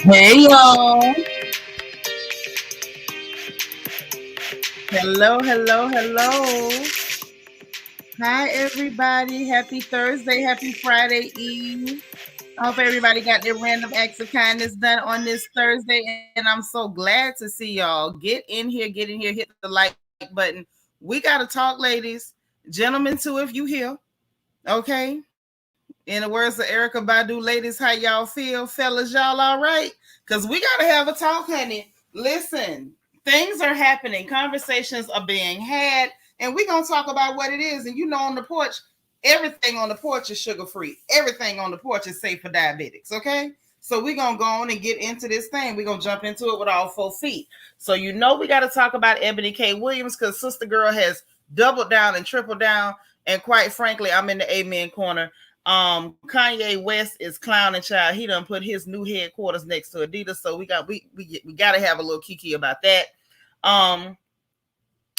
Hey y'all. Hello, hello, hello. Hi everybody. Happy Thursday, happy Friday Eve. I hope everybody got their random acts of kindness done on this Thursday. And I'm so glad to see y'all. Get in here, hit the like button. We gotta talk, ladies. Gentlemen too, if you here. Okay. In the words of Erica Badu, ladies, how y'all feel? Fellas, y'all all right? Because we got to have a talk, honey. Listen, things are happening. Conversations are being had. And we're going to talk about what it is. And you know, on the porch, everything on the porch is sugar-free. Everything on the porch is safe for diabetics, okay? So we're going to go on and get into this thing. We're going to jump into it with all 4 feet. So you know we got to talk about Eboni K Williams because Sister Girl has doubled down and tripled down. And quite frankly, I'm in the amen corner. Kanye West is clowning, child. He done put his new headquarters next to Adidas, so we got to have a little kiki about that.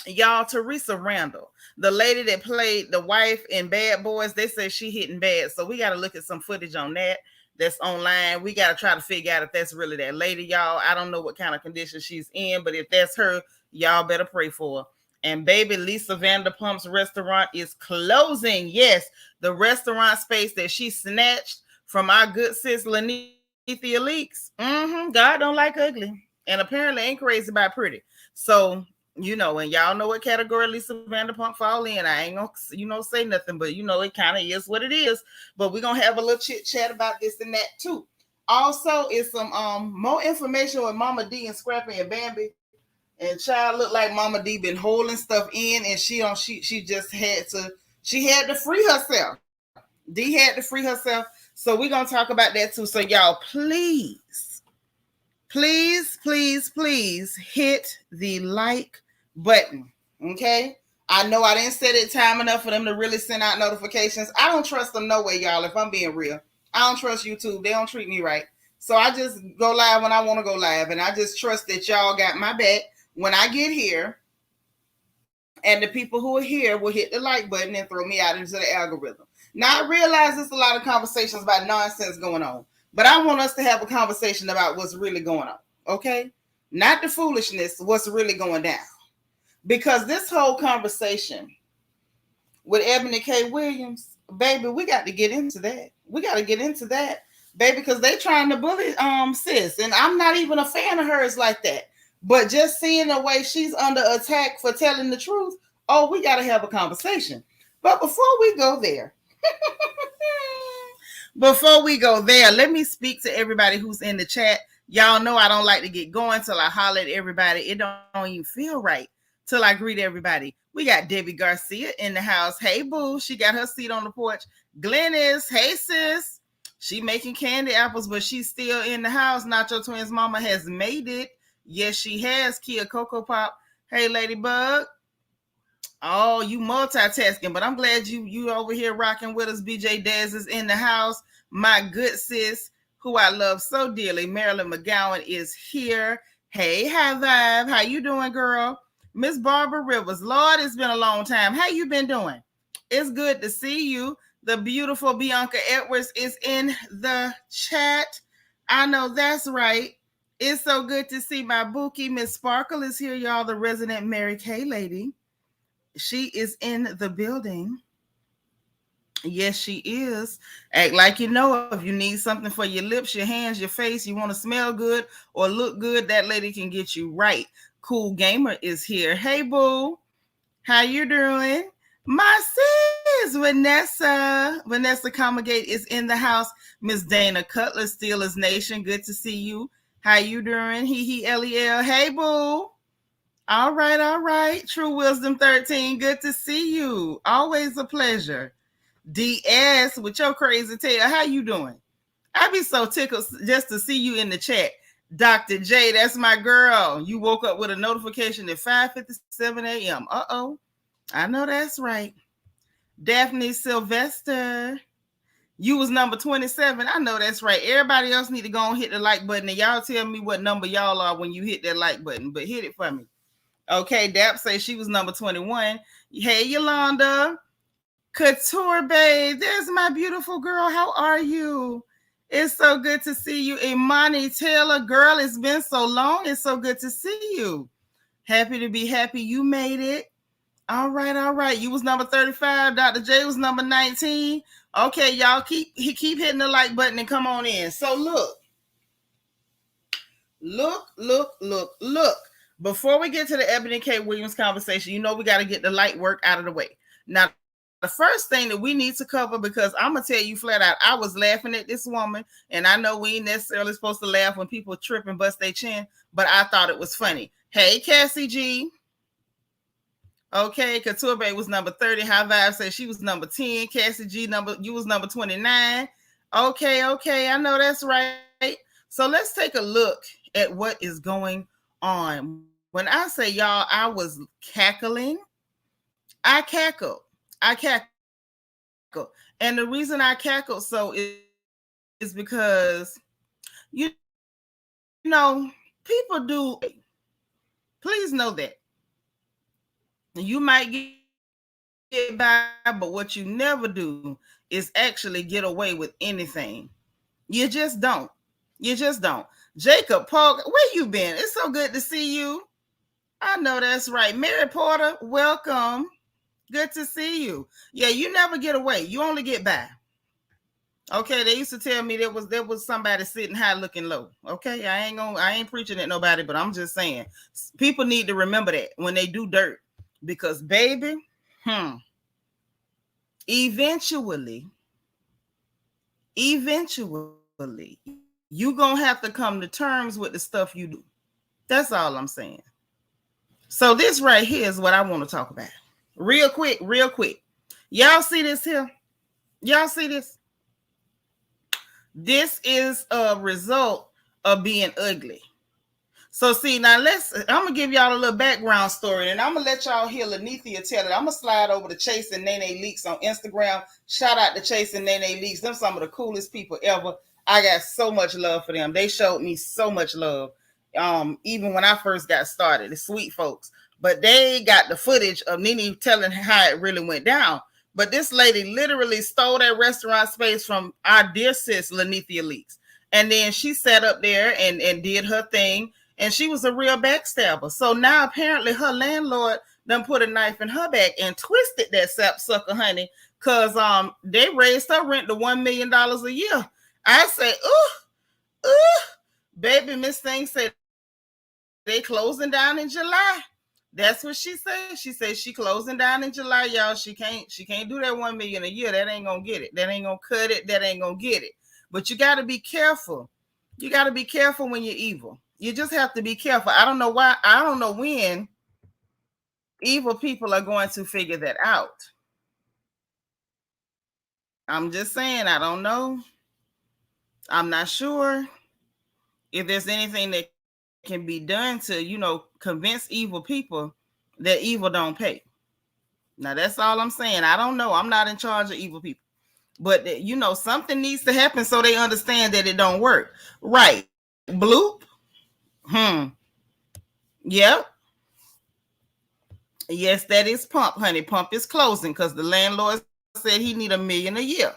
Y'all, Theresa Randall, the lady that played the wife in Bad Boys, they say she hitting bad, so we got to look at some footage on that that's online. We got to try to figure out if that's really that lady, y'all. I don't know what kind of condition she's in, but if that's her, y'all better pray for her. And baby, Lisa Vanderpump's restaurant is closing. Yes, the restaurant space that she snatched from our good sis Nene Leakes. God don't like ugly, and apparently ain't crazy about pretty. So you know, and y'all know what category Lisa Vanderpump fall in. I ain't gonna, say nothing, but it kind of is what it is. But we're gonna have a little chit chat about this and that too. Also, it's some more information with Mama D and Scrappy and Bambi. And child looked like Mama D been holding stuff in, and she just had to free herself. D had to free herself. So we're gonna talk about that too. So y'all, please hit the like button. Okay. I know I didn't set it time enough for them to really send out notifications. I don't trust them no way, y'all. If I'm being real, I don't trust YouTube. They don't treat me right. So I just go live when I want to go live, and I just trust that y'all got my back. When I get here, and the people who are here will hit the like button and throw me out into the algorithm. Now, I realize there's a lot of conversations about nonsense going on, but I want us to have a conversation about what's really going on, okay? Not the foolishness, what's really going down. Because this whole conversation with Eboni K Williams, baby, we got to get into that. We got to get into that, baby, because they trying to bully sis, and I'm not even a fan of hers like that. But just seeing the way she's under attack for telling the truth, we got to have a conversation. But before we go there, let me speak to everybody who's in the chat. Y'all know I don't like to get going till I holler at everybody. It don't even feel right till I greet everybody. We got Debbie Garcia in the house. Hey, boo. She got her seat on the porch. Glennis. Hey, sis. She making candy apples, but she's still in the house. Nacho Twins mama has made it. Yes, she has. Kia Cocoa Pop. Hey, Ladybug. Oh, you multitasking, but I'm glad you over here rocking with us. BJ Daz is in the house. My good sis, who I love so dearly, Marilyn McGowan, is here. Hey, High Vibe. How you doing, girl? Miss Barbara Rivers. Lord, it's been a long time. How you been doing? It's good to see you. The beautiful Bianca Edwards is in the chat. I know that's right. It's so good to see my bookie. Miss Sparkle is here, y'all, the resident Mary Kay lady. She is in the building. Yes, she is. Act like you know, if you need something for your lips, your hands, your face, you want to smell good or look good, that lady can get you right. Cool Gamer is here. Hey, boo. How you doing? My sis, Vanessa. Vanessa Comagate is in the house. Miss Dana Cutler, Steelers Nation. Good to see you. How you doing? Lel. Hey, boo. All right. True Wisdom 13. Good to see you. Always a pleasure. DS with your crazy tail. How you doing? I be so tickled just to see you in the chat. Dr. J, that's my girl. You woke up with a notification at 5:57 a.m. Uh-oh. I know that's right. Daphne Sylvester. You was number 27. I know that's right. Everybody else need to go and hit the like button. And y'all tell me what number y'all are when you hit that like button. But hit it for me. Okay, Dap says she was number 21. Hey, Yolanda. Couture Babe, there's my beautiful girl. How are you? It's so good to see you. Imani Taylor, girl, it's been so long. It's so good to see you. Happy to be happy you made it. All right. You was number 35. Dr. J was number 19. Okay, y'all keep hitting the like button and come on in. So look. Before we get to the Eboni K Williams conversation, you know we got to get the light work out of the way. Now, the first thing that we need to cover, because I'm going to tell you flat out, I was laughing at this woman, and I know we ain't necessarily supposed to laugh when people trip and bust their chin, but I thought it was funny. Hey, Cassie G. Okay, Couture Bay was number 30. High Vibe said she was number 10. Cassie G, you was number 29. Okay, I know that's right. So let's take a look at what is going on. When I say, y'all, I was cackling, I cackled. And the reason I cackled so is because, you know, people do. Please know that. You might get by, but what you never do is actually get away with anything. You just don't. Jacob Polk, where you been? It's so good to see you. I know that's right. Mary Porter, welcome. Good to see you. Yeah, you never get away. You only get by. Okay, they used to tell me there was somebody sitting high looking low. Okay, I ain't preaching at nobody, but I'm just saying people need to remember that when they do dirt, because baby, eventually, you gonna have to come to terms with the stuff you do. That's all I'm saying. So this right here is what I want to talk about. Real quick. Y'all see this here? Y'all see this? This is a result of being ugly. So see, now I'm going to give y'all a little background story, and I'm going to let y'all hear Lanithia tell it. I'm going to slide over to Chase and Nene Leakes on Instagram. Shout out to Chase and Nene Leakes. They're some of the coolest people ever. I got so much love for them. They showed me so much love. Even when I first got started, the sweet folks. But they got the footage of Nene telling how it really went down. But this lady literally stole that restaurant space from our dear sis, Lanithia Leakes. And then she sat up there and did her thing. And she was a real backstabber. So now apparently her landlord done put a knife in her back and twisted that sapsucker, honey. Because they raised her rent to $1 million a year. I say, baby, Miss Thing said they closing down in July. That's what she said. She said she closing down in July, y'all. She can't do that $1 million a year. That ain't gonna get it. That ain't gonna cut it. That ain't gonna get it. But you got to be careful. You got to be careful when you're evil. You just have to be careful. I don't know why. I don't know when evil people are going to figure that out. I'm just saying, I don't know. I'm not sure if there's anything that can be done to, convince evil people that evil don't pay. Now, that's all I'm saying. I don't know. I'm not in charge of evil people. But, something needs to happen so they understand that it don't work. Right. Bloop. Yep. Yes, that is Pump, honey. Pump is closing because the landlord said he need $1 million a year.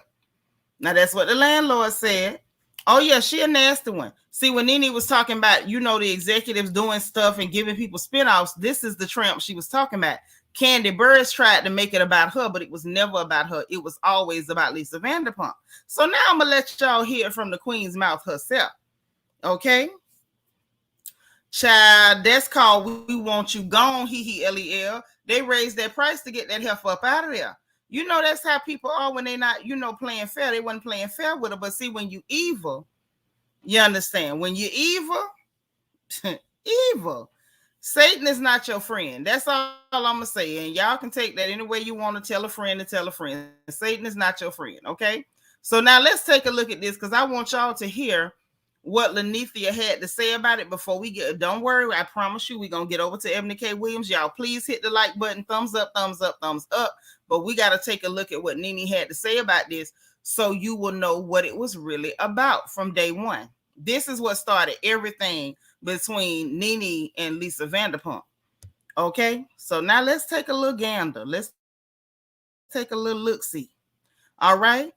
Now that's what the landlord said. Oh yeah, she a nasty one. See, when Nene was talking about, the executives doing stuff and giving people spinoffs, this is the tramp she was talking about. Candy Burris tried to make it about her, but it was never about her. It was always about Lisa Vanderpump. So now I'm gonna let y'all hear from the queen's mouth herself. Okay? Child, that's called We Want You Gone, LEL. They raised their price to get that heifer up out of there. That's how people are when they not, playing fair. They wasn't playing fair with her. But see, when you evil, you understand. When you evil, evil. Satan is not your friend. That's all I'm gonna say. And y'all can take that any way you want to tell a friend to tell a friend. Satan is not your friend. Okay. So now let's take a look at this because I want y'all to hear what Lanithia had to say about it before we get. Don't worry, I promise you, we're gonna get over to Eboni K Williams. Y'all, please hit the like button, thumbs up, thumbs up, thumbs up. But we got to take a look at what Nene had to say about this so you will know what it was really about from day one. This is what started everything between Nene and Lisa Vanderpump. Okay, so now let's take a little gander. Let's take a little look-see. All right.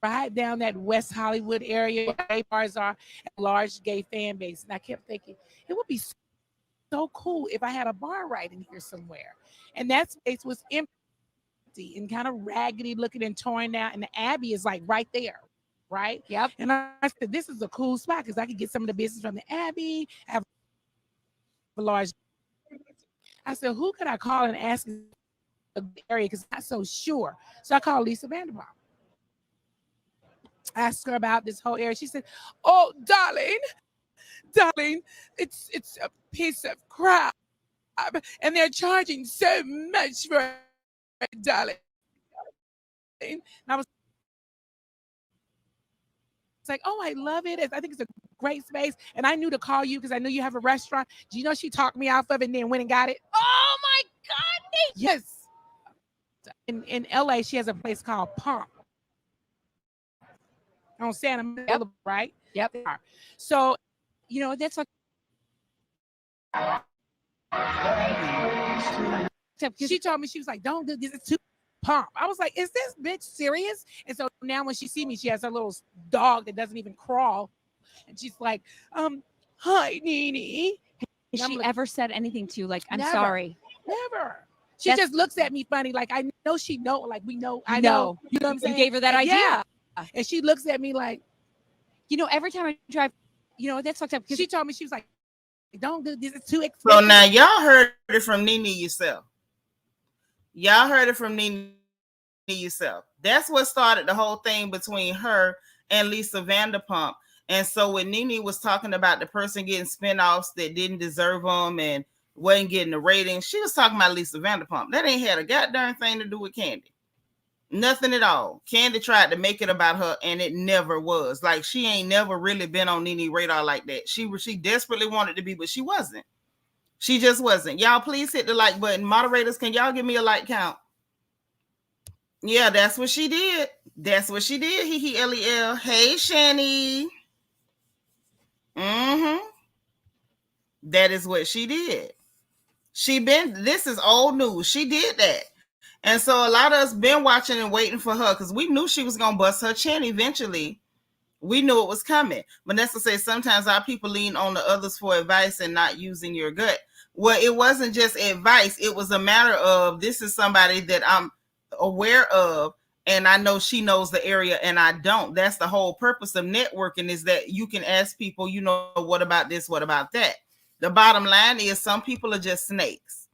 Right down that West Hollywood area where gay bars are, a large gay fan base. And I kept thinking it would be so cool if I had a bar right in here somewhere. And that space was empty and kind of raggedy looking and torn down. And the Abbey is like right there, right? Yep. And I said, this is a cool spot because I could get some of the business from the Abbey, have a large. I said, who could I call and ask the area because I'm not so sure. So I called Lisa Vanderpump. Asked her about this whole area. She said, "Oh, darling, it's a piece of crap, and they're charging so much for it, darling." And I was like, "Oh, I love it. I think it's a great space." And I knew to call you because I knew you have a restaurant. Do you know she talked me off of it and then went and got it? Oh my God! Yes. In LA, she has a place called Pomp on Santa Monica, right? Yep. So, that's like she told me, she was like, "Don't do this, it's too Pomp." I was like, "Is this bitch serious?" And so now when she see me, she has her little dog that doesn't even crawl, and she's like, "Hi, Nene." Has she ever said anything to you like, "I'm Never. sorry"? Never. She just looks at me funny, like I know she know, like we know. I know. You know what I'm saying? You gave her that idea. Yeah. And she looks at me like, every time I drive, that's fucked up. She told me, she was like, "Don't do this, it's too expensive." So now y'all heard it from Nene yourself. Y'all heard it from Nene yourself. That's what started the whole thing between her and Lisa Vanderpump. And so when Nene was talking about the person getting spinoffs that didn't deserve them and wasn't getting the ratings, she was talking about Lisa Vanderpump. That ain't had a goddamn thing to do with Candy. Nothing at all. Candy tried to make it about her, and it never was. Like, she ain't never really been on Nene radar like that. She desperately wanted to be, but she wasn't. She just wasn't. Y'all, please hit the like button. Moderators, can y'all give me a like count? Yeah, that's what she did. That's what she did. LEL. Hey, Shani. That is what she did. This is old news. She did that. And so a lot of us been watching and waiting for her because we knew she was going to bust her chin eventually. We knew it was coming. Vanessa says sometimes our people lean on the others for advice and not using your gut. Well, it wasn't just advice. It was a matter of, this is somebody that I'm aware of, and I know she knows the area and I don't. That's the whole purpose of networking, is that you can ask people, what about this? What about that? The bottom line is some people are just snakes.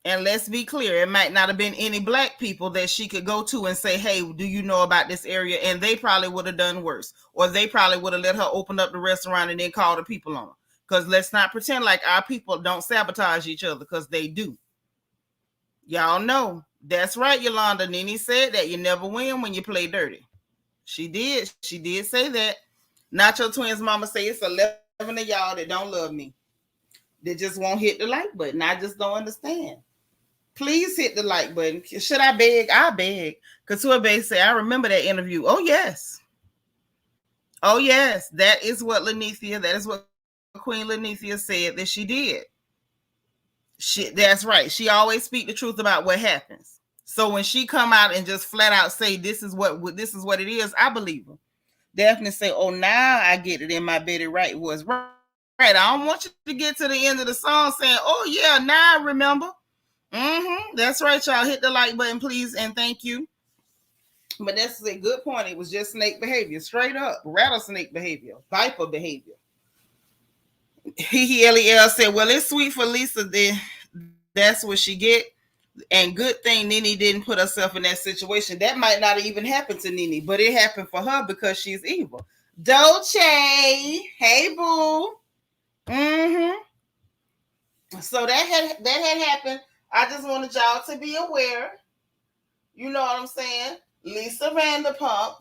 And let's be clear, it might not have been any black people that she could go to and say, "Hey, do you know about this area?" And they probably would have done worse. Or they probably would have let her open up the restaurant and then call the people on her. Because let's not pretend like our people don't sabotage each other, because they do. Y'all know. That's right, Yolanda. Nene said that you never win when you play dirty. She did. She did say that. Not your twins mama say it's 11 of y'all that don't love me. They just won't hit the like button. I just don't understand. Please hit the like button. Should I beg? I beg. Because whoever say, I remember that interview. Oh, yes. Oh, yes. That is what Queen Lanithia said that she did. That's right. She always speak the truth about what happens. So when she come out and just flat out say this is what it is, I believe her. Daphne say, oh, now I get it in my Betty Wright was right. I don't want you to get to the end of the song saying, oh, yeah, now I remember. That's right, y'all. Hit the like button, please, and thank you. But that's a good point. It was just snake behavior, straight up rattlesnake behavior, viper behavior. Lel said, well, it's sweet for Lisa. Then that's what she get. And good thing Nene didn't put herself in that situation. That might not even happen to Nene, but it happened for her because she's evil. Dolce, hey boo. So that had happened. I just wanted y'all to be aware. You know what I'm saying? Lisa Vanderpump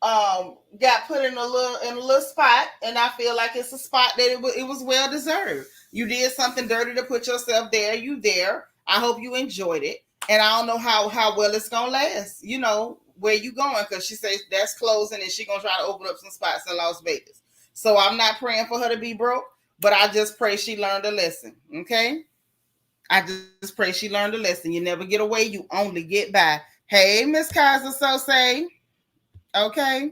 got put in a little spot, and I feel like it's a spot that it was well deserved. You did something dirty to put yourself there. You there. I hope you enjoyed it. And I don't know how well it's gonna last. You know where you going, because she says that's closing, and she gonna try to open up some spots in Las Vegas. So I'm not praying for her to be broke, but I just pray she learned a lesson. Okay. I just pray she learned a lesson. You never get away. You only get by. Hey, Miss Kaiser, so say. Okay.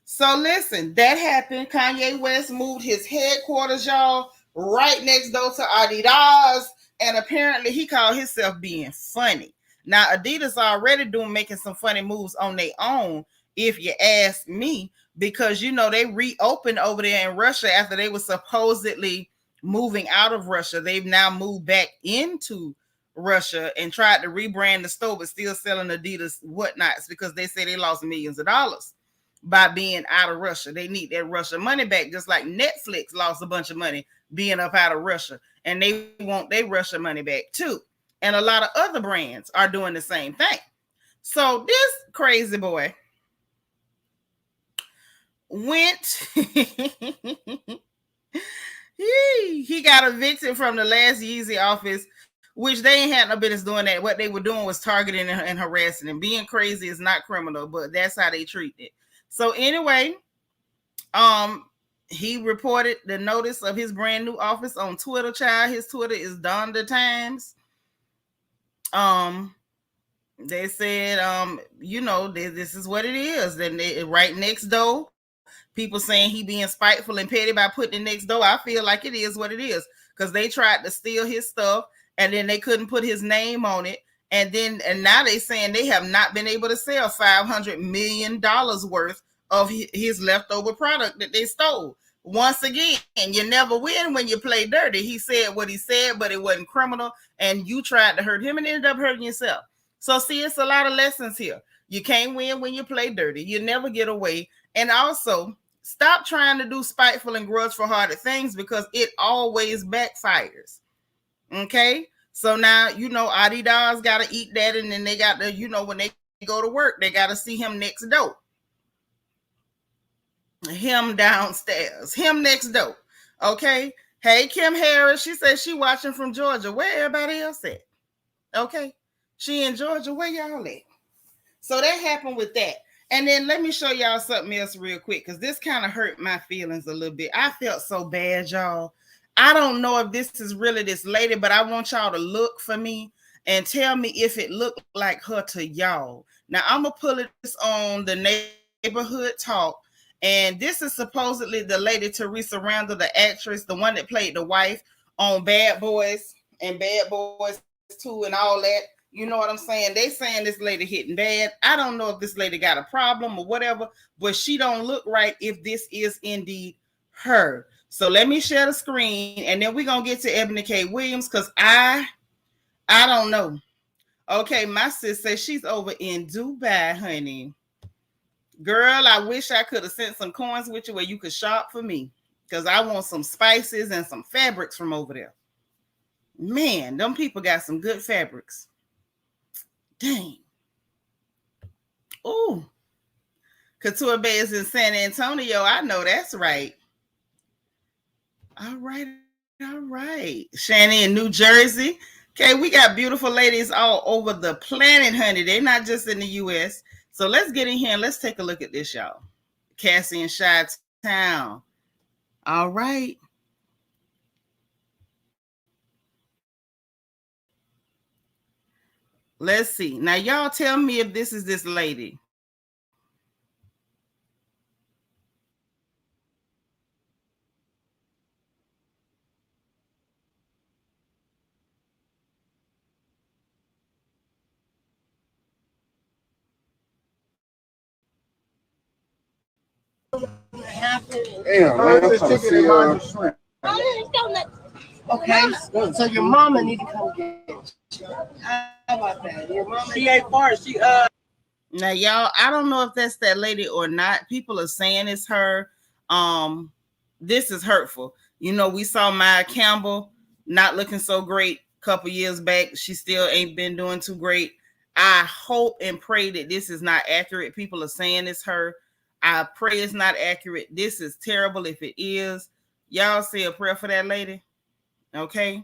So listen, that happened. Kanye West moved his headquarters, y'all, right next door to Adidas. And apparently he called himself being funny. Now, Adidas already making some funny moves on their own, if you ask me, because, you know, they reopened over there in Russia after they were supposedly moving out of Russia. They've now moved back into Russia and tried to rebrand the store, but still selling Adidas whatnots because they say they lost millions of dollars by being out of Russia. They need that Russia money back, just like Netflix lost a bunch of money being up out of Russia, and they want their Russia money back too. And a lot of other brands are doing the same thing. So this crazy boy went he got evicted from the last Yeezy office, which they ain't had no business doing that. What they were doing was targeting and harassing him. Being crazy is not criminal, but that's how they treat it. So anyway, he reported the notice of his brand new office on Twitter, child. His Twitter is Donda Times. They said, you know, this is what it is. Then right next door, people saying he being spiteful and petty by putting it next door. I feel like it is what it is, because they tried to steal his stuff and then they couldn't put his name on it. And now they saying they have not been able to sell $500 million worth of his leftover product that they stole. Once again, you never win when you play dirty. He said what he said, but it wasn't criminal, and you tried to hurt him and ended up hurting yourself. So see, it's a lot of lessons here. You can't win when you play dirty. You never get away. And also, stop trying to do spiteful and grudgeful-hearted things, because it always backfires. Okay? So now, you know, Adidas got to eat that, and then they got to, you know, when they go to work, they got to see him next door. Him downstairs. Him next door. Okay? Hey, Kim Harris, she said she watching from Georgia. Where everybody else at? Okay? She in Georgia. Where y'all at? So that happened with that. And then let me show y'all something else real quick, because this kind of hurt my feelings a little bit. I felt so bad, y'all. I don't know if this is really this lady, but I want y'all to look for me and tell me if it looked like her to y'all. Now, I'm going to pull this on the Neighborhood Talk. And this is supposedly the lady Theresa Randall, the actress, the one that played the wife on Bad Boys and Bad Boys 2 and all that. You know what I'm saying? They saying this lady hitting bad. I don't know if this lady got a problem or whatever, but she don't look right if this is indeed her. So let me share the screen, and then we're going to get to Eboni K Williams, because I don't know. Okay, my sis says she's over in Dubai, honey. Girl, I wish I could have sent some coins with you where you could shop for me, because I want some spices and some fabrics from over there. Man, them people got some good fabrics. Dang. Oh, Couture Bay is in San Antonio. I know that's right. All right, all right. Shanny in New Jersey. Okay, we got beautiful ladies all over the planet, honey. They're not just in the U.S. So let's get in here and let's take a look at this, y'all. Cassie and Chi-Town. All right. Let's see. Now, y'all tell me if this is this lady. Damn, man, I'm trying to see shrimp. Okay, so your mama need to come get you. How about that? Your mama, she ain't far. Now, y'all, I don't know if that's that lady or not. People are saying it's her. This is hurtful. You know, we saw Maya Campbell not looking so great a couple years back. She still ain't been doing too great. I hope and pray that this is not accurate. People are saying it's her. I pray it's not accurate. This is terrible if it is. Y'all say a prayer for that lady. Okay.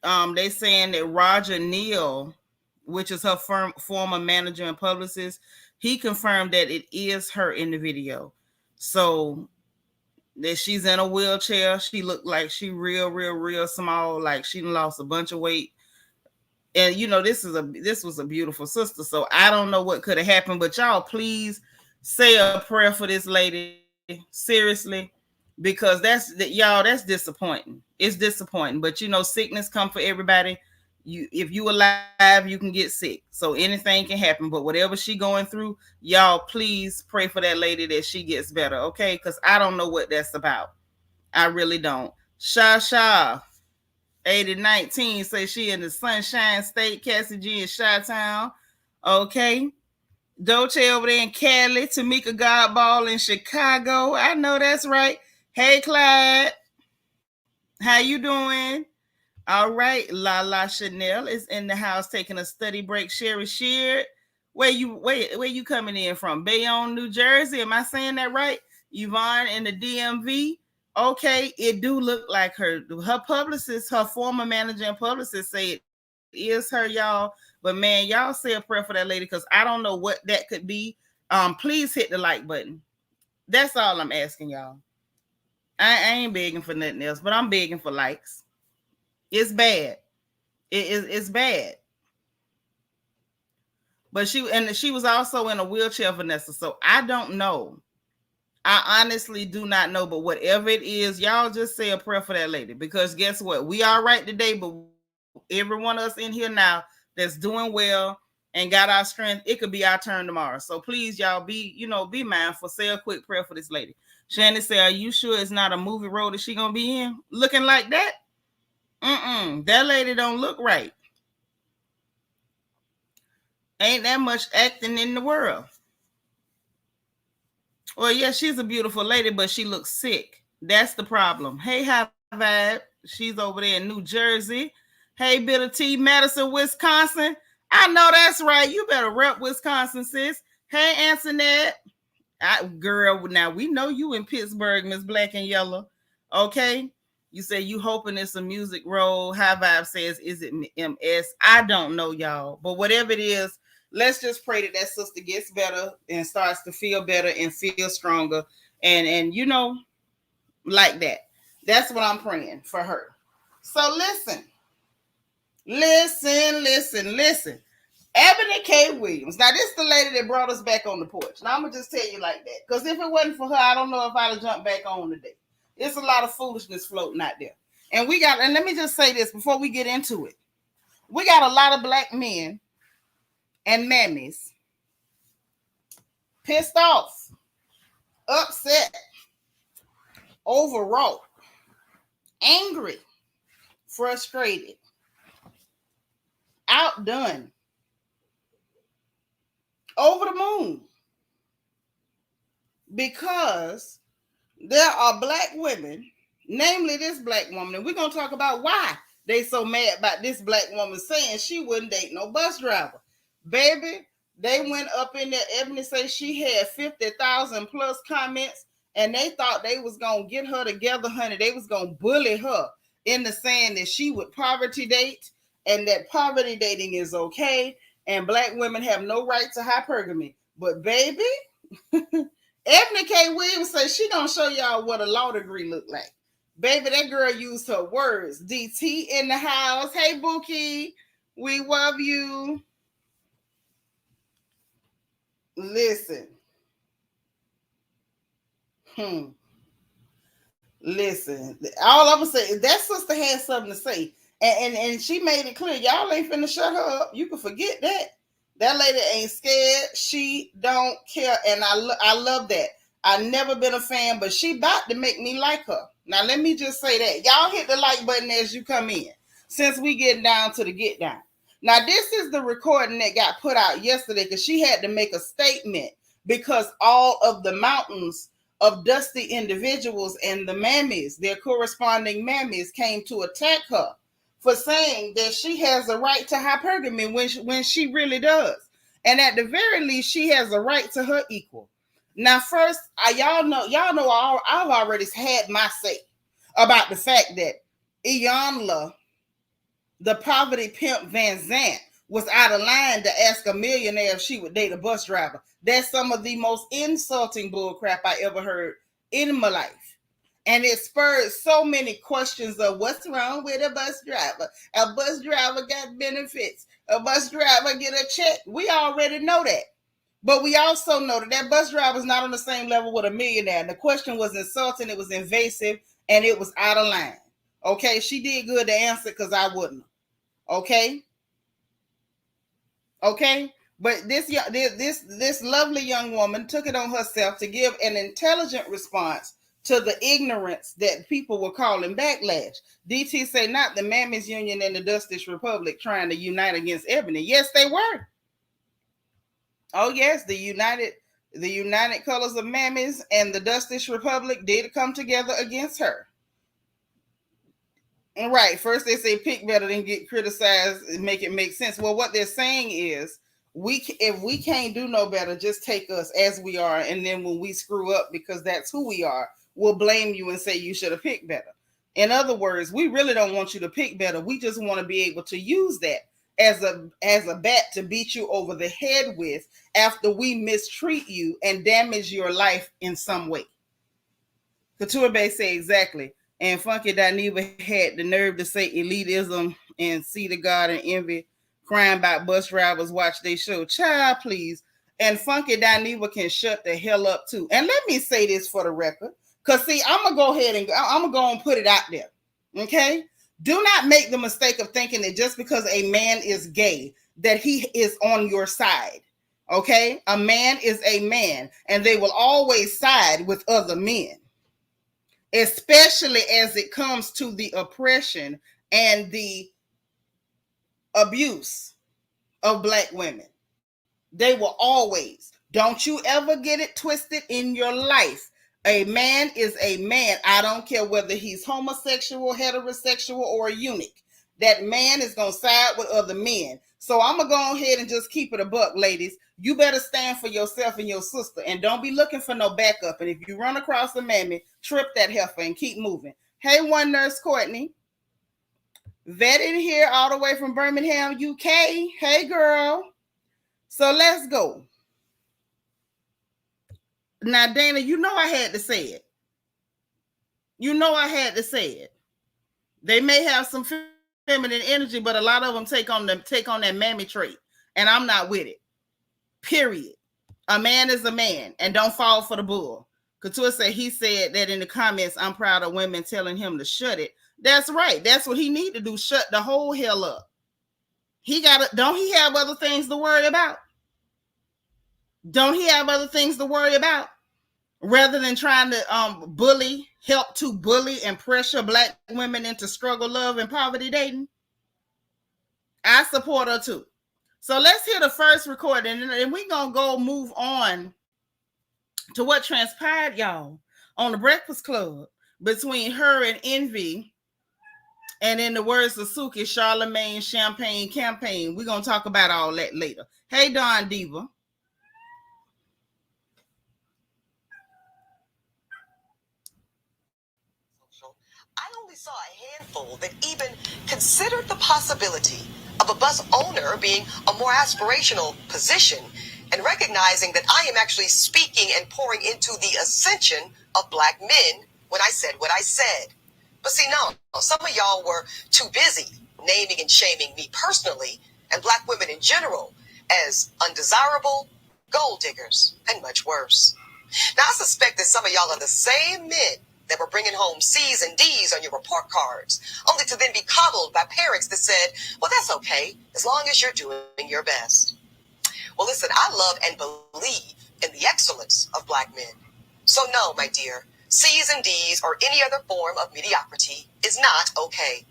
They saying that Roger Neal, which is her former manager and publicist, he confirmed that it is her in the video. So that she's in a wheelchair. She looked like she real small, like she lost a bunch of weight. And you know, this was a beautiful sister. So I don't know what could have happened, but y'all please say a prayer for this lady. Seriously. Because that's disappointing. It's disappointing. But you know, sickness come for everybody. If you alive, you can get sick. So anything can happen. But whatever she going through, y'all please pray for that lady that she gets better, okay? Because I don't know what that's about. I really don't. Sha 8019 say she in the Sunshine State, Cassie G in Chi-Town. Okay. Dolce over there in Cali, Tamika Godball in Chicago. I know that's right. Hey, Clyde. How you doing? All right. La Chanel is in the house taking a study break. Sherry Sheard. Where you coming in from? Bayonne, New Jersey. Am I saying that right? Yvonne in the DMV. Okay, it do look like her. Her publicist, her former manager and publicist say it is her, y'all. But man, y'all say a prayer for that lady because I don't know what that could be. Please hit the like button. That's all I'm asking y'all. I ain't begging for nothing else, but I'm begging for likes. It's bad. It's bad. But she was also in a wheelchair, Vanessa. So I don't know. I honestly do not know. But whatever it is, y'all just say a prayer for that lady. Because guess what? We all right today, but every one of us in here now that's doing well and got our strength, it could be our turn tomorrow. So please, y'all, be mindful. Say a quick prayer for this lady. Shannon said, are you sure it's not a movie role that she gonna be in? Looking like that? That lady don't look right. Ain't that much acting in the world. Well, yeah, she's a beautiful lady, but she looks sick. That's the problem. Hey, High Vibe. She's over there in New Jersey. Hey, Bitter T, Madison, Wisconsin. I know that's right. You better rep Wisconsin, sis. Hey, Antoinette. Girl, now we know you in Pittsburgh, Miss Black and Yellow. Okay. You say you hoping it's a music role. High Vibe says, is it MS? I don't know, y'all. But whatever it is, let's just pray that sister gets better and starts to feel better and feel stronger. And you know, like that. That's what I'm praying for her. So listen. Eboni K Williams. Now, this is the lady that brought us back on the porch. Now, I'm going to just tell you like that. Because if it wasn't for her, I don't know if I'd have jumped back on today. It's a lot of foolishness floating out there. And let me just say this before we get into it. We got a lot of black men and mammies pissed off, upset, overwrought, angry, frustrated, outdone, over the moon, because there are black women, namely this black woman, and we're going to talk about why they so mad about this black woman saying she wouldn't date no bus driver. Baby, They went up in there. Eboni say she had 50,000 plus comments, and they thought they was gonna get her together, honey. They was gonna bully her into saying that she would poverty date and that poverty dating is okay, and black women have no right to hypergamy. But baby, Eboni K Williams says she gonna show y'all what a law degree look like. Baby, that girl used her words. DT in the house. Hey, Bookie, we love you. Listen. Listen. All I'm gonna say is that sister had something to say. And she made it clear. Y'all ain't finna shut her up. You can forget that. That lady ain't scared. She don't care. And I love that. I've never been a fan, but she about to make me like her. Now, let me just say that. Y'all hit the like button as you come in, since we getting down to the get down. Now, this is the recording that got put out yesterday because she had to make a statement because all of the mountains of dusty individuals and the mammies, their corresponding mammies, came to attack her for saying that she has a right to hypergamy when she really does. And at the very least, she has a right to her equal. Now, first, y'all know I've already had my say about the fact that Iyanla, the poverty pimp Van Zant, was out of line to ask a millionaire if she would date a bus driver. That's some of the most insulting bullcrap I ever heard in my life. And it spurred so many questions of what's wrong with a bus driver. A bus driver got benefits. A bus driver get a check. We already know that. But we also know that that bus driver is not on the same level with a millionaire. And the question was insulting, it was invasive, and it was out of line. Okay, she did good to answer because I wouldn't. Okay, but this lovely young woman took it on herself to give an intelligent response to the ignorance that people were calling backlash. DT say not the Mammies Union and the Dustish Republic trying to unite against Eboni. Yes, they were. Oh yes, the United Colors of Mammies and the Dustish Republic did come together against her. Right. First they say pick better than get criticized and make it make sense. Well, what they're saying is if we can't do no better, just take us as we are. And then when we screw up, because that's who we are, we'll blame you and say you should have picked better. In other words, we really don't want you to pick better. We just want to be able to use that as a bat to beat you over the head with after we mistreat you and damage your life in some way. Couture Bay say exactly. And Funky Dineva had the nerve to say elitism and see the God and envy, crying about bus drivers watch their show. Child, please. And Funky Dineva can shut the hell up too. And let me say this for the record. Because see, I'm going to go ahead and I'm going to go and put it out there. Okay? Do not make the mistake of thinking that just because a man is gay, that he is on your side. Okay? A man is a man, and they will always side with other men, especially as it comes to the oppression and the abuse of Black women. They will always. Don't you ever get it twisted in your life. A man is a man. I don't care whether he's homosexual, heterosexual, or a eunuch. That man is going to side with other men. So I'm going to go ahead and just keep it a buck, ladies. You better stand for yourself and your sister, and don't be looking for no backup. And if you run across a mammy, trip that heifer and keep moving. Hey, one nurse Courtney. Vet in here all the way from Birmingham, UK. Hey, girl. So let's go. Now, Dana, you know I had to say it. You know I had to say it. They may have some feminine energy, but a lot of them take on that mammy trait, and I'm not with it. Period. A man is a man, and don't fall for the bull. Couture said he said that in the comments. I'm proud of women telling him to shut it. That's right. That's what he need to do. Shut the whole hell up. Don't he have other things to worry about? Don't he have other things to worry about? Rather than trying to help to bully and pressure Black women into struggle, love, and poverty dating. I support her too. So let's hear the first recording, and we're going to move on to what transpired, y'all, on the Breakfast Club between her and Envy And in the words of Suki, Charlemagne Champagne Campaign. We're going to talk about all that later. Hey, Don Diva. I only saw a handful that even considered the possibility of a bus owner being a more aspirational position and recognizing that I am actually speaking and pouring into the ascension of black men when I said what I said. But see, no, some of y'all were too busy naming and shaming me personally and black women in general as undesirable, gold diggers, and much worse. Now, I suspect that some of y'all are the same men that were bringing home C's and D's on your report cards, only to then be coddled by parents that said, well, that's okay, as long as you're doing your best. Well, listen, I love and believe in the excellence of black men. So no, my dear, C's and D's or any other form of mediocrity is not okay.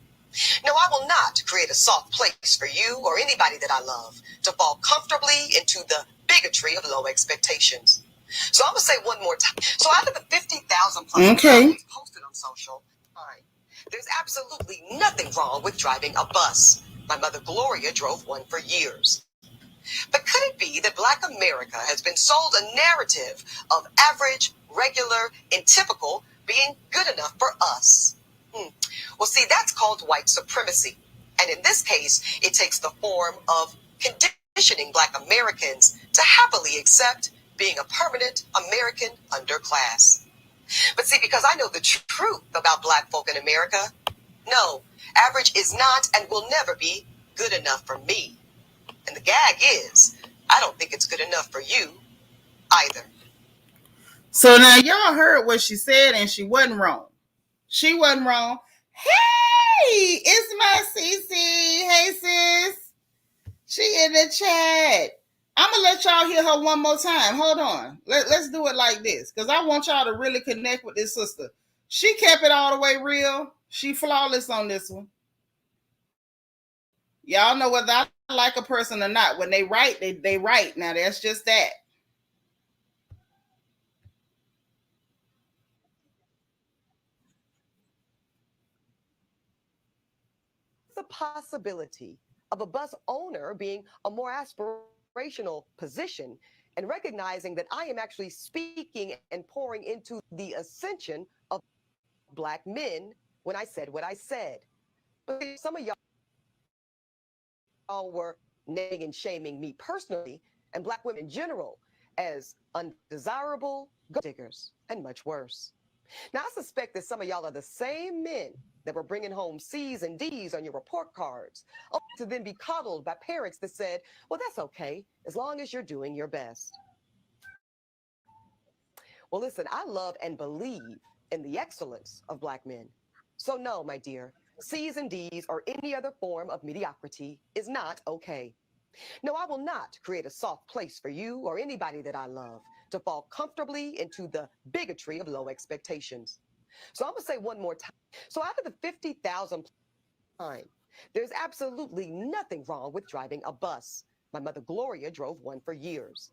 No, I will not create a soft place for you or anybody that I love to fall comfortably into the bigotry of low expectations. So I'm going to say one more time. So out of the 50,000 plus comments posted on social, there's absolutely nothing wrong with driving a bus. My mother Gloria drove one for years. But could it be that Black America has been sold a narrative of average, regular, and typical being good enough for us? Well, see, that's called white supremacy. And in this case, it takes the form of conditioning Black Americans to happily accept being a permanent American underclass. But see, because I know the truth about Black folk in America, no, average is not and will never be good enough for me. And the gag is, I don't think it's good enough for you either. So now y'all heard what she said, and she wasn't wrong. She wasn't wrong. Hey, it's my Cece. Hey, sis. She in the chat. I'm going to let y'all hear her one more time. Hold on. Let's do it like this, because I want y'all to really connect with this sister. She kept it all the way real. She flawless on this one. Y'all know whether I like a person or not. When they write, they write. Now, that's just that. The possibility of a bus owner being a more aspirational position and recognizing that I am actually speaking and pouring into the ascension of Black men when I said what I said. But some of y'all were naming and shaming me personally and Black women in general as undesirable, gold diggers, and much worse. Now, I suspect that some of y'all are the same men that were bringing home C's and D's on your report cards, only to then be coddled by parents that said, well, that's okay, as long as you're doing your best. Well, listen, I love and believe in the excellence of Black men. So no, my dear, C's and D's or any other form of mediocrity is not okay. No, I will not create a soft place for you or anybody that I love to fall comfortably into the bigotry of low expectations. So I'm going to say one more time. So out of the 50,000 time, there's absolutely nothing wrong with driving a bus. My mother Gloria drove one for years.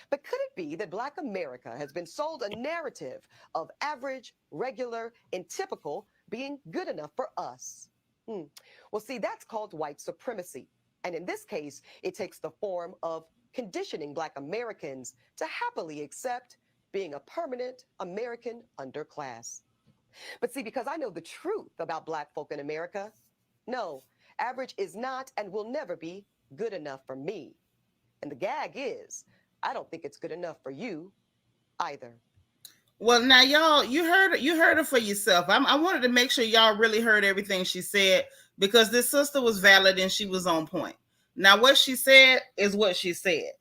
But could it be that Black America has been sold a narrative of average, regular, and typical being good enough for us? Well, see, that's called white supremacy. And in this case, it takes the form of conditioning Black Americans to happily accept being a permanent American underclass. But see, because I know the truth about Black folk in America, no, average is not and will never be good enough for me. And the gag is, I don't think it's good enough for you either. Well, now y'all, you heard it for yourself. I wanted to make sure y'all really heard everything she said, because this sister was valid and she was on point. Now, what she said is what she said.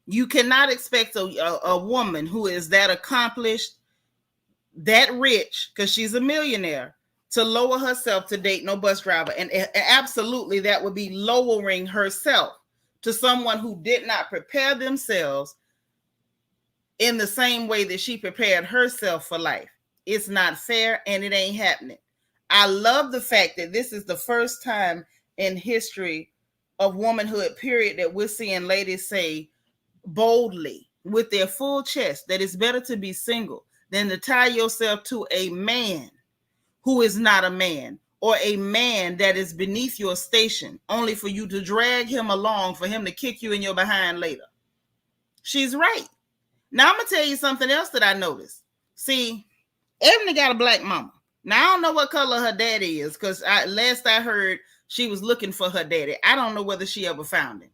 You cannot expect a woman who is that accomplished, that rich, because she's a millionaire, to lower herself to date no bus driver. And absolutely, that would be lowering herself to someone who did not prepare themselves in the same way that she prepared herself for life. It's not fair, and it ain't happening. I love the fact that this is the first time in history of womanhood, period, that we're seeing ladies say boldly with their full chest that it's better to be single than to tie yourself to a man who is not a man, or a man that is beneath your station, only for you to drag him along for him to kick you in your behind later. She's right. Now, I'm going to tell you something else that I noticed. See, Eboni got a black mama. Now, I don't know what color her daddy is, because last I heard, she was looking for her daddy. I don't know whether she ever found him.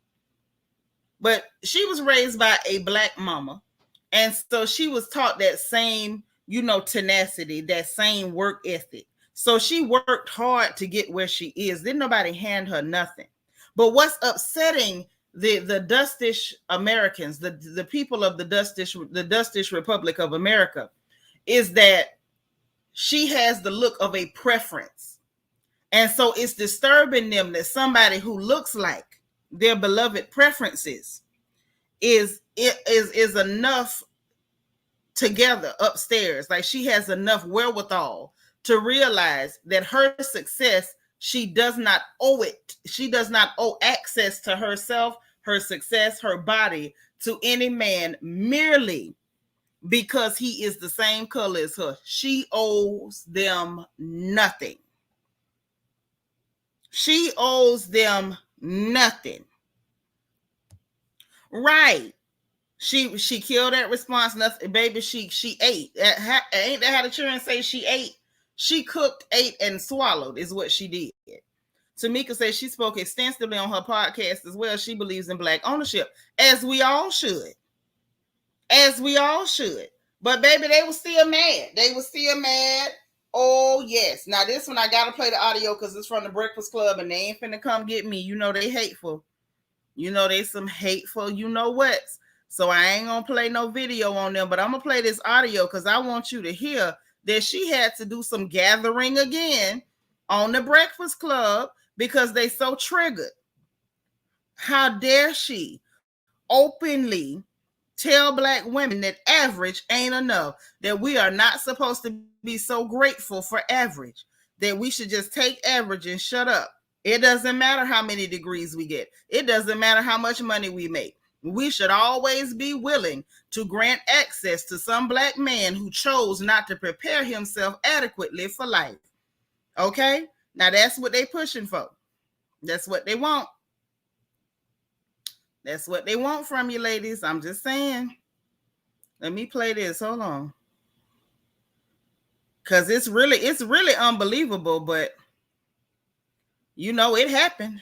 But she was raised by a black mama. And so she was taught that same, tenacity, that same work ethic. So she worked hard to get where she is. Didn't nobody hand her nothing. But what's upsetting the dustish Americans, the people of the dustish Republic of America, is that she has the look of a preference. And so it's disturbing them that somebody who looks like their beloved preferences is enough together upstairs. Like, she has enough wherewithal to realize that her success, she does not owe it. She does not owe access to herself, her success, her body to any man merely because he is the same color as her. She owes them nothing. She owes them nothing. Right. She killed that response. Nothing, baby. She ate. Ain't that how the children say she ate? She cooked, ate, and swallowed is what she did. Tamika says she spoke extensively on her podcast as well. She believes in black ownership, as we all should. As we all should. But baby, they were still mad. They were still mad. Oh, yes. Now, this one, I got to play the audio because it's from the Breakfast Club, and they ain't finna come get me. You know they hateful. You know they some hateful you-know-whats. So I ain't going to play no video on them, but I'm going to play this audio because I want you to hear that she had to do some gathering again on the Breakfast Club because they so triggered. How dare she openly tell black women that average ain't enough, that we are not supposed to be so grateful for average, that we should just take average and shut up. It doesn't matter how many degrees we get. It doesn't matter how much money we make. We should always be willing to grant access to some black man who chose not to prepare himself adequately for life. Okay? Now that's what they pushing for. That's what they want. That's what they want from you, ladies. I'm just saying. Let me play this. Hold on. Because it's really unbelievable, but it happened.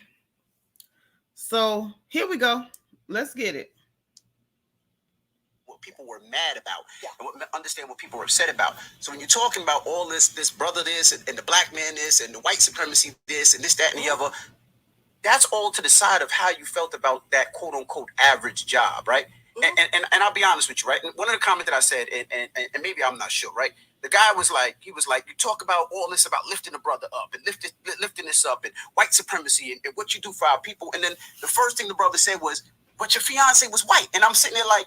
So here we go. Let's get it. What people were mad about, and understand what people were upset about. So when you're talking about all this brother this, and the black man this, and the white supremacy this, and this, that, and the other, that's all to the side of how you felt about that quote unquote average job, right? Mm-hmm. And I'll be honest with you, right? And one of the comments that I said, and maybe I'm not sure, right? The guy was like, you talk about all this about lifting a brother up and lifting this up and white supremacy and what you do for our people. And then the first thing the brother said was, but your fiance was white. And I'm sitting there like,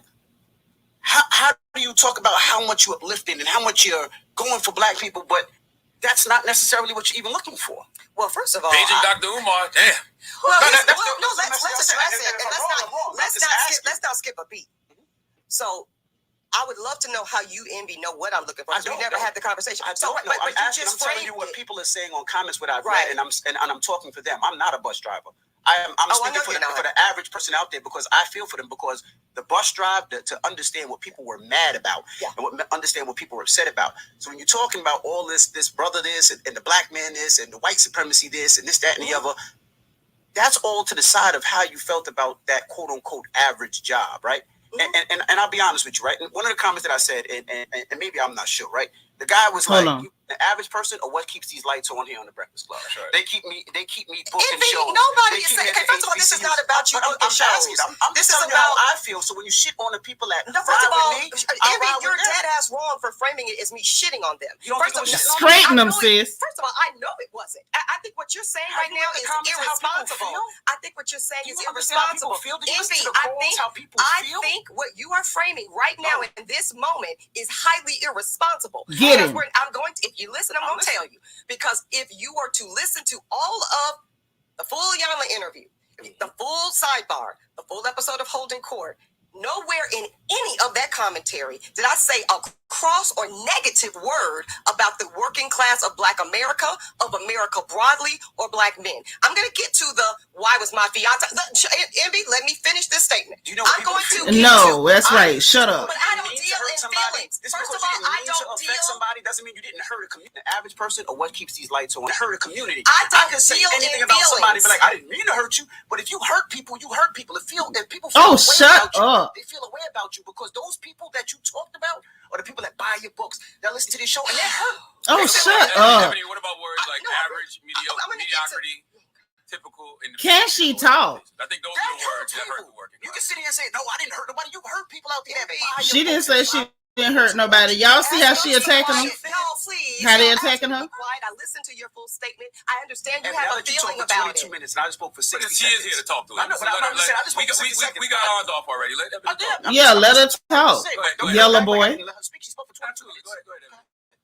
how do you talk about how much you're uplifting and how much you're going for black people, but that's not necessarily what you're even looking for? Well, first of all, Paging Dr. Umar, damn. Let's address it, and let's not skip a beat. So, I would love to know how you, Envy, know what I'm looking for. We never had the conversation. I don't know. I'm telling you what people are saying on comments, what I've read, and I'm talking for them. I'm not a bus driver. I'm speaking for the average person out there because I feel for them, because the bus drive to understand what people were mad about and understand what people were upset about. So when you're talking about all this brother this and the black man this and the white supremacy this and this, that, and the other, that's all to the side of how you felt about that quote unquote average job, right? And I'll be honest with you, right? And one of the comments that I said, and maybe I'm not sure, right? The guy was the average person, or what keeps these lights on here on the Breakfast Club? Right. They keep me booking shows. Nobody is saying. First of all, this is not about you booking shows. This is about how I feel. So when you shit on the people that first of all, Envy, you're dead ass wrong for framing it as me shitting on them. Straighten them, sis. First of all, I know it wasn't. I think what you're saying right now is irresponsible. I think what you're saying is irresponsible. Envy, I think what you are framing right now in this moment is highly irresponsible. Get it. I'm going to, if you listen, I'm going to tell you. Because if you were to listen to all of the full Yana interview, the full sidebar, the full episode of Holding Court, nowhere in any of that commentary did I say a cross or negative word about the working class of Black America, of America broadly, or Black men. I'm going to get to the why was my fiance. Envy, let me finish this statement. You know I'm going to get No, to, that's right. Shut up. But I don't deal in feelings. Just First of because all, you didn't I mean to don't affect deal. somebody doesn't mean you didn't hurt a community. The average person or what keeps these lights on hurt a community. I don't can say deal anything in about somebody, feelings. but like I didn't mean to hurt you. But if you hurt people, you hurt people. If people feel Oh, a way shut about you, up. they feel a way about you because those people that you talked about are the people that buy your books, that listen to this show, and that hurt. Oh, shut up. Eboni, what about words like average, mediocrity, typical? Can she talk? I think those are the words that hurt the working You class. can sit here and say, "No, I didn't hurt nobody." You hurt people out there. That buy She your didn't books say and she didn't hurt nobody. Y'all see how she attacking them? No, please. How they Y'all attacking her? ask me to be quiet. I listened to your full statement. I understand you And have now a that you feeling talked for about 22 it. minutes, and I just spoke for 60 But seconds. she is here to talk to I know, us. but I'm saying, I just spoke for 60 seconds. We got ours off already. Let Eboni talk. Yeah, let her talk. Go ahead. Yellow boy. Let her speak. She spoke for 22 Absolutely. minutes. Go ahead.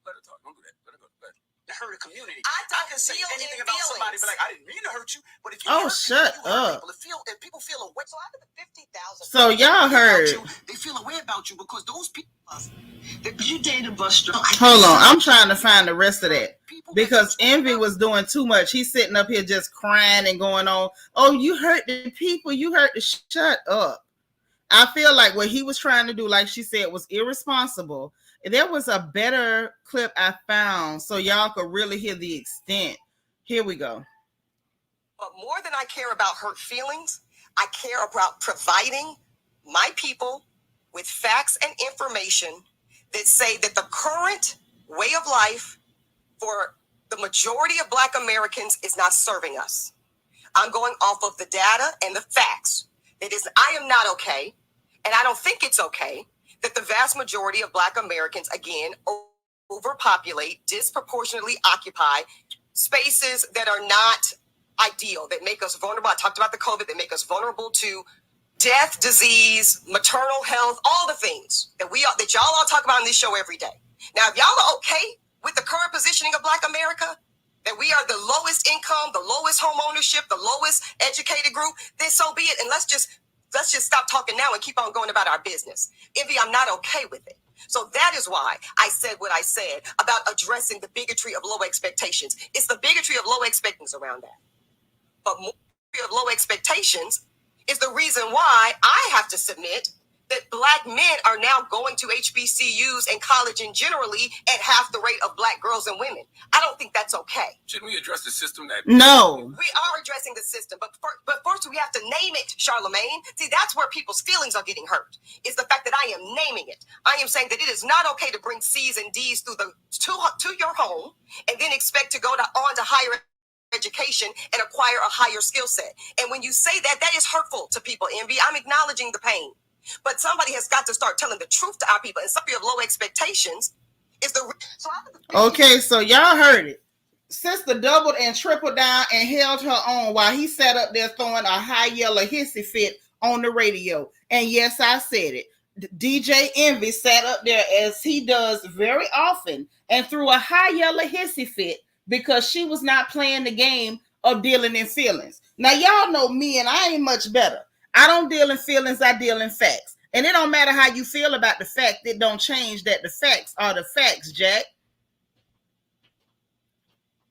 Let her talk. Don't do that. Let her go. Go ahead. To hurt a community. I don't can say deal in anything about somebody, but like I didn't mean to hurt you. But if you Oh, hurt shut people, you hurt up. people. If people feel a way, So out of the 50,000. So y'all heard. they feel a way about you because those people. You dated a bus driver. Hold on. I'm trying to find the rest of that. Because Envy was doing too much. He's sitting up here just crying and going on. Oh, you hurt the people. You hurt the... Shut up. I feel like what he was trying to do, like she said, was irresponsible. There was a better clip I found so y'all could really hear the extent. Here we go. But more than I care about hurt feelings, I care about providing my people with facts and information that say that the current way of life for the majority of Black Americans is not serving us. I'm going off of the data and the facts. I am not okay, and I don't think it's okay, that the vast majority of Black Americans, again, overpopulate, disproportionately occupy spaces that are not ideal, that make us vulnerable. I talked about the COVID, that make us vulnerable to death, disease, maternal health, all the things that y'all all talk about in this show every day. Now, if y'all are okay with the current positioning of Black America, that we are the lowest income, the lowest home ownership, the lowest educated group, then so be it. And let's just stop talking now and keep on going about our business. Envy, I'm not okay with it. So that is why I said what I said about addressing the bigotry of low expectations. It's the bigotry of low expectations around that. But more of low expectations is the reason why I have to submit that Black men are now going to HBCUs and college and generally at half the rate of Black girls and women. I don't think that's okay. Shouldn't we address the system that... No. We are addressing the system, but first we have to name it, Charlemagne. See, that's where people's feelings are getting hurt. Is the fact that I am naming it. I am saying that it is not okay to bring C's and D's to your home and then expect to go on to higher education and acquire a higher skill set. And when you say that, that is hurtful to people, Envy. I'm acknowledging the pain. But somebody has got to start telling the truth to our people. And somebody of low expectations is Okay, so y'all heard it. Sister doubled and tripled down and held her own while he sat up there throwing a high yellow hissy fit on the radio. And yes, I said it. DJ Envy sat up there as he does very often and threw a high yellow hissy fit because she was not playing the game of dealing in feelings. Now, y'all know me and I ain't much better. I don't deal in feelings, I deal in facts. And it don't matter how you feel about the fact, it don't change that the facts are the facts, Jack.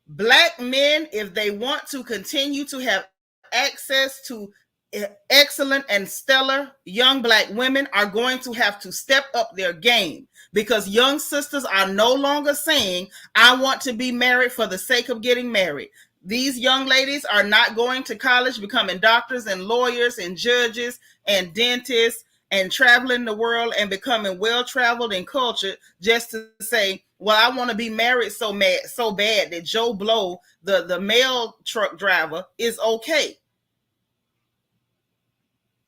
Black men, if they want to continue to have access to excellent and stellar young Black women, are going to have to step up their game, because young sisters are no longer saying, I want to be married for the sake of getting married. These young ladies are not going to college, becoming doctors and lawyers and judges and dentists and traveling the world and becoming well-traveled and cultured just to say, well, I want to be married so bad that Joe Blow, the mail truck driver, is okay.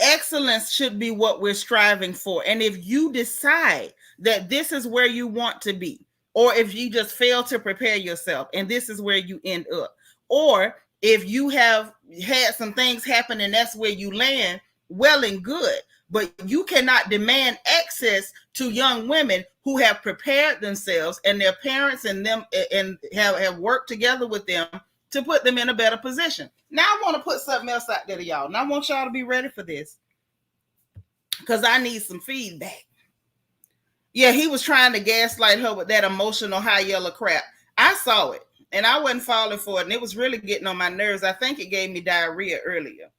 Excellence should be what we're striving for. And if you decide that this is where you want to be, or if you just fail to prepare yourself and this is where you end up, or if you have had some things happen and that's where you land, well and good. But you cannot demand access to young women who have prepared themselves and their parents and them and have worked together with them to put them in a better position. Now I want to put something else out there to y'all. And I want y'all to be ready for this, because I need some feedback. Yeah, he was trying to gaslight her with that emotional high yellow crap. I saw it and I wasn't falling for it. And it was really getting on my nerves. I think it gave me diarrhea earlier.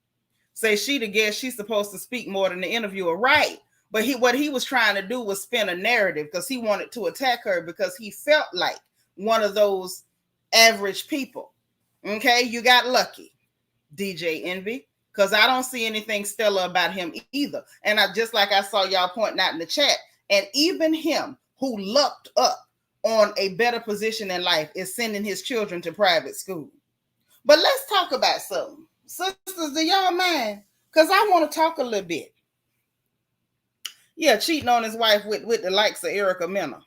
Say she the guest, she's supposed to speak more than the interviewer. Right. But what he was trying to do was spin a narrative because he wanted to attack her because he felt like one of those average people. Okay, you got lucky, DJ Envy, because I don't see anything stellar about him either. And I just like I saw y'all pointing out in the chat, and even him who lucked up on a better position in life is sending his children to private school. But let's talk about something. Sisters, do y'all mind? Because I want to talk a little bit. Yeah, cheating on his wife with the likes of Erica Mena.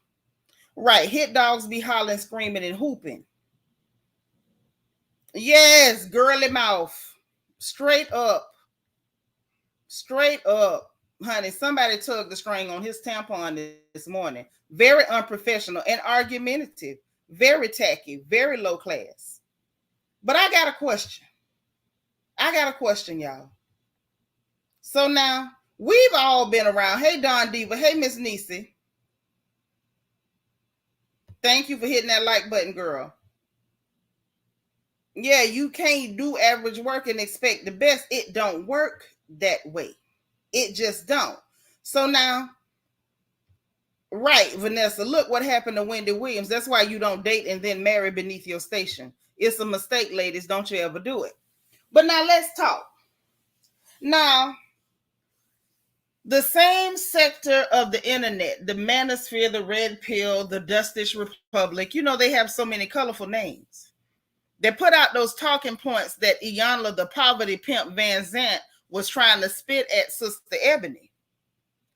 Right, hit dogs be hollering, screaming, and hooping. Yes, girly mouth. Straight up. Straight up. Honey, somebody tugged the string on his tampon this morning. Very unprofessional and argumentative. Very tacky. Very low class. But I got a question. Y'all. So now, we've all been around. Hey, Don Diva. Hey, Miss Niecy. Thank you for hitting that like button, girl. Yeah, you can't do average work and expect the best. It don't work that way. It just don't. So now, right, Vanessa, look what happened to Wendy Williams. That's why you don't date and then marry beneath your station. It's a mistake, ladies. Don't you ever do it. But now let's talk. Now, the same sector of the internet, the manosphere, the red pill, the Dustish Republic, you know, they have so many colorful names. They put out those talking points that Iyanla, the poverty pimp Van Zant, was trying to spit at Sister Eboni.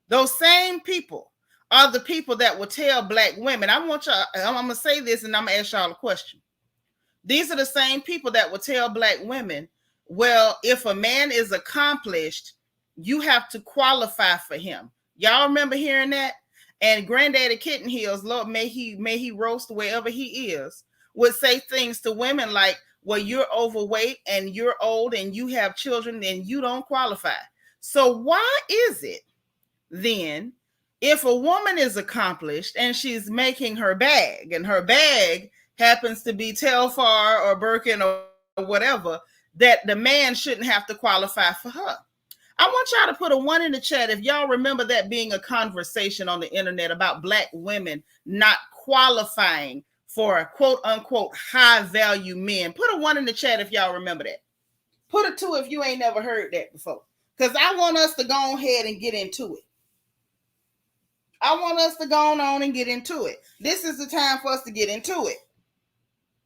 Those same people are the people that will tell black women. I'm going to say this and I'm going to ask y'all a question. These are the same people that will tell black women, well, if a man is accomplished, you have to qualify for him. Y'all remember hearing that? And Granddaddy Kitten Heels, Lord, may he roast wherever he is, would say things to women like, well, you're overweight and you're old and you have children and you don't qualify. So why is it then, if a woman is accomplished and she's making her bag and her bag happens to be Telfar or Birkin or whatever, that the man shouldn't have to qualify for her? I want y'all to put a 1 in the chat if y'all remember that being a conversation on the internet about black women not qualifying for quote unquote high value men. Put a 1 in the chat if y'all remember that. Put a 2 if you ain't never heard that before. Because I want us to go ahead and get into it. I want us to go on and get into it. This is the time for us to get into it.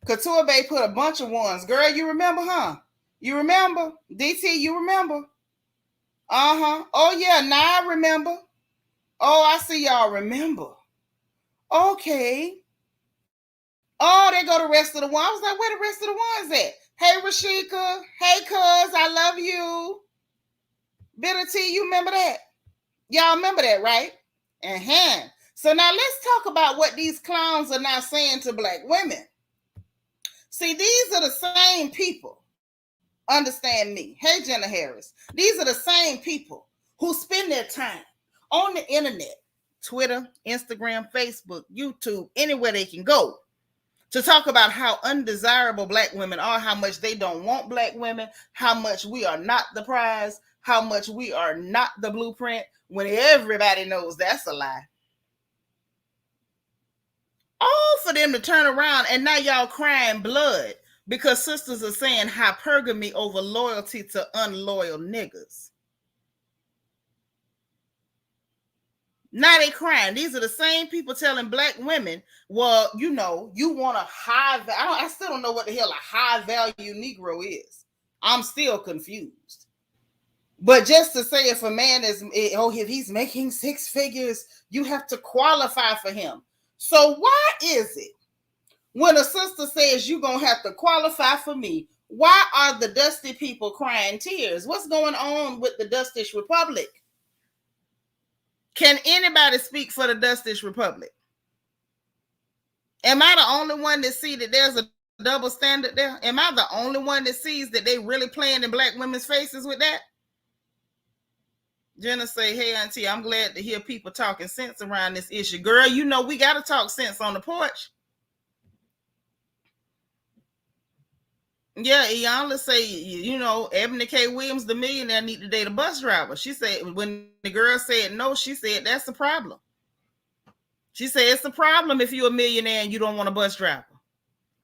Couture Bay put a bunch of 1s. Girl, you remember, huh? You remember? DT, you remember? Uh-huh. Oh, yeah, now I remember. Oh, I see y'all remember. Okay. Oh, there go the rest of the ones. I was like, where the rest of the ones at? Hey, Rashika. Hey, cuz, I love you. Bitter T, you remember that? Y'all remember that, right? Uh-huh. So now let's talk about what these clowns are now saying to black women. See, these are the same people. Understand me. Hey, Jenna Harris. These are the same people who spend their time on the internet, Twitter, Instagram, Facebook, YouTube, anywhere they can go, to talk about how undesirable black women are, how much they don't want black women, how much we are not the prize, how much we are not the blueprint, when everybody knows that's a lie. All for them to turn around and now y'all crying blood because sisters are saying hypergamy over loyalty to unloyal niggas. Now they crying. These are the same people telling black women, well, you know, you want a high value. I still don't know what the hell a high value Negro is. I'm still confused. But just to say if a man is, if he's making 6 figures, you have to qualify for him. So why is it when a sister says you're going to have to qualify for me, why are the dusty people crying tears? What's going on with the Dustish Republic? Can anybody speak for the Dustish Republic? Am I the only one that see that there's a double standard there? Am I the only one that sees that they really playing in black women's faces with that? Jenna say, hey, auntie, I'm glad to hear people talking sense around this issue. Girl, you know we got to talk sense on the porch. Yeah, Iyanla say, you know, Eboni K Williams, the millionaire, need to date a bus driver. She said, when the girl said no, she said, that's the problem. She said, it's a problem if you're a millionaire and you don't want a bus driver.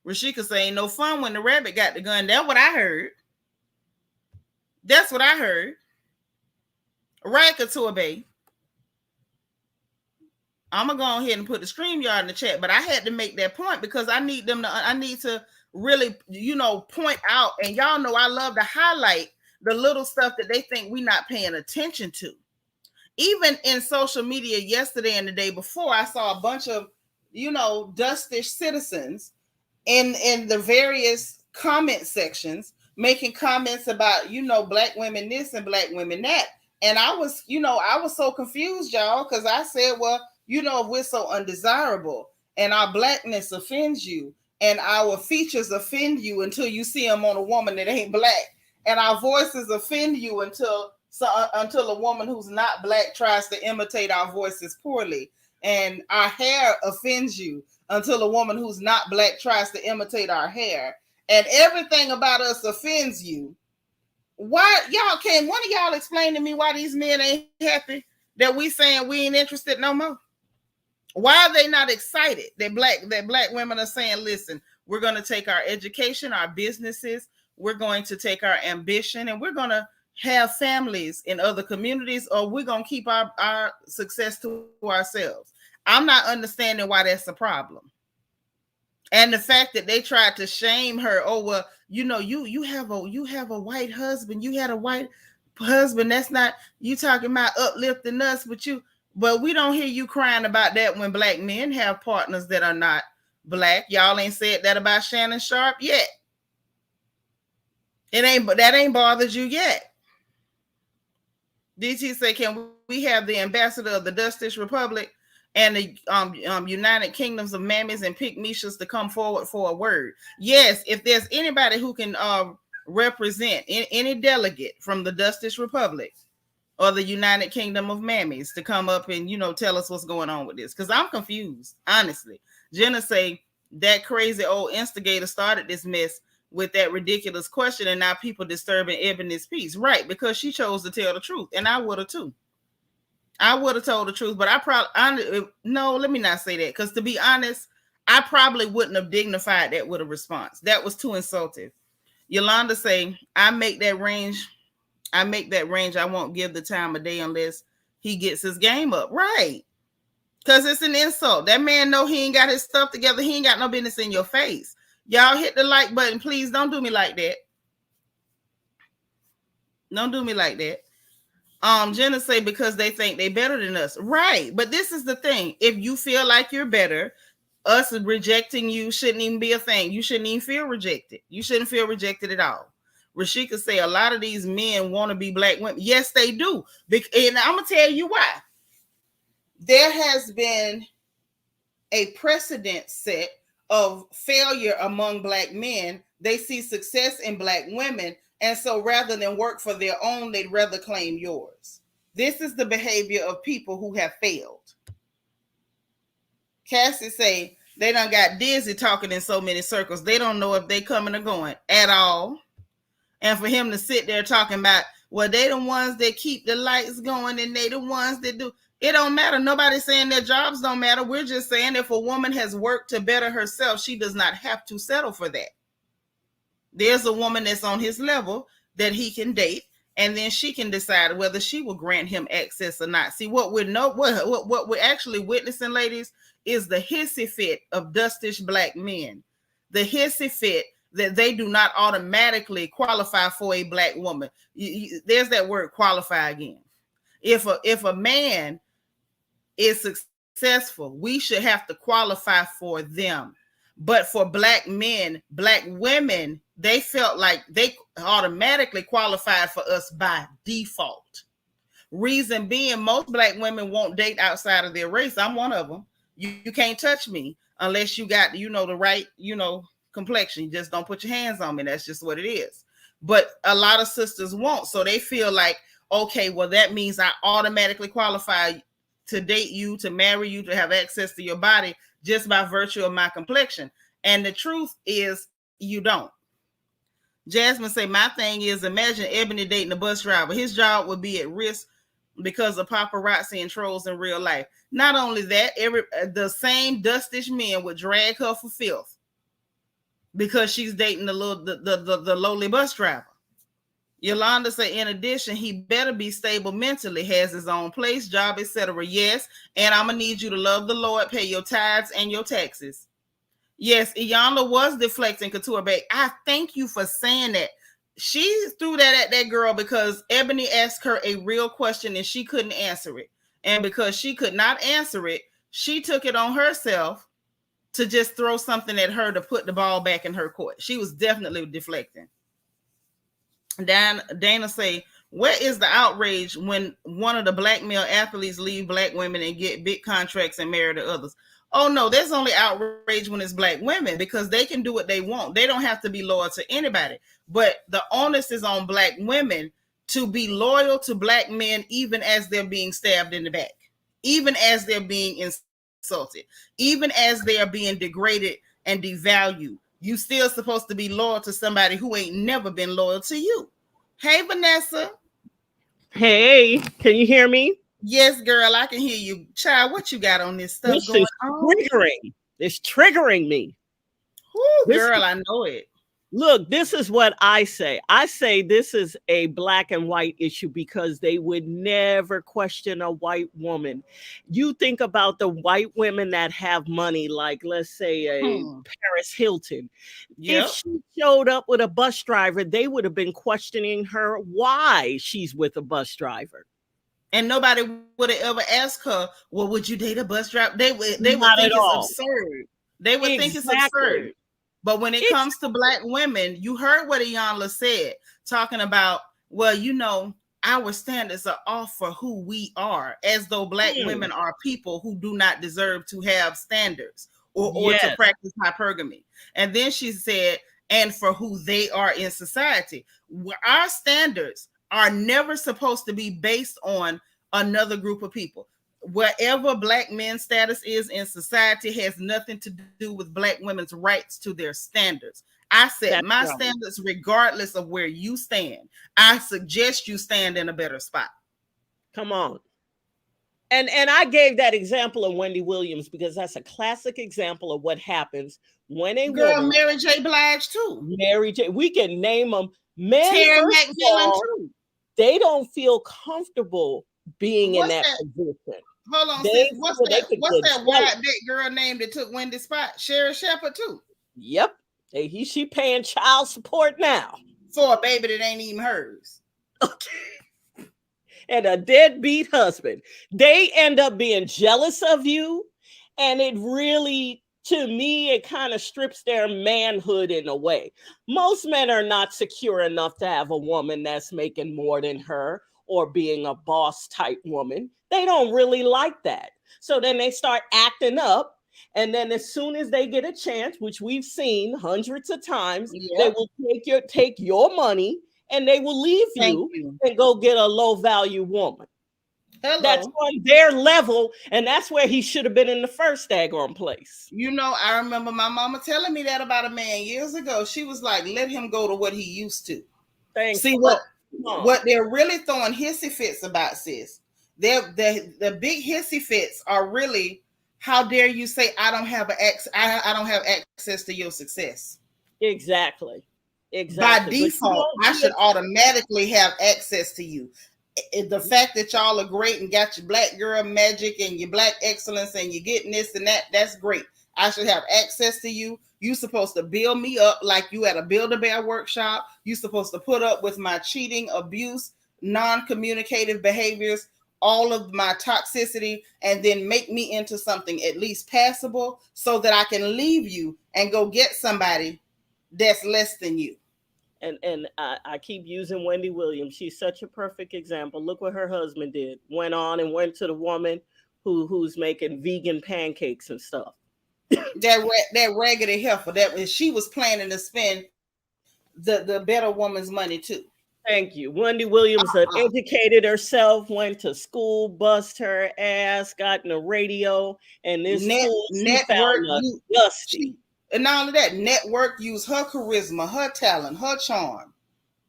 Rashika say, ain't no fun when the rabbit got the gun. That's what I heard. That's what I heard. Right, Couture Bay. I'm going to go ahead and put the StreamYard in the chat, but I had to make that point because I need to really, you know, point out, and y'all know I love to highlight the little stuff that they think we're not paying attention to. Even in social media yesterday and the day before, I saw a bunch of, you know, dustish citizens in the various comment sections making comments about, you know, black women this and black women that. And I was so confused, y'all, because I said, well, you know, if we're so undesirable and our blackness offends you and our features offend you until you see them on a woman that ain't black, and our voices offend you until a woman who's not black tries to imitate our voices poorly, and our hair offends you until a woman who's not black tries to imitate our hair, and everything about us offends you. Why y'all can't one of y'all explain to me why these men ain't happy that we saying we ain't interested no more? Why are they not excited that black women are saying, listen, we're going to take our education, our businesses, we're going to take our ambition, and we're going to have families in other communities, or we're going to keep our success to ourselves? I'm not understanding why that's a problem. And the fact that they tried to shame her, oh, well, you know, you have a white husband, you had a white husband, that's not, you talking about uplifting us, but we don't hear you crying about that when black men have partners that are not black. Y'all ain't said that about Shannon Sharp yet. That ain't bothered you yet. DT say, can we have the ambassador of the Dustish Republic and the United Kingdoms of Mammies and Pick Mishas to come forward for a word? Yes, if there's anybody who can represent any delegate from the Dustish Republic or the United Kingdom of Mammies to come up and, you know, tell us what's going on with this, because I'm confused, honestly. Jenna say that crazy old instigator started this mess with that ridiculous question, and now people disturbing Ebony's peace. Right, because she chose to tell the truth, and I would have too. I would have told the truth, but no, let me not say that, because to be honest, I probably wouldn't have dignified that with a response. That was too insultive. Yolanda say, I make that range. I won't give the time of day unless he gets his game up. Right. Because it's an insult. That man know he ain't got his stuff together. He ain't got no business in your face. Y'all hit the like button. Please don't do me like that. Don't do me like that. Jenna say, because they think they better than us. Right. But this is the thing. If you feel like you're better, us rejecting you shouldn't even be a thing. You shouldn't even feel rejected. You shouldn't feel rejected at all. Rashika say, a lot of these men want to be black women. Yes, they do. And I'm going to tell you why. There has been a precedent set of failure among black men. They see success in black women. And so rather than work for their own, they'd rather claim yours. This is the behavior of people who have failed. Cassie say, they done got dizzy talking in so many circles. They don't know if they coming or going at all. And for him to sit there talking about, well, they the ones that keep the lights going and they the ones that do. It don't matter. Nobody's saying their jobs don't matter. We're just saying if a woman has worked to better herself, she does not have to settle for that. There's a woman that's on his level that he can date, and then she can decide whether she will grant him access or not. See, what we're actually witnessing, ladies, is the hissy fit of dustish black men. The hissy fit that they do not automatically qualify for a black woman. There's that word, qualify again. If a man is successful, we should have to qualify for them. But for black men, black women, they felt like they automatically qualified for us by default. Reason being, most black women won't date outside of their race. I'm one of them. You can't touch me unless you got, the right, complexion. You just don't put your hands on me. That's just what it is. But a lot of sisters won't. So they feel like, okay, well, that means I automatically qualify to date you, to marry you, to have access to your body just by virtue of my complexion. And the truth is, you don't. Jasmine say, my thing is, imagine Ebony dating a bus driver. His job would be at risk because of paparazzi and trolls in real life. Not only that, the same dustish men would drag her for filth because she's dating the lowly bus driver. Yolanda say, in addition, he better be stable mentally, has his own place, job, etc. Yes, and I'm gonna need you to love the Lord, pay your tithes and your taxes. Yes, Iyanla was deflecting Couture back. I thank you for saying that. She threw that at that girl because Ebony asked her a real question and she couldn't answer it. And because she could not answer it, she took it on herself to just throw something at her to put the ball back in her court. She was definitely deflecting. Dana say, where is the outrage when one of the black male athletes leave black women and get big contracts and marry to others? Oh, no, there's only outrage when it's black women because they can do what they want. They don't have to be loyal to anybody. But the onus is on black women to be loyal to black men even as they're being stabbed in the back, even as they're being insulted, even as they are being degraded and devalued. You still supposed to be loyal to somebody who ain't never been loyal to you. Hey, Vanessa. Hey, can you hear me? Yes, girl, I can hear you. Child, what you got on this stuff this going is on? triggering. It's triggering me. Woo, girl, I know it. Look, this is what I say. I say this is a black and white issue because they would never question a white woman. You think about the white women that have money, like let's say a Paris Hilton. Yep. If she showed up with a bus driver, they would have been questioning her why she's with a bus driver. And nobody would have ever asked her, well, would you date a bus driver? They would think it's absurd. They would think it's absurd. But when it comes to black women, you heard what Iyanla said, talking about, well, you know, our standards are off for who we are, as though black women are people who do not deserve to have standards or to practice hypergamy. And then she said, and for who they are in society. Our standards are never supposed to be based on another group of people. Whatever black men's status is in society has nothing to do with black women's rights to their standards. I said my standards, regardless of where you stand, I suggest you stand in a better spot. Come on. And I gave that example of Wendy Williams because that's a classic example of what happens when a woman, Mary J. Blige too. Mary J. We can name them. Men, Terry McMillan too. They don't feel comfortable being in that position. Hold on, sis. What's that wide big girl name that took Wendy's spot? Sherry Shepherd too. Yep. She paying child support now. For a baby that ain't even hers. Okay. And a deadbeat husband. They end up being jealous of you. And it really, to me, it kind of strips their manhood in a way. Most men are not secure enough to have a woman that's making more than her or being a boss type woman. They don't really like that. So then they start acting up. And then as soon as they get a chance, which we've seen hundreds of times, they will take your money and they will leave you and go get a low value woman. Hello. That's on their level. And that's where he should have been in the first daggone place. You know, I remember my mama telling me that about a man years ago. She was like, let him go to what he used to. See what they're really throwing hissy fits about, sis. The big hissy fits are really, how dare you say I don't have access to your success. Exactly. By default, I should automatically have access to you. The fact that y'all are great and got your black girl magic and your black excellence and you're getting this and that, that's great. I should have access to you. You're supposed to build me up like you at a Build-A-Bear workshop. You're supposed to put up with my cheating, abuse, non-communicative behaviors, all of my toxicity, and then make me into something at least passable so that I can leave you and go get somebody that's less than you. And I keep using Wendy Williams. She's such a perfect example. Look what her husband did. Went to the woman who's making vegan pancakes and stuff. that raggedy heifer, that she was planning to spend the better woman's money too. Thank you. Wendy Williams had educated herself, went to school, bust her ass, got in the radio, and this fool, she network found a you dusty. and all of that network used her charisma, her talent, her charm.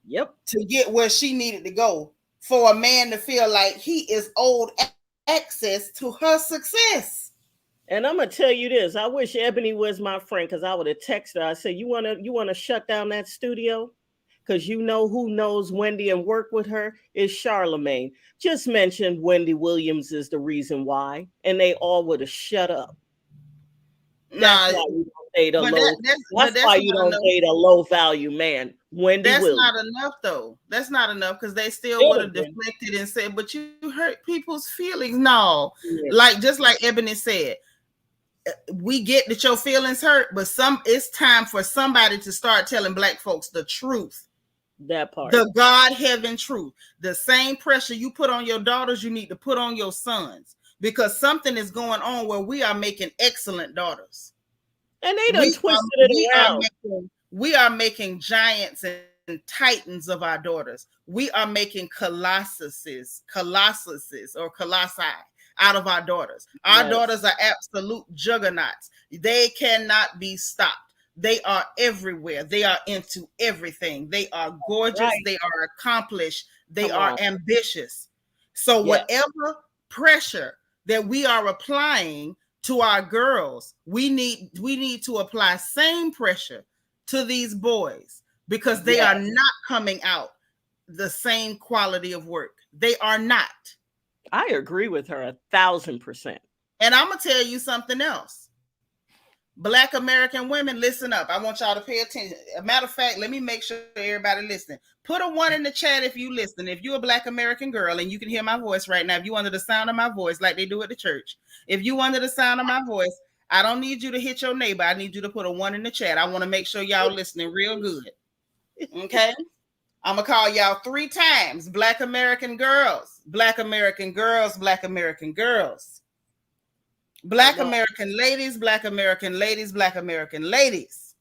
Yep. To get where she needed to go for a man to feel like he is owed access to her success. And I'm gonna tell you this: I wish Eboni was my friend, because I would have texted her. I said, "You wanna shut down that studio? Because you know who knows Wendy and work with her is Charlemagne. Just mentioned Wendy Williams is the reason why, and they all would have shut up." That's why you don't date a low. That's why you don't date a low value man. Wendy Williams. That's not enough, though. That's not enough, because they still would have deflected and said, "But you hurt people's feelings." No, like just like Eboni said, we get that your feelings hurt, but it's time for somebody to start telling Black folks the truth. That part, the God heaven truth. The same pressure you put on your daughters, you need to put on your sons, because something is going on where we are making excellent daughters, and they done twisted it around. We are making giants and titans of our daughters. We are making colossuses or colossi out of our daughters. Our daughters are absolute juggernauts. They cannot be stopped. They are everywhere. They are into everything. They are gorgeous. Right. They are accomplished. They are ambitious. So whatever pressure that we are applying to our girls, we need to apply same pressure to these boys, because they are not coming out the same quality of work. They are not. I agree with her 1,000%. And I'm gonna tell you something else. Black American women, listen up. I want y'all to pay attention. A matter of fact, let me make sure everybody listening. Put a 1 in the chat if you listen. If you're a Black American girl and you can hear my voice right now, if you under the sound of my voice like they do at the church, if you under the sound of my voice, I don't need you to hit your neighbor. I need you to put a 1 in the chat. I want to make sure y'all listening real good. Okay? I'm going to call y'all 3 times. Black American girls, Black American girls, Black American girls. Black American ladies, Black American ladies, Black American ladies.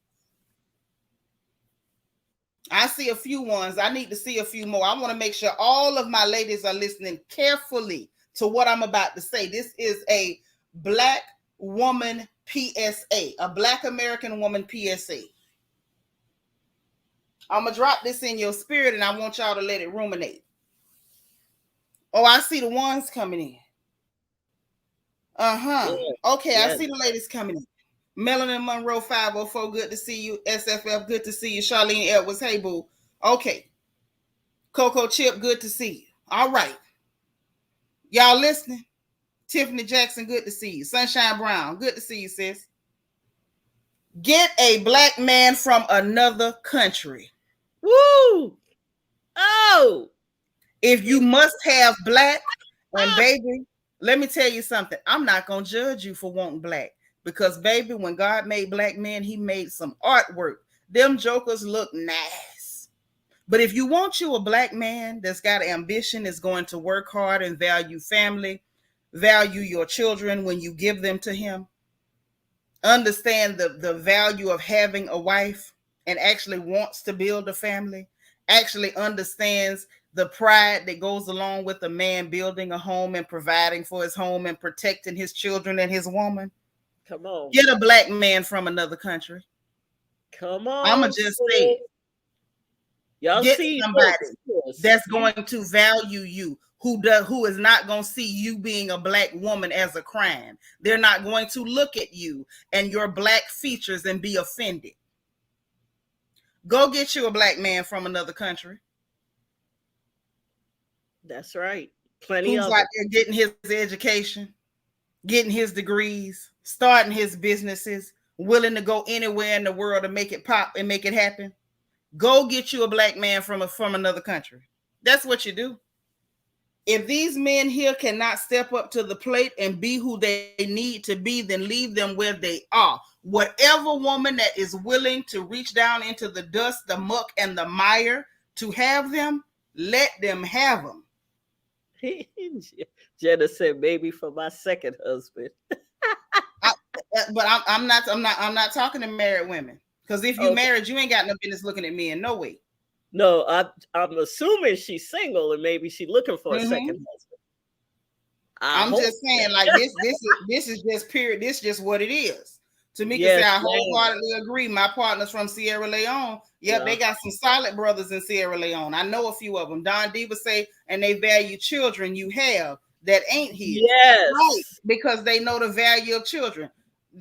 I see a few ones. I need to see a few more. I want to make sure all of my ladies are listening carefully to what I'm about to say. This is a Black woman PSA, a Black American woman PSA. I'm going to drop this in your spirit, and I want y'all to let it ruminate. Oh, I see the ones coming in. Okay, I see the ladies coming in. Melanin Monroe 504, good to see you. SFF, good to see you. Charlene Edwards, hey boo. Okay. Coco Chip, good to see you. All right. Y'all listening? Tiffany Jackson, good to see you. Sunshine Brown, good to see you, sis. Get a Black man from another country. Woo! Oh! If you must have Black, and baby, let me tell you something. I'm not going to judge you for wanting Black, because, baby, when God made Black men, he made some artwork. Them jokers look nice. But if you want you a Black man that's got ambition, is going to work hard and value family, value your children when you give them to him, understand the value of having a wife, and actually wants to build a family, actually understands the pride that goes along with a man building a home and providing for his home and protecting his children and his woman. Come on. Get a Black man from another country. Come on. I'ma just say, y'all get see somebody that's going to value you, who is not going to see you being a Black woman as a crime. They're not going to look at you and your Black features and be offended. Go get you a Black man from another country. That's right. Plenty who's of out there getting his education, getting his degrees, starting his businesses, willing to go anywhere in the world to make it pop and make it happen. Go get you a Black man from another country. That's what you do. If these men here cannot step up to the plate and be who they need to be, then leave them where they are. Whatever woman that is willing to reach down into the dust, the muck, and the mire to have them, let them have them. Jenna said, "Maybe for my second husband." But I'm not talking to married women, because if you married, you ain't got no business looking at men. No way. No, I'm assuming she's single and maybe she's looking for a second husband. I'm just saying, like this is just period. This is just what it is. Tamika Yes, said, I ma'am. wholeheartedly agree. My partners from Sierra Leone, yep, they got some solid brothers in Sierra Leone. I know a few of them. Don Diva say, and they value children you have that ain't his. Yes. Right, because they know the value of children.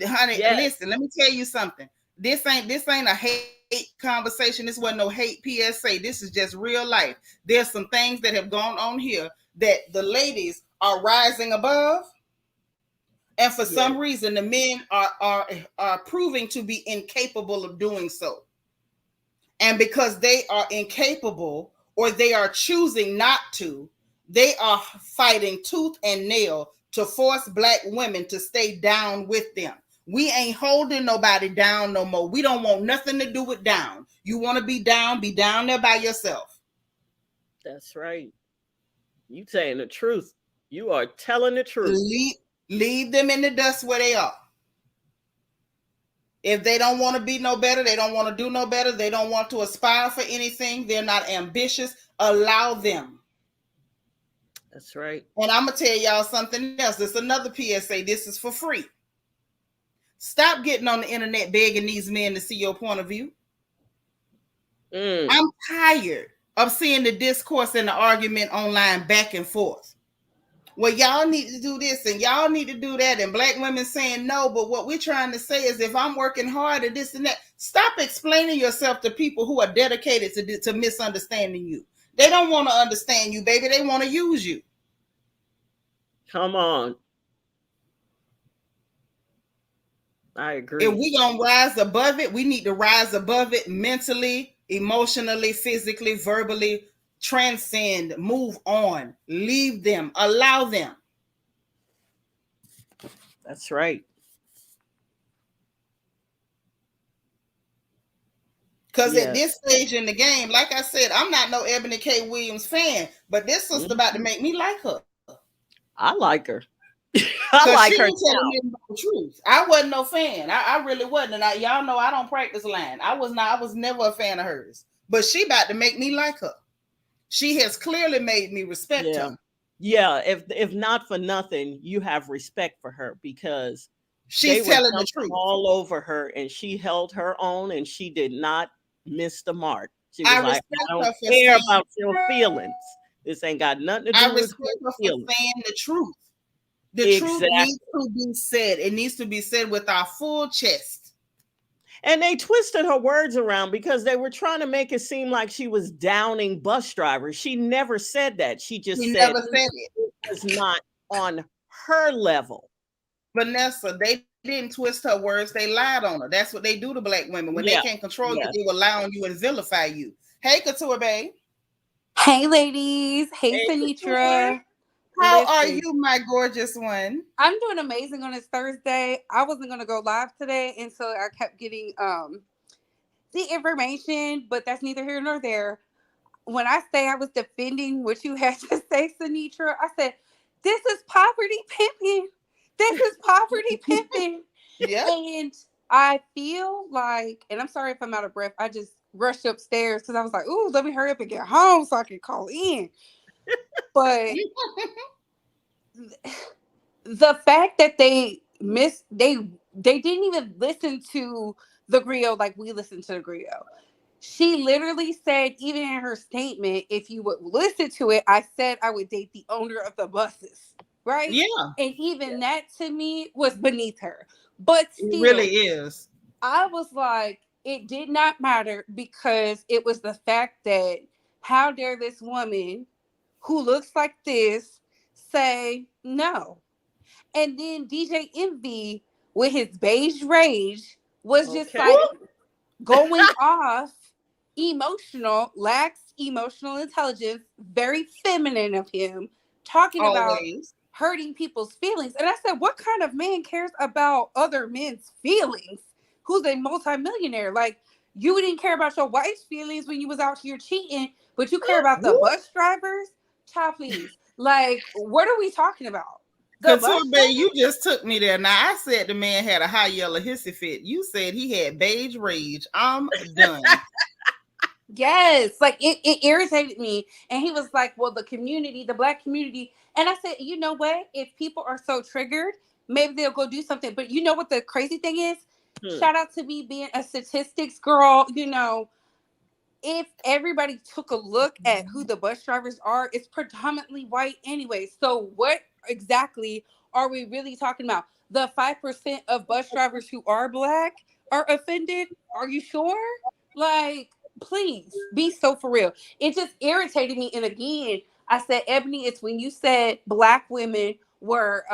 Honey, listen, let me tell you something. This ain't a hate conversation. This wasn't no hate PSA. This is just real life. There's some things that have gone on here that the ladies are rising above. And for some reason, the men are proving to be incapable of doing so. And because they are incapable or they are choosing not to, they are fighting tooth and nail to force Black women to stay down with them. We ain't holding nobody down no more. We don't want nothing to do with down. You want to be down there by yourself. That's right. You saying the truth. You are telling the truth. Leave them in the dust where they are. If they don't want to be no better, they don't want to do no better, they don't want to aspire for anything, they're not ambitious, allow them. That's right. And I'm going to tell y'all something else. It's another PSA. This is for free. Stop getting on the internet begging these men to see your point of view. I'm tired of seeing the discourse and the argument online back and forth. Well, y'all need to do this and y'all need to do that. And Black women saying no, but what we're trying to say is if I'm working hard at this and that, stop explaining yourself to people who are dedicated to misunderstanding you. They don't want to understand you, baby. They want to use you. Come on. I agree. If we're going to rise above it, we need to rise above it mentally, emotionally, physically, verbally, transcend, move on, leave them, allow them. That's right. Because at this stage in the game, like I said, I'm not no Eboni K Williams fan, but this sister about to make me like her. I like her. I like her. The truth. I wasn't no fan. I really wasn't. And y'all know I don't practice lying. I was never a fan of hers. But she about to make me like her. She has clearly made me respect her. Yeah, if not for nothing, you have respect for her because she's telling the truth all over her, and she held her own, and she did not miss the mark. She was like, I don't care about your feelings. This ain't got nothing to do with I respect her for saying the truth. The truth needs to be said. It needs to be said with our full chest. And they twisted her words around because they were trying to make it seem like she was downing bus drivers. She never said that. She just said it was not on her level. Vanessa, they didn't twist her words. They lied on her. That's what they do to Black women. When they can't control you, they will lie on you and vilify you. Hey, Couture, babe. Hey, ladies. Hey, Seanitra. How are you, my gorgeous one? I'm doing amazing on this Thursday. I wasn't going to go live today, and so I kept getting the information, but that's neither here nor there. When I say I was defending what you had to say, Seanitra, I said, this is poverty pimping. This is poverty pimping. Yeah. And I feel like, and I'm sorry if I'm out of breath, I just rushed upstairs because I was like, ooh, let me hurry up and get home so I can call in. But the fact that they didn't even listen to the griot like we listened to the griot. She literally said, even in her statement, if you would listen to it, I said I would date the owner of the buses, right? Yeah. And even that to me was beneath her. But still, it really is. I was like, it did not matter because it was the fact that how dare this woman who looks like this say no. And then DJ Envy with his beige rage was just like going off lacks emotional intelligence, very feminine of him, talking about hurting people's feelings. And I said, what kind of man cares about other men's feelings? Who's a multimillionaire? Like, you didn't care about your wife's feelings when you was out here cheating, but you care about the bus drivers? Child, please. Like, what are we talking about? Couture, babe, you just took me there. Now, I said the man had a high yellow hissy fit. You said he had beige rage. I'm done. Yes, like it irritated me. And he was like, well, the community, the black community. And I said, you know what? If people are so triggered, maybe they'll go do something. But you know what the crazy thing is? Shout out to me being a statistics girl. You know, if everybody took a look at who the bus drivers are, it's predominantly white anyway. So what exactly are we really talking about? The 5% of bus drivers who are black are offended? Are you sure? Like, please be so for real. It just irritated me. And again, I said, Ebony, it's when you said black women were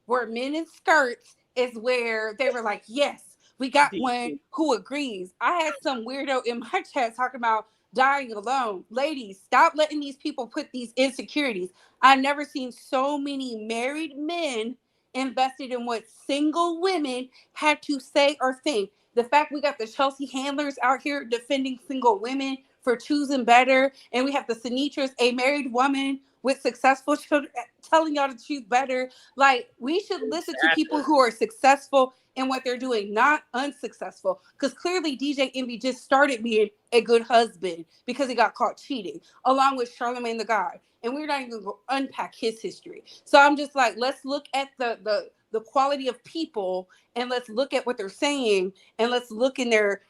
men in skirts, is where they were like, yes, we got one who agrees. I had some weirdo in my chat talking about dying alone. Ladies, stop letting these people put these insecurities. I've never seen so many married men invested in what single women had to say or think. The fact we got the Chelsea handlers out here defending single women for choosing better, and we have the Seanitras, a married woman with successful children, telling y'all to choose better. Like, we should listen to people who are successful in what they're doing, not unsuccessful. Because clearly DJ Envy just started being a good husband because he got caught cheating, along with Charlamagne the God. And we're not even going to unpack his history. So I'm just like, let's look at the quality of people, and let's look at what they're saying, and let's look in their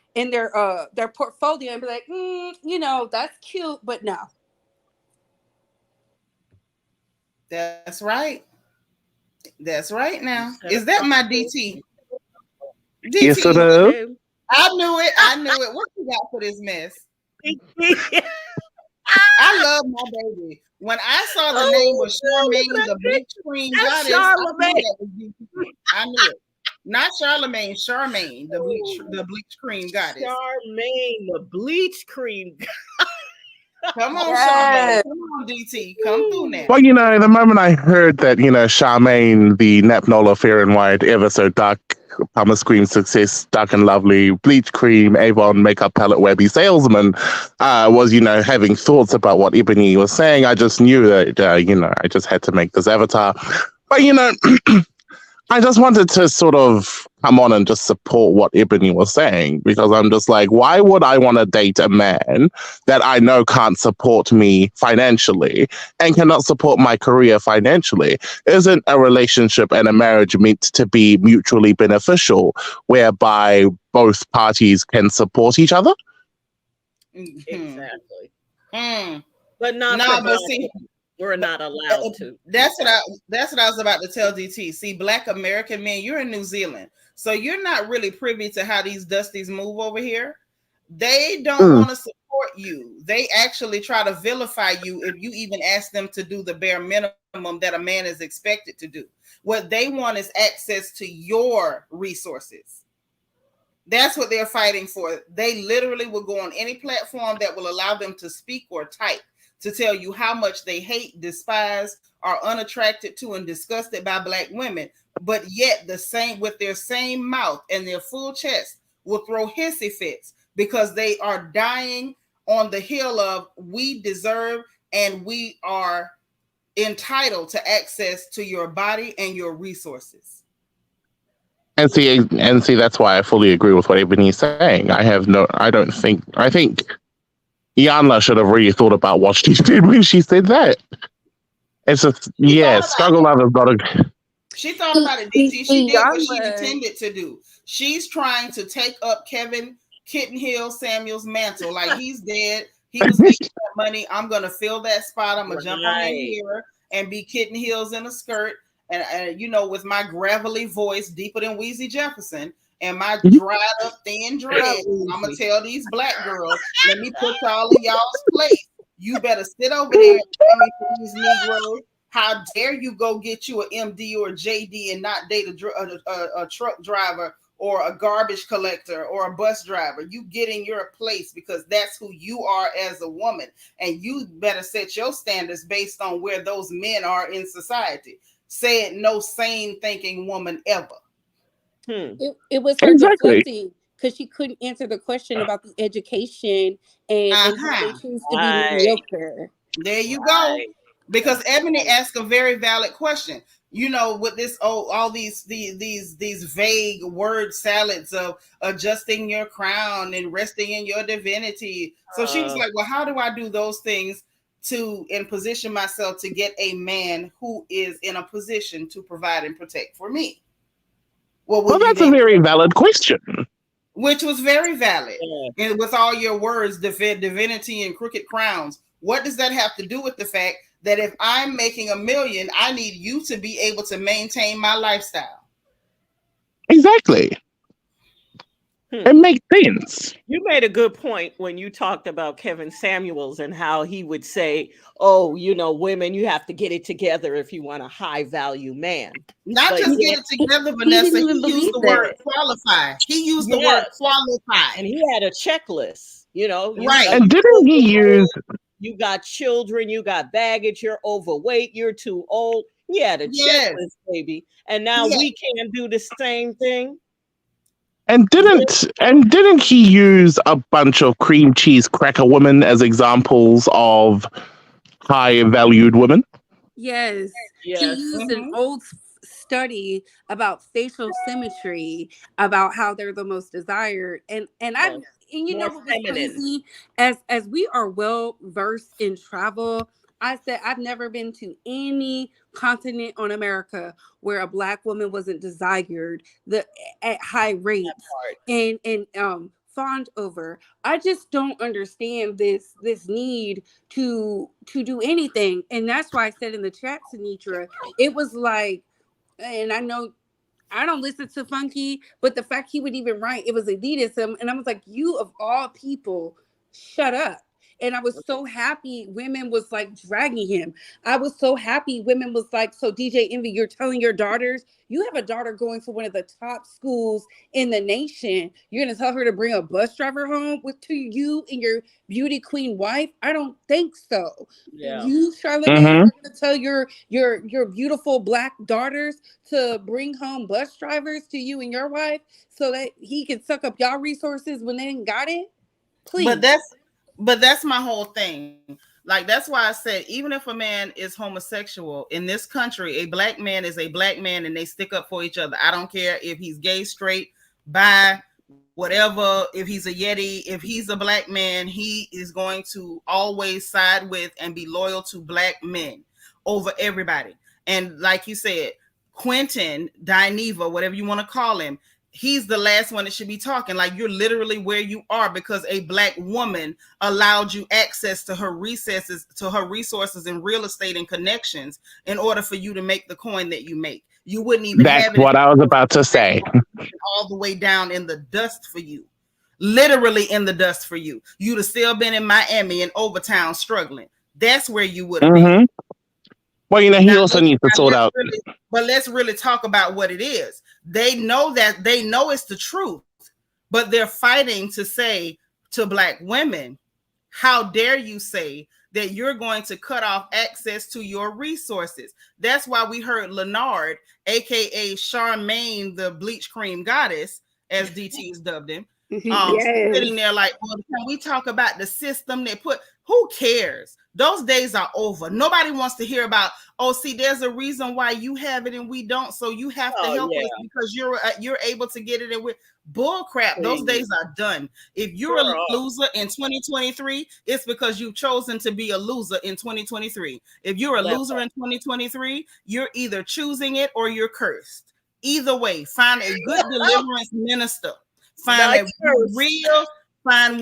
portfolio and be like, you know, that's cute, but no. That's right. That's right now. Is that my DT? DT, yes, it is. I knew it. I knew it. What you got for this mess? I love my baby. When I saw the name was Charlamagne, the bleach cream goddess, I knew it. Not Charlamagne, Charmaine, the bleach cream goddess. Charmaine, the bleach cream. Come on, Charmaine. Come on, DT. Come through now. Well, you know, the moment I heard that, you know, Charmaine, the Napnola Fair and White, ever so dark, Pumice Cream Success, Dark and Lovely, Bleach Cream, Avon, Makeup Palette Webby Salesman, was, you know, having thoughts about what Ebony was saying, I just knew that, you know, I just had to make this avatar. But, you know, I just wanted to sort of come on and just support what Ebony was saying, because I'm just like, why would I want to date a man that I know can't support me financially and cannot support my career financially? Isn't a relationship and a marriage meant to be mutually beneficial, whereby both parties can support each other? Exactly. But not but see, we're not allowed to. That's what I was about to tell DT. See, Black American men, you're in New Zealand, so you're not really privy to how these dusties move over here. They don't want to support you. They actually try to vilify you if you even ask them to do the bare minimum that a man is expected to do. What they want is access to your resources. That's what they're fighting for. They literally will go on any platform that will allow them to speak or type to tell you how much they hate, despise, are unattracted to, and disgusted by Black women. But yet with their same mouth and their full chest will throw hissy fits because they are dying on the hill of we deserve and we are entitled to access to your body and your resources. And see, that's why I fully agree with what Ebony's saying. I think Iyanla should have really thought about what she did when she said that. It's just, struggle love is not a... She thought about it, DT. She did what she intended to do. She's trying to take up Kevin Kittenhill Samuel's mantle. Like, he's dead. He was making that money. I'm going to fill that spot. I'm going to jump on in here and be Kitten Hills in a skirt. And you know, with my gravelly voice, deeper than Weezy Jefferson, and my dried up thin dreads, I'm gonna tell these Black girls, let me put y'all in y'all's place. You better sit over there and tell me for these Negroes. How dare you go get you an MD or a JD and not date a truck driver or a garbage collector or a bus driver? You get in your place because that's who you are as a woman, and you better set your standards based on where those men are in society. Said no sane thinking woman ever. It was her deflecting because she couldn't answer the question about the education and how they choose to be mediocre. There you go. Because Ebony asked a very valid question. with this all these vague word salads of adjusting your crown and resting in your divinity. So she was like, well, how do I do those things and position myself to get a man who is in a position to provide and protect for me? Well, that's a very valid question. Which was very valid. Yeah. And with all your words, divinity and crooked crowns, what does that have to do with the fact that if I'm making $1 million, I need you to be able to maintain my lifestyle? Exactly. It makes sense. You made a good point when you talked about Kevin Samuels and how he would say, oh, women, you have to get it together if you want a high value man. Not just get it together, Vanessa. He used the word qualify. He used the word qualify. And he had a checklist, Right. And didn't he use... You got children, you got baggage, you're overweight, you're too old. He had a checklist, baby. And now we can do the same thing. And didn't he use a bunch of cream cheese cracker women as examples of high valued women? Yes. He used an old study about facial symmetry, about how they're the most desired, and you know what was crazy? As we are well versed in travel, I said I've never been to any continent on America where a Black woman wasn't desired at high rates and fawned over. I just don't understand this need to do anything, and that's why I said in the chat, Seanitra, it was like, and I know I don't listen to Funky, but the fact he would even write, it was elitism. And I was like, you of all people, shut up. And I was so happy women was like dragging him. I was so happy women was like, so DJ Envy, you're telling your daughters, you have a daughter going to one of the top schools in the nation. You're going to tell her to bring a bus driver home to you and your beauty queen wife? I don't think so. Yeah. You, Charlamagne, are going to tell your beautiful Black daughters to bring home bus drivers to you and your wife so that he can suck up y'all resources when they ain't got it? Please. But that's my whole thing. Like, that's why I said, even if a man is homosexual in this country, a Black man is a Black man and they stick up for each other. I don't care if he's gay, straight, bi, whatever, if he's a Yeti, if he's a Black man, he is going to always side with and be loyal to Black men over everybody. And like you said, Quentin, Dineva, whatever you want to call him, he's the last one that should be talking. Like, you're literally where you are because a Black woman allowed you access to her resources and real estate and connections in order for you to make the coin that you make. You wouldn't even have it. That's what I was about to say. All the way down in the dust for you. Literally in the dust for you. You'd have still been in Miami and Overtown struggling. That's where you would have been. Well, he also needs to sort out. But let's really talk about what it is. They know it's the truth, but they're fighting to say to Black women, how dare you say that you're going to cut off access to your resources? That's why we heard Leonard, aka Charlamagne, the bleach cream goddess, as DT is dubbed him, sitting there like, well, can we talk about the system they put? Who cares? Those days are over. Nobody wants to hear about, oh, see, there's a reason why you have it and we don't, so you have to help us because you're able to get it. And with bull crap, those days are done. If you're a loser in 2023, it's because you've chosen to be a loser in 2023. If you're a loser in 2023, you're either choosing it or you're cursed. Either way, find a good deliverance minister. Find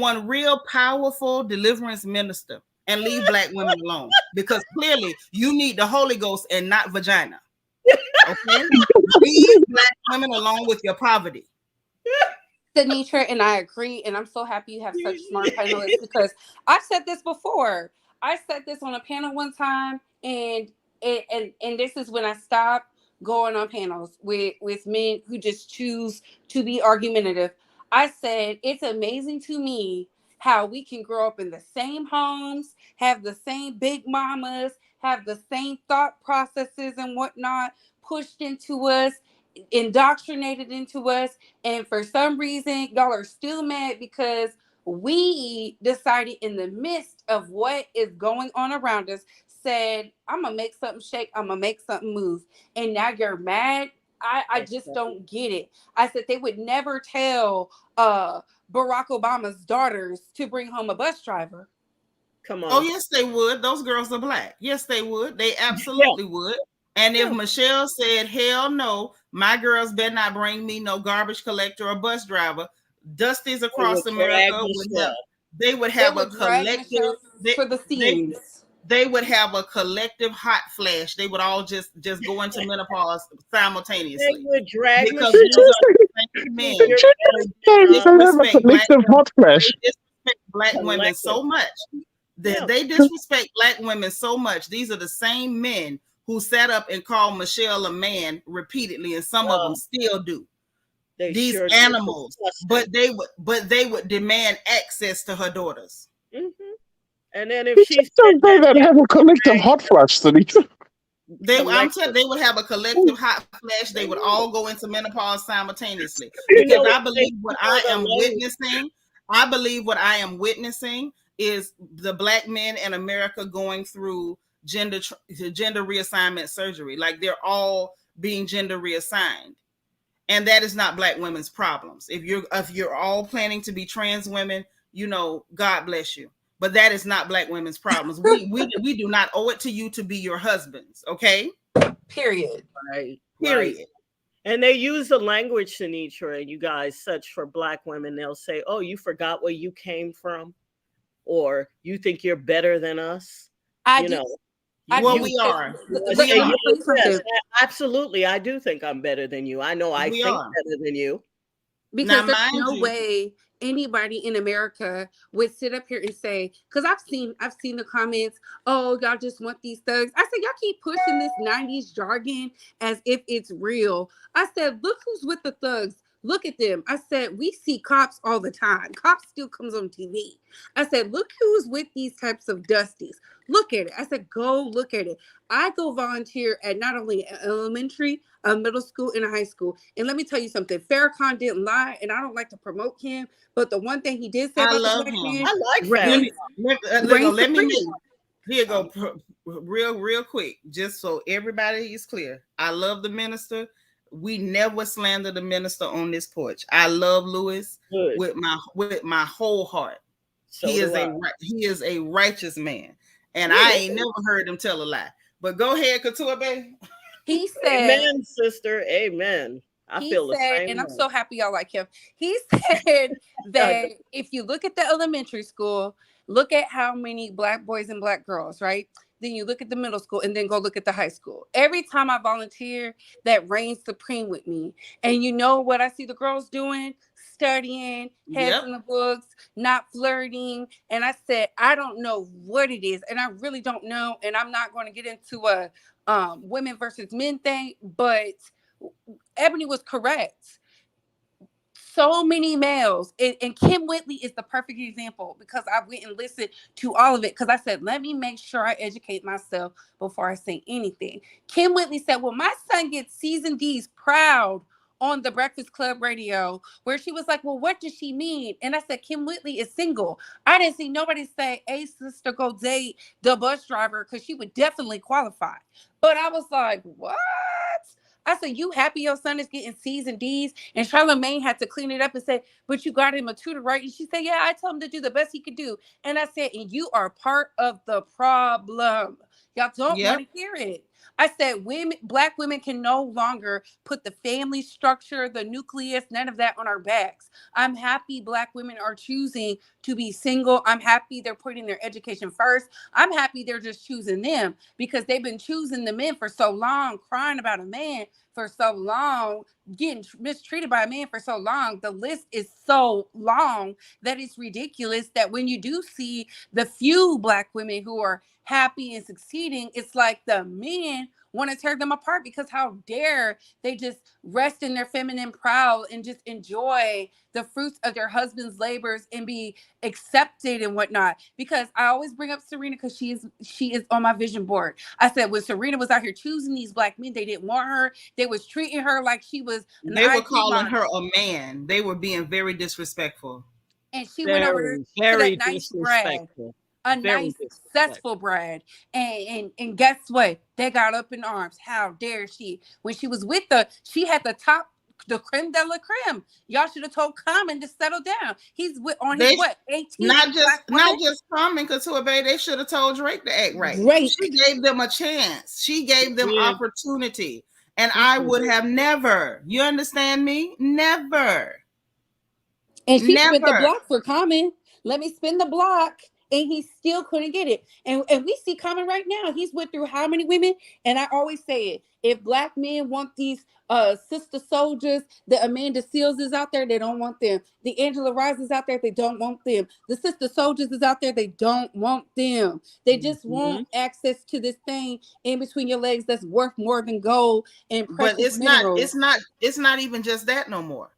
one real powerful deliverance minister and leave Black women alone, because clearly you need the Holy Ghost and not vagina. Okay? Leave Black women alone with your poverty. Seanitra, and I agree, and I'm so happy you have such smart panelists, because I said this before. I said this on a panel one time, and this is when I stopped going on panels with men who just choose to be argumentative. I said, it's amazing to me how we can grow up in the same homes, have the same big mamas, have the same thought processes and whatnot pushed into us, indoctrinated into us. And for some reason, y'all are still mad because we decided in the midst of what is going on around us, said, I'm gonna make something shake, I'm gonna make something move, and now you're mad. I just don't get it. I said they would never tell Barack Obama's daughters to bring home a bus driver. Come on. Oh, yes, they would. Those girls are black. Yes, they would. They absolutely would. And if Michelle said, hell no, my girls better not bring me no garbage collector or bus driver, Dusties across America would have a collective for the scenes. They would have a collective hot flash. They would all just go into menopause simultaneously. They would drag because these are the same men. They disrespect black women so much. They disrespect black women so much. These are the same men who sat up and called Michelle a man repeatedly, and some of them still do. These animals, but they would demand access to her daughters. Mm-hmm. And then if she said that, have a collective hot flash, Seanitra. They would have a collective hot flash. They would all go into menopause simultaneously. Because I believe what I am witnessing. I believe what I am witnessing is the black men in America going through gender reassignment surgery. Like they're all being gender reassigned. And that is not black women's problems. If you're all planning to be trans women, God bless you. But that is not black women's problems. We do not owe it to you to be your husbands, okay? Period. Right. Period. Right. And they use the language, Seanitra, and you guys search for black women. They'll say, oh, you forgot where you came from? Or you think you're better than us? We are. Yes, absolutely. I do think I'm better than you. I know I think better than you. Because there's no way anybody in America would sit up here and say, because I've seen the comments, oh, y'all just want these thugs. I said, y'all keep pushing this 90s jargon as if it's real. I said, look who's with the thugs. Look at them. I said, we see cops all the time. Cops still comes on TV. I said, look who's with these types of dusties. Look at it. I said, go look at it. I go volunteer at not only elementary, a middle school, and a high school. And let me tell you something. Farrakhan didn't lie, and I don't like to promote him, but the one thing he did say about the black man, I like Farrakhan. Let me here go real quick, just so everybody is clear. I love the minister. We never slander the minister on this porch. I love Lewis with my whole heart. So he is a righteous man, and I ain't never heard him tell a lie. But go ahead, Couture baby. He said, "Amen, sister. Amen." I feel the same. And I'm so happy y'all like him. He said that if you look at the elementary school, look at how many black boys and black girls, right? Then you look at the middle school and then go look at the high school. Every time I volunteer, that reigns supreme with me. And you know what I see the girls doing? Studying, heads in the books, not flirting. And I said, I don't know what it is. And I really don't know. And I'm not going to get into a women versus men thing, but Eboni was correct. So many males, and Kim Whitley is the perfect example because I went and listened to all of it because I said, let me make sure I educate myself before I say anything. Kim Whitley said, well, my son gets C's and D's proud on the Breakfast Club radio, where she was like, well, what does she mean? And I said, Kim Whitley is single. I didn't see nobody say, hey, sister, go date the bus driver because she would definitely qualify. But I was like, what? I said, you happy your son is getting C's and D's? And Charlamagne had to clean it up and say, but you got him a tutor, right? And she said, yeah, I told him to do the best he could do. And I said, and you are part of the problem. Y'all don't want to hear it. I said, black women can no longer put the family structure, the nucleus, none of that on our backs. I'm happy black women are choosing to be single. I'm happy they're putting their education first. I'm happy they're just choosing them because they've been choosing the men for so long, crying about a man for so long, getting mistreated by a man for so long. The list is so long that it's ridiculous that when you do see the few black women who are happy and succeeding, it's like the men want to tear them apart because how dare they just rest in their feminine proud and just enjoy the fruits of their husband's labors and be accepted and whatnot. Because I always bring up Serena because she is on my vision board. I said when Serena was out here choosing these black men, they didn't want her. They was treating her like she was they were calling her a man. They were being very disrespectful. And she went over to that nice brag. a Very nice, disrespectful. successful bride. And guess what? They got up in arms. How dare she? When she was with she had the creme de la creme. Y'all should have told Common to settle down. He's on his They what, 18th not black woman? just Common Couture, baby. They should have told Drake to act right. Drake. She gave them a chance. She gave them Yeah. opportunity. And I would have never. You understand me? Never. And she spent the Never. block for Common. Let me spin the block. And he still couldn't get it. And we see Common right now. He's went through how many women? And I always say it. If black men want these sister soldiers, the Amanda Seals is out there, they don't want them. The Angela Rises out there, they don't want them. The sister soldiers is out there, they don't want them. They just want access to this thing in between your legs that's worth more than gold and precious But it's minerals. not even just that no more.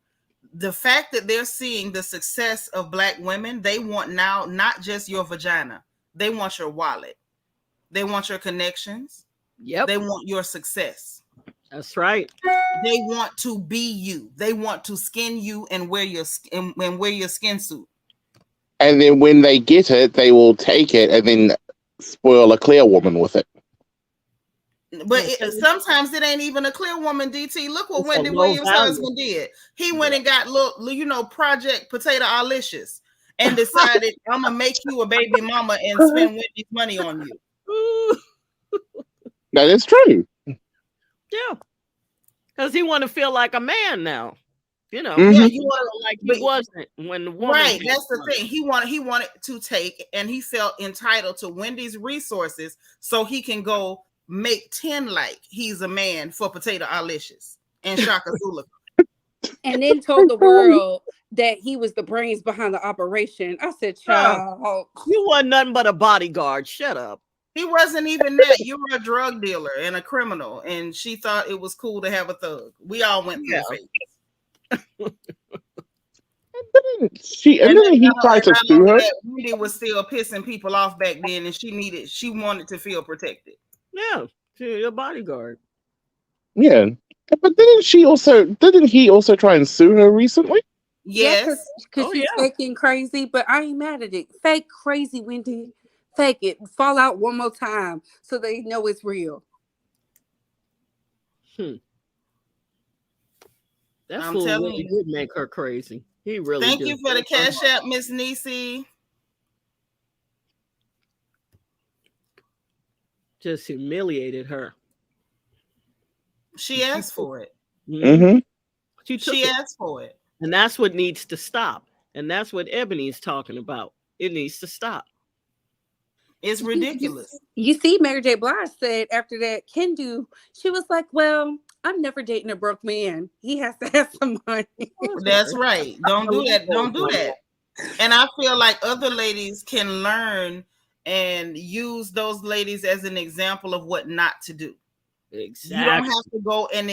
The fact that they're seeing the success of black women, they want now not just your vagina. They want your wallet. They want your connections. Yep. They want your success. That's right. They want to be you. They want to skin you and wear your skin suit. And then when they get it, they will take it and then spoil a clear woman with it. But sometimes it ain't even a clear woman, DT. Look what It's Wendy a low Williams' value. husband did. He went and got Project Potato Alicious and decided, I'm going to make you a baby mama and spend Wendy's money on you. That is true. Yeah. Because he want to feel like a man now. You know, Yeah, you want to like he wasn't when the woman. Right, that's the thing. He wanted to take, and he felt entitled to Wendy's resources so he can go make 10 like he's a man for Potato Alicious and Shaka Zulu. And then told the world that he was the brains behind the operation. I said, child, you wasn't nothing but a bodyguard. Shut up. He wasn't even that. You were a drug dealer and a criminal, and she thought it was cool to have a thug. We all went through the phase. And then he tried to sue her. Wendy was still pissing people off back then, and she wanted to feel protected. Yeah, she's a bodyguard. Yeah, but didn't he also try and sue her recently? Yes, because she's faking crazy. But I ain't mad at it. Fake crazy, Wendy. Fake it. Fall out one more time so they know it's real. That I'm fool telling really you. did make her crazy. He really Thank did. you for the cash app, Miss Niecy. Just humiliated her. She asked for it. Mm-hmm. She asked for it. And that's what needs to stop. And that's what Ebony's talking about. It needs to stop. It's ridiculous. You see, Mary J. Blige said after that Kendu, she was like, well, I'm never dating a broke man. He has to have some money. That's right. Don't do that. Don't do that. And I feel like other ladies can learn and use those ladies as an example of what not to do. Exactly. You don't have to go and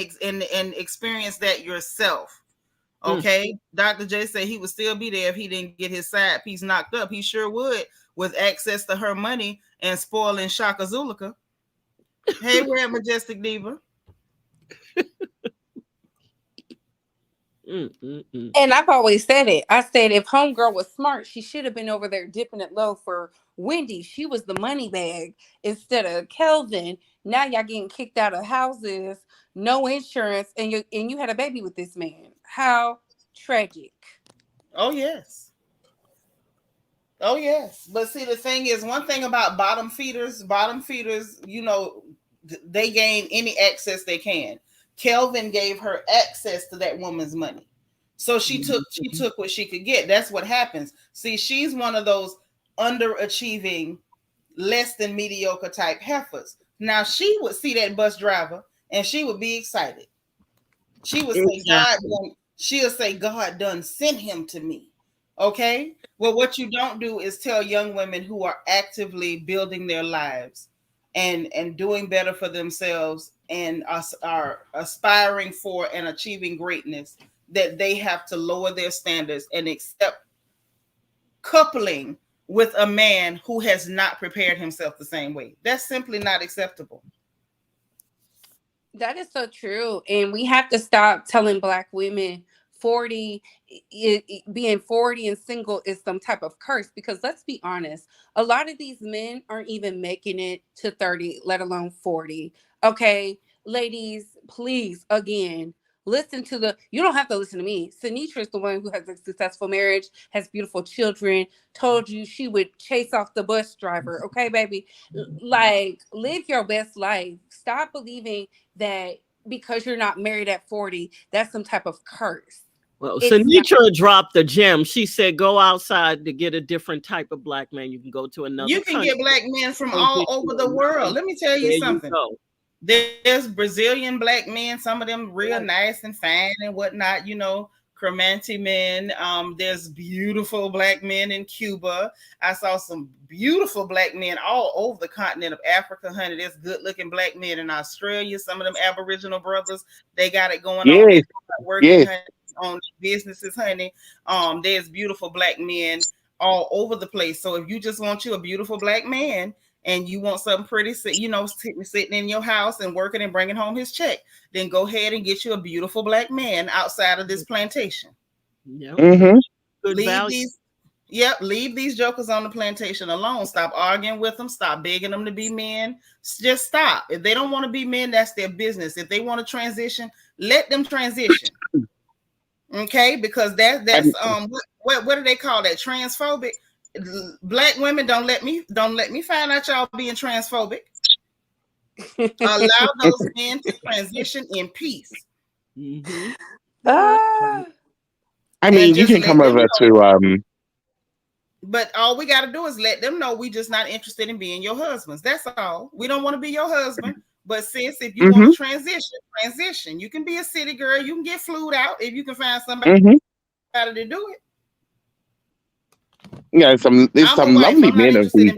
experience that yourself. Okay. Dr. J said he would still be there if he didn't get his side piece knocked up. He sure would, with access to her money and spoiling Shaka Zulika. Hey, we're at Majestic Diva. And I've always said it. I said if Homegirl was smart, she should have been over there dipping it low for Wendy. She was the money bag instead of Kelvin. Now y'all getting kicked out of houses, no insurance, and you had a baby with this man. How tragic. Oh, yes. Oh, yes. But see, the thing is, one thing about bottom feeders, you know, they gain any access they can. Kelvin gave her access to that woman's money. So she took what she could get. That's what happens. See, she's one of those underachieving, less than mediocre type heifers. Now she would see that bus driver and she would be excited. She would say, God done sent him to me. Okay. Well, what you don't do is tell young women who are actively building their lives and doing better for themselves and are aspiring for and achieving greatness that they have to lower their standards and accept coupling with a man who has not prepared himself the same way. That's simply not acceptable. That is so true. And we have to stop telling Black women 40, being 40 and single is some type of curse, because let's be honest, a lot of these men aren't even making it to 30, let alone 40. Okay, ladies, please, again, listen to you don't have to listen to me. Seanitra is the one who has a successful marriage, has beautiful children, told you she would chase off the bus driver. Okay, baby, like, live your best life. Stop believing that because you're not married at 40, that's some type of curse. Well, Seanitra dropped the gem. She said, go outside to get a different type of black man. You can go to another You can country. get black men from all over the world. Let me tell you something. There's Brazilian black men, some of them real nice and fine and whatnot, you know, Cremanti men. There's beautiful black men in Cuba. I saw some beautiful black men all over the continent of Africa, honey. There's good looking black men in Australia. Some of them Aboriginal brothers, they got it going on. They're working honey, on businesses, honey. There's beautiful black men all over the place. So if you just want you a beautiful black man and you want something pretty, you know, sitting in your house and working and bringing home his check, then go ahead and get you a beautiful black man outside of this plantation. Yep. Leave these jokers on the plantation alone. Stop arguing with them. Stop begging them to be men. Just stop. If they don't want to be men, that's their business. If they want to transition, let them transition. Okay, because that's what do they call that? Transphobic. Black women, don't let me find out y'all being transphobic. Allow those men to transition in peace. Mm-hmm. I mean, you can come over to but all we got to do is let them know we just not interested in being your husbands. That's all. We don't want to be your husband. But sis, if you want to transition. You can be a city girl. You can get flued out if you can find somebody to do it. Yeah, there's some lovely men of these.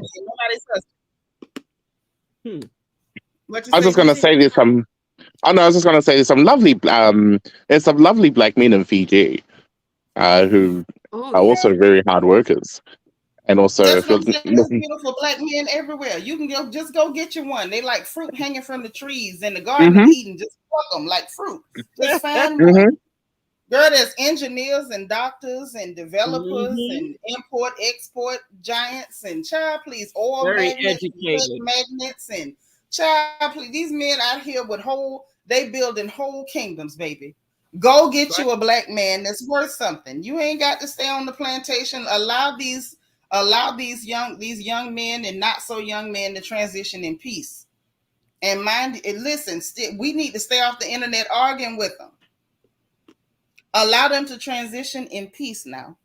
I was just gonna say there's some. Oh no, I was just gonna say there's some lovely black men in Fiji who are also very hard workers. And also, there's beautiful black men everywhere. You can go get you one. They like fruit hanging from the trees in the Garden of Eden. Just pluck them like fruit. Just find one. Girl, there's engineers and doctors and developers and import, export giants and child, please, oil magnets and child, please. These men out here with they building whole kingdoms, baby. Go get you a black man that's worth something. You ain't got to stay on the plantation. Allow these young men and not so young men to transition in peace. And listen, we need to stay off the internet arguing with them. Allow them to transition in peace now.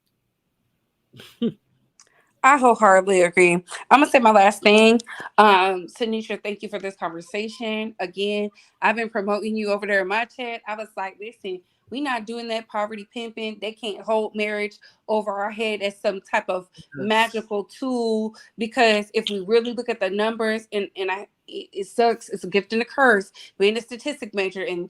I wholeheartedly agree. I'm gonna say my last thing. Seanitra, thank you for this conversation. Again, I've been promoting you over there in my chat. I was like, listen, we're not doing that poverty pimping. They can't hold marriage over our head as some type of magical tool, because if we really look at the numbers, it sucks. It's a gift and a curse. Being a statistic major and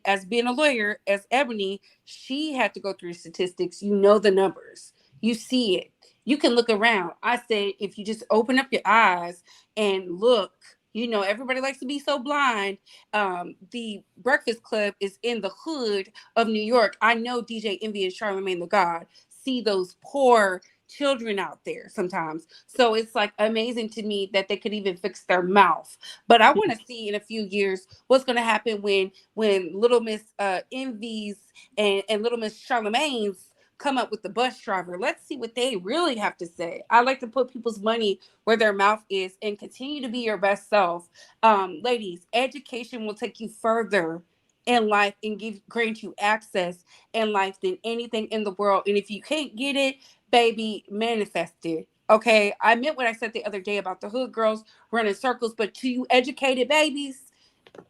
as being a lawyer, as Eboni, she had to go through statistics. You know the numbers. You see it. You can look around. I said, if you just open up your eyes and look, you know, everybody likes to be so blind. The Breakfast Club is in the hood of New York. I know DJ Envy and Charlamagne the God see those poor children out there sometimes. So it's like amazing to me that they could even fix their mouth. But I want to see in a few years what's going to happen when Little Miss Envy's and Little Miss Charlamagne's come up with the bus driver. Let's see what they really have to say. I like to put people's money where their mouth is and continue to be your best self. Ladies, education will take you further in life and grant you access in life than anything in the world. And if you can't get it, baby, manifest it. Okay, I meant what I said the other day about the hood girls running circles, but to you educated babies,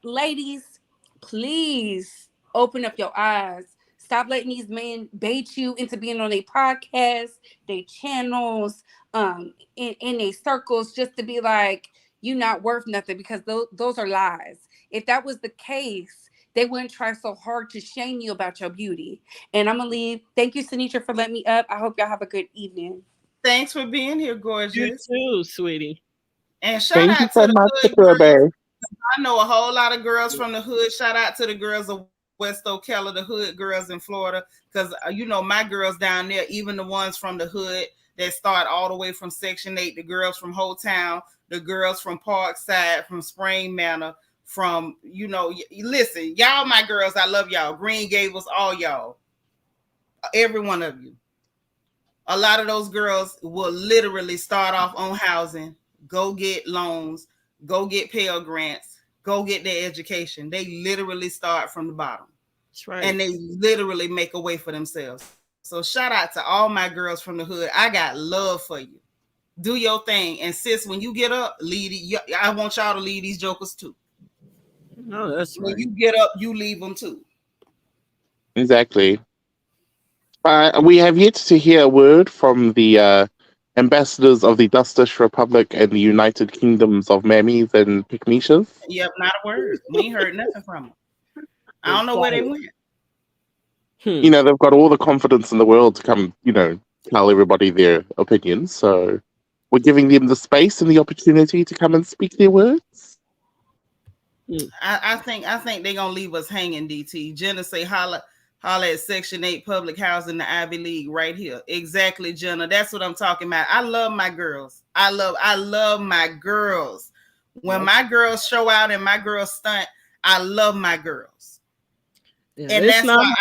ladies, please open up your eyes. Stop letting these men bait you into being on their podcasts, their channels, in their circles, just to be like, you're not worth nothing, because those are lies. If that was the case, they wouldn't try so hard to shame you about your beauty. And I'm going to leave. Thank you, Seanitra, for letting me up. I hope y'all have a good evening. Thanks for being here, gorgeous. You too, sweetie. And shout out to the hood girls. I know a whole lot of girls from the hood. Shout out to the girls of West Ocala, the hood girls in Florida, because you know my girls down there, even the ones from the hood that start all the way from Section 8, the girls from Whole Town, the girls from Parkside, from Spring Manor, from, you know, listen, y'all my girls, I love y'all. Green Gables, all y'all, every one of you. A lot of those girls will literally start off on housing, go get loans, go get Pell Grants, go get their education. They literally start from the bottom. That's right. And they literally make a way for themselves. So shout out to all my girls from the hood. I got love for you. Do your thing. And sis, when you get up, I want y'all to lead these jokers too. No, that's right. When you get up, you leave them too. Exactly. We have yet to hear a word from the ambassadors of the Dustish Republic and the United Kingdoms of Mammies and Pygmishas. Yep, not a word. We ain't heard nothing from them. I don't know where they went. You know, they've got all the confidence in the world to come, you know, tell everybody their opinions. So we're giving them the space and the opportunity to come and speak their words. I think they're gonna leave us hanging, DT. Jenna say holla at Section 8 public housing, the Ivy League right here. Exactly, Jenna. That's what I'm talking about. I love my girls. I love my girls. When my girls show out and my girls stunt, I love my girls. Yeah, and that's why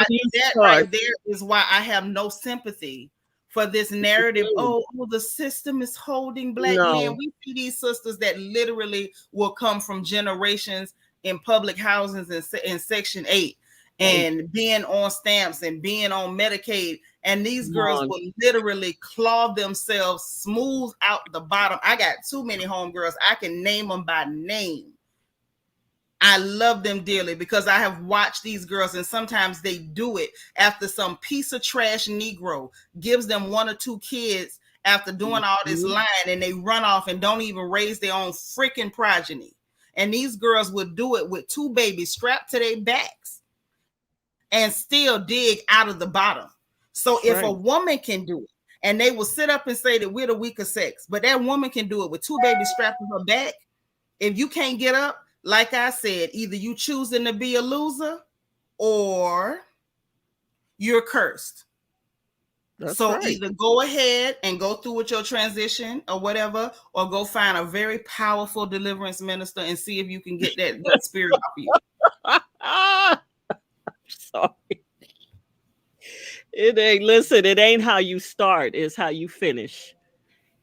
right there is why I have no sympathy for this narrative. Oh, the system is holding black men. We see these sisters that literally will come from generations in public housings in Section 8 and being on stamps and being on Medicaid. And these girls will literally claw themselves smooth out the bottom. I got too many homegirls. I can name them by name. I love them dearly because I have watched these girls, and sometimes they do it after some piece of trash Negro gives them 1 or 2 kids after doing all this lying, and they run off and don't even raise their own freaking progeny. And these girls would do it with 2 babies strapped to their backs and still dig out of the bottom. So if a woman can do it, and they will sit up and say that we're the weaker sex, but that woman can do it with 2 babies strapped to her back. If you can't get up, like I said, either you choosing to be a loser or you're cursed. Either go ahead and go through with your transition or whatever, or go find a very powerful deliverance minister and see if you can get that spirit off you. Sorry. It ain't how you start, it's how you finish.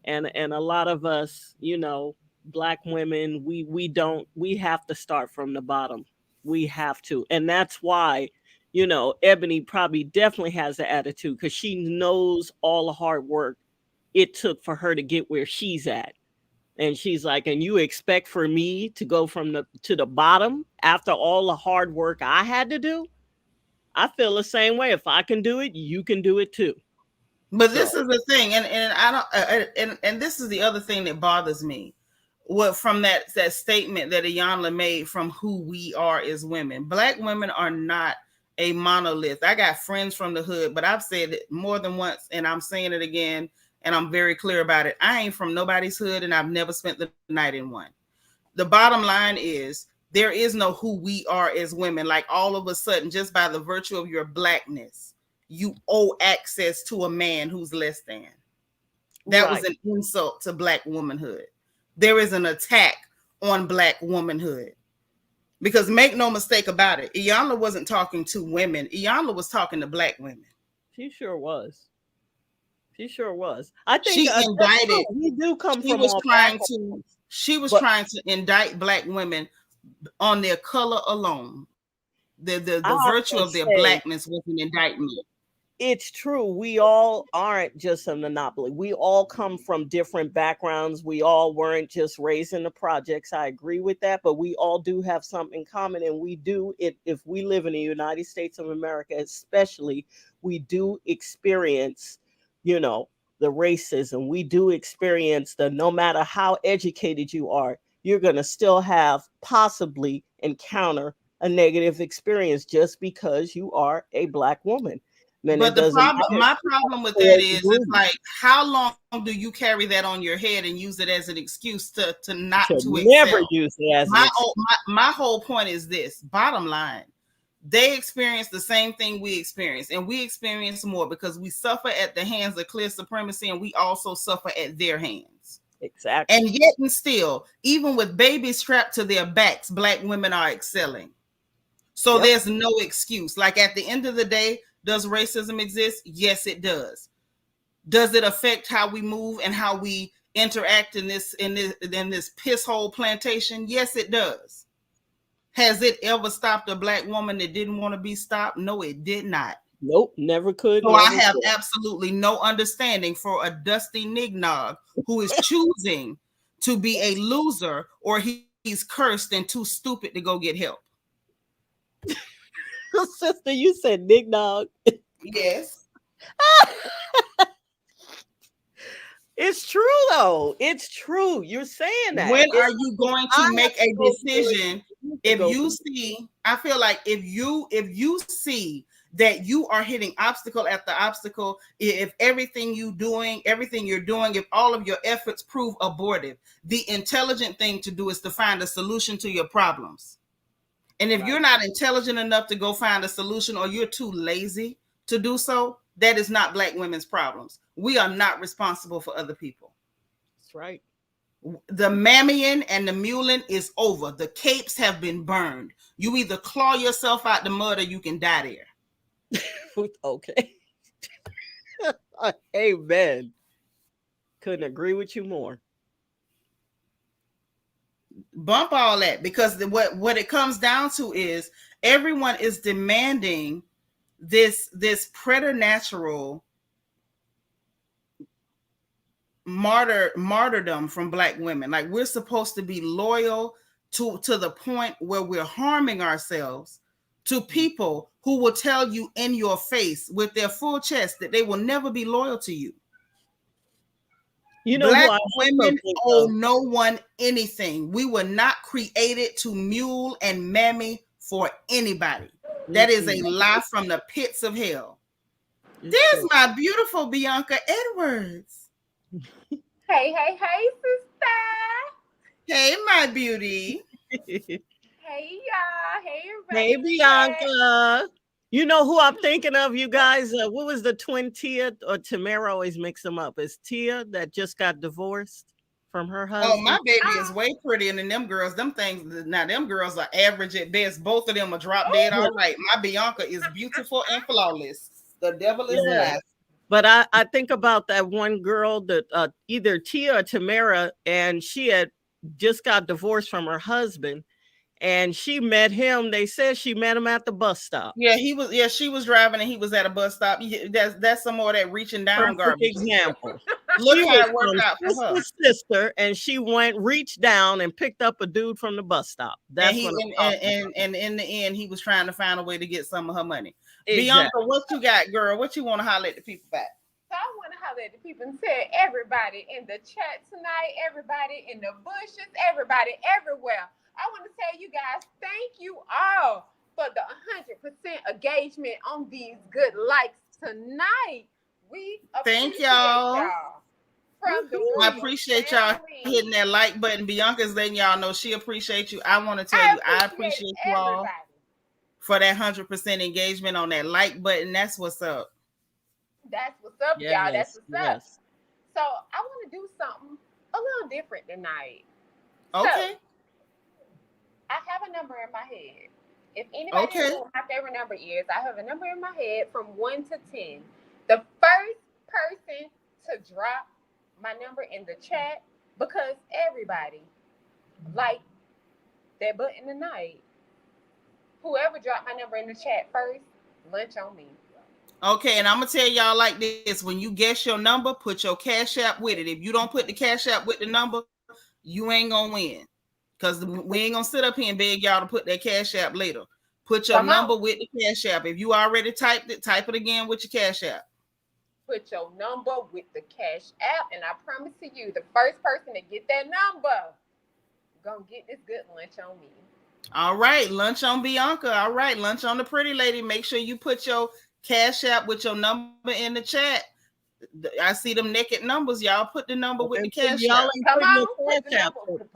And a lot of us, you know, Black women, we have to start from the bottom. We have to. And that's why, you know, Eboni probably definitely has the attitude, because she knows all the hard work it took for her to get where she's at. And she's like, and you expect for me to go to the bottom after all the hard work I had to do? I feel the same way. If I can do it, you can do it too. But this is the thing, and I don't, and this is the other thing that bothers me. What from that statement that Iyanla made from who we are as women. Black women are not a monolith. I got friends from the hood, but I've said it more than once, and I'm saying it again, and I'm very clear about it. I ain't from nobody's hood, and I've never spent the night in one. The bottom line is there is no who we are as women. Like all of a sudden, just by the virtue of your Blackness, you owe access to a man who's less than. That was an insult to Black womanhood. There is an attack on Black womanhood. Because make no mistake about it, Iyanla wasn't talking to women. Iyanla was talking to Black women. She sure was. She sure was. I think she indicted. We do come she from was all trying to. She was trying to indict Black women on their color alone. The virtue of their Blackness was an indictment. It's true. We all aren't just a monopoly. We all come from different backgrounds. We all weren't just raised in the projects. I agree with that, but we all do have something in common. And we do, if we live in the United States of America, especially, we do experience, you know, the racism. We do experience no matter how educated you are, you're going to still have possibly encounter a negative experience just because you are a Black woman. But my problem with that is, it's like, how long do you carry that on your head and use it as an excuse to not to never excel? Use it as my whole point is this. Bottom line, They experience the same thing we experience, and we experience more because we suffer at the hands of clear supremacy, and we also suffer at their hands. Exactly. And yet and still, even with babies strapped to their backs, Black women are excelling. So there's no excuse. Like at the end of the day, does racism exist? Yes, it does. Does it affect how we move and how we interact in this piss hole plantation? Yes, it does. Has it ever stopped a Black woman that didn't want to be stopped? No, it did not. Nope, never could. So never I have could. absolutely no understanding for a dusty nignog who is choosing to be a loser, or he's cursed and too stupid to go get help. Sister, you said nignog. Yes. It's true though. It's true. You're saying that. When are you going to make a decision? If you see, I feel like if you see that you are hitting obstacle after obstacle, if everything you're doing, if all of your efforts prove abortive, the intelligent thing to do is to find a solution to your problems. And if you're not intelligent enough to go find a solution, or you're too lazy to do so, that is not Black women's problems. We are not responsible for other people. That's right. The mammying and the muling is over. The capes have been burned. You either claw yourself out the mud or you can die there. Okay. Amen. Couldn't agree with you more. Bump all that, because what it comes down to is everyone is demanding this preternatural martyrdom from Black women. Like, we're supposed to be loyal to the point where we're harming ourselves to people who will tell you in your face with their full chest that they will never be loyal to you. You know, Black women owe no one anything. We were not created to mule and mammy for anybody. That is a lie from the pits of hell. There's my beautiful Bianca Edwards. Hey, sister. Hey, my beauty. Hey, y'all. Hey, everybody. Hey, Bianca. You know who I'm thinking of, you guys? What was the twin Tia or Tamara? Always mix them up. It's Tia that just got divorced from her husband. Oh, my baby is way prettier than them girls. Them things, now them girls are average at best. Both of them are drop dead all right. My Bianca is beautiful and flawless. The devil is alive. But I think about that one girl that either Tia or Tamara, and she had just got divorced from her husband. And she met him. They said she met him at the bus stop. Yeah, she was driving and he was at a bus stop. That's some more of that reaching down garbage. Example. Look how it worked out for her. Sister, and she reached down and picked up a dude from the bus stop. That's and in the end, he was trying to find a way to get some of her money. Exactly. Bianca, what you got, girl? What you want to holler at the people about? So I want to holler at the people and tell everybody in the chat tonight, everybody in the bushes, everybody everywhere. I want to tell you guys, thank you all for the 100% engagement on these good likes tonight. We thank y'all. I appreciate y'all hitting that like button. Bianca's letting y'all know she appreciates you. I want to tell you, I appreciate you all for that 100% engagement on that like button. That's what's up. That's what's up, y'all. That's what's up. Yes. So I want to do something a little different tonight. Okay. So, I have a number in my head. If anybody knows what my favorite number is, I have a number in my head from 1 to 10. The first person to drop my number in the chat, because everybody liked that button tonight. Whoever dropped my number in the chat first, lunch on me. Okay, and I'm going to tell y'all like this. When you guess your number, put your Cash App with it. If you don't put the Cash App with the number, you ain't going to win. Because we ain't going to sit up here and beg y'all to put that Cash App later. Put your number with the Cash App. If you already typed it, type it again with your Cash App. Put your number with the Cash App, and I promise to you, the first person to get that number gonna get this good lunch on me. All right, lunch on Bianca. All right, lunch on the pretty lady. Make sure you put your Cash App with your number in the chat. I see them naked numbers. Y'all put the number with the Cash App. Come on,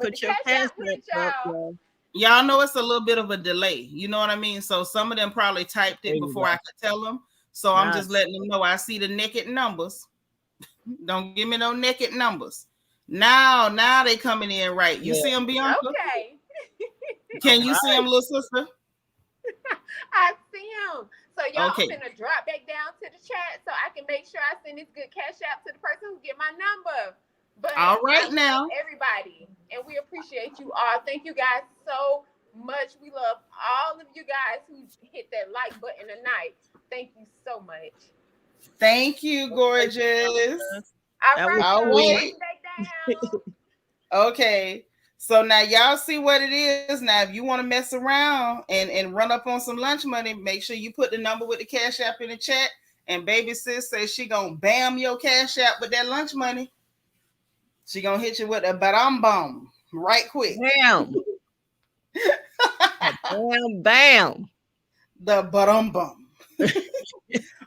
put your Cash App up, y'all. Y'all know it's a little bit of a delay. You know what I mean? So some of them probably typed it before I could tell them. So I'm just letting them know I see the naked numbers. Don't give me no naked numbers. Now they coming in right. You see them, Bianca? Okay. Can you see them, little sister? I see them. So y'all, Okay. I'm gonna drop back down to the chat so I can make sure I send this good cash app to the person who get my number. But all right now, everybody, and we appreciate you all. Thank you guys so much. We love all of you guys who hit that like button tonight. Thank you so much. Thank you, gorgeous. All right, I'll wait. Back down. Okay. So now y'all see what it is. Now, if you want to mess around and run up on some lunch money, make sure you put the number with the cash app in the chat. And baby sis says she gonna bam your cash app with that lunch money. She gonna hit you with a bam right quick. Bam. Bam. The bum.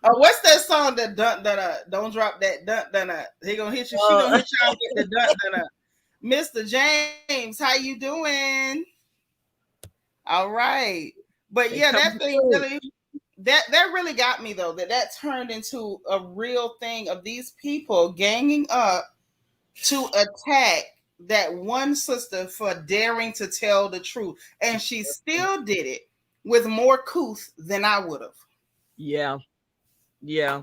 What's that song? The don't drop that dun. He gonna hit you. She gonna hit y'all with the dun. Mr. James, how you doing? All right, but yeah, that thing really that really got me though. That turned into a real thing of these people ganging up to attack that one sister for daring to tell the truth, and she still did it with more couth than I would have. Yeah,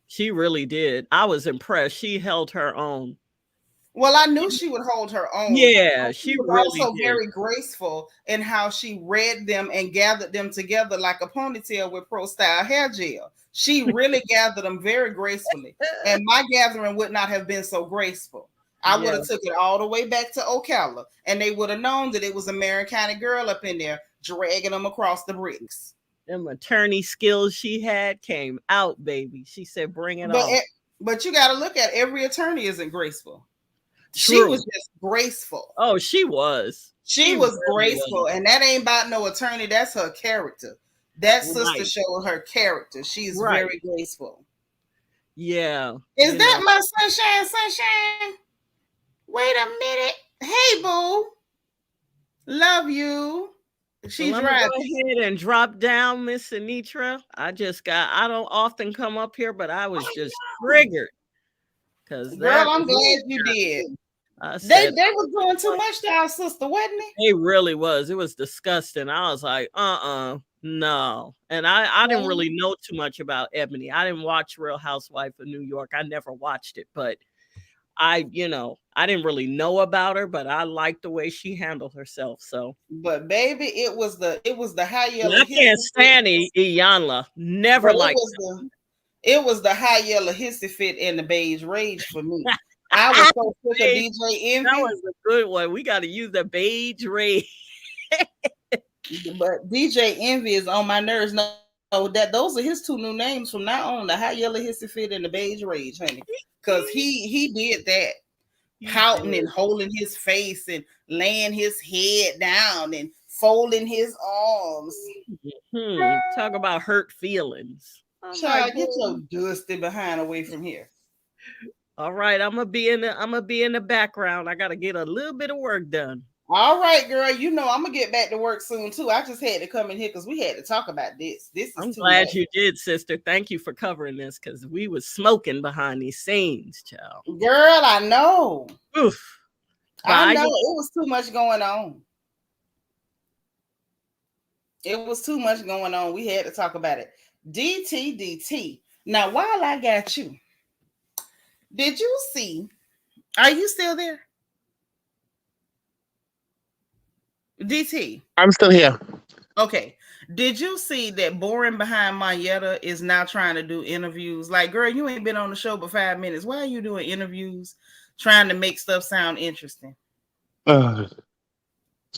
she really did. I was impressed. She held her own. Well, I knew she would hold her own. Yeah, she was really also did. very graceful in how she read them and gathered them together like a ponytail with Pro Style hair gel. She really gathered them very gracefully, and my gathering would not have been so graceful. I would have took it all the way back to Ocala, and they would have known that it was a Americana girl up in there dragging them across the bricks. Them attorney skills she had came out, baby. She said, "Bring it on." But you got to look at every attorney isn't graceful. True. She was just graceful. Oh, she was. She was graceful, and that ain't about no attorney. That's her character. That sister showed her character. She's very graceful. Yeah. Is that my sunshine? Wait a minute. Hey, boo. Love you. She drives. Go ahead and drop down, Miss Seanitra. I don't often come up here, but I was just triggered. Girl, I'm glad you did. They were doing too much to our sister, wasn't it? It really was. It was disgusting. I was like, no. And I didn't really know too much about Eboni. I didn't watch Real Housewife of New York. I never watched it, but I didn't really know about her, but I liked the way she handled herself. So, but baby, it was the high yellow. I can't stand Iyanla. Never liked it was the high yellow hissy fit and the beige rage for me. I was so sick of DJ Envy. That was a good one. We got to use the beige rage. But DJ Envy is on my nerves. No, those are his two new names from now on: the high yellow hissy fit and the beige rage, honey. Because he did that, pouting and holding his face and laying his head down and folding his arms. Talk about hurt feelings. Child, get your dusty behind away from here. All right, I'm gonna be in the background. I gotta get a little bit of work done. All right, girl. I'm gonna get back to work soon too. I just had to come in here because we had to talk about this. I'm glad you did, sister. Thank you for covering this because we was smoking behind these scenes, child. Girl, I know. Oof. I know it was too much going on. It was too much going on. We had to talk about it. DT. Now, while I got you, did you see? Are you still there? DT. I'm still here. Okay. Did you see that Boring Behind Mayetta is now trying to do interviews? Like, girl, you ain't been on the show but 5 minutes. Why are you doing interviews trying to make stuff sound interesting? To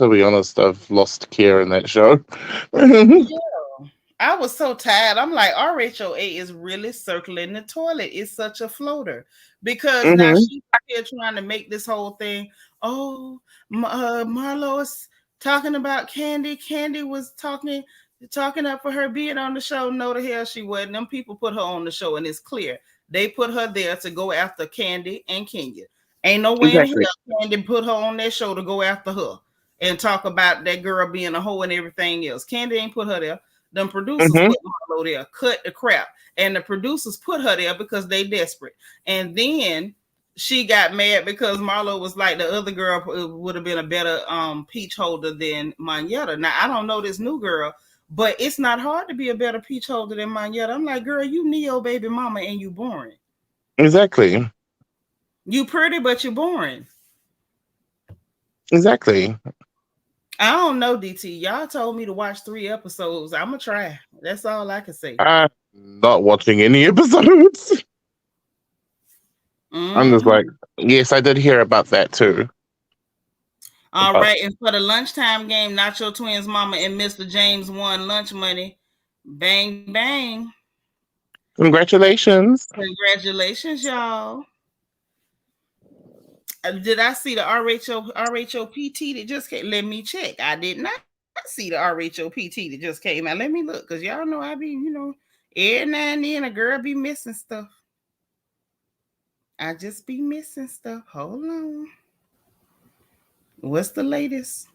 be honest, I've lost care in that show. I was so tired. I'm like, RHOA is really circling the toilet. It's such a floater because now she's out here trying to make this whole thing. Oh, Marlo's talking about Candy. Candy was talking up for her being on the show. No, the hell she wasn't. Them people put her on the show, and it's clear they put her there to go after Candy and Kenya. Ain't no way in hell Candy put her on that show to go after her. and talk about that girl being a hoe and everything else. Candy ain't put her there. Them producers put Marlo there, cut the crap. And the producers put her there because they desperate. And then she got mad because Marlo was like the other girl would have been a better peach holder than Monyetta. Now, I don't know this new girl, but it's not hard to be a better peach holder than Monyetta. I'm like, girl, you Neo baby mama and you boring. Exactly. You pretty, but you're boring. Exactly. I don't know, DT. Y'all told me to watch 3 episodes. I'm going to try. That's all I can say. I'm not watching any episodes. I'm just like, yes, I did hear about that too. All right. And for the lunchtime game, Nacho Twins Mama and Mr. James won lunch money. Bang, bang. Congratulations. Congratulations, y'all. Did I see the RHOPT that just came? Let me check. I did not see the RHOPT that just came out. Let me look, because y'all know I be, every now and then a girl be missing stuff. I just be missing stuff. Hold on. What's the latest?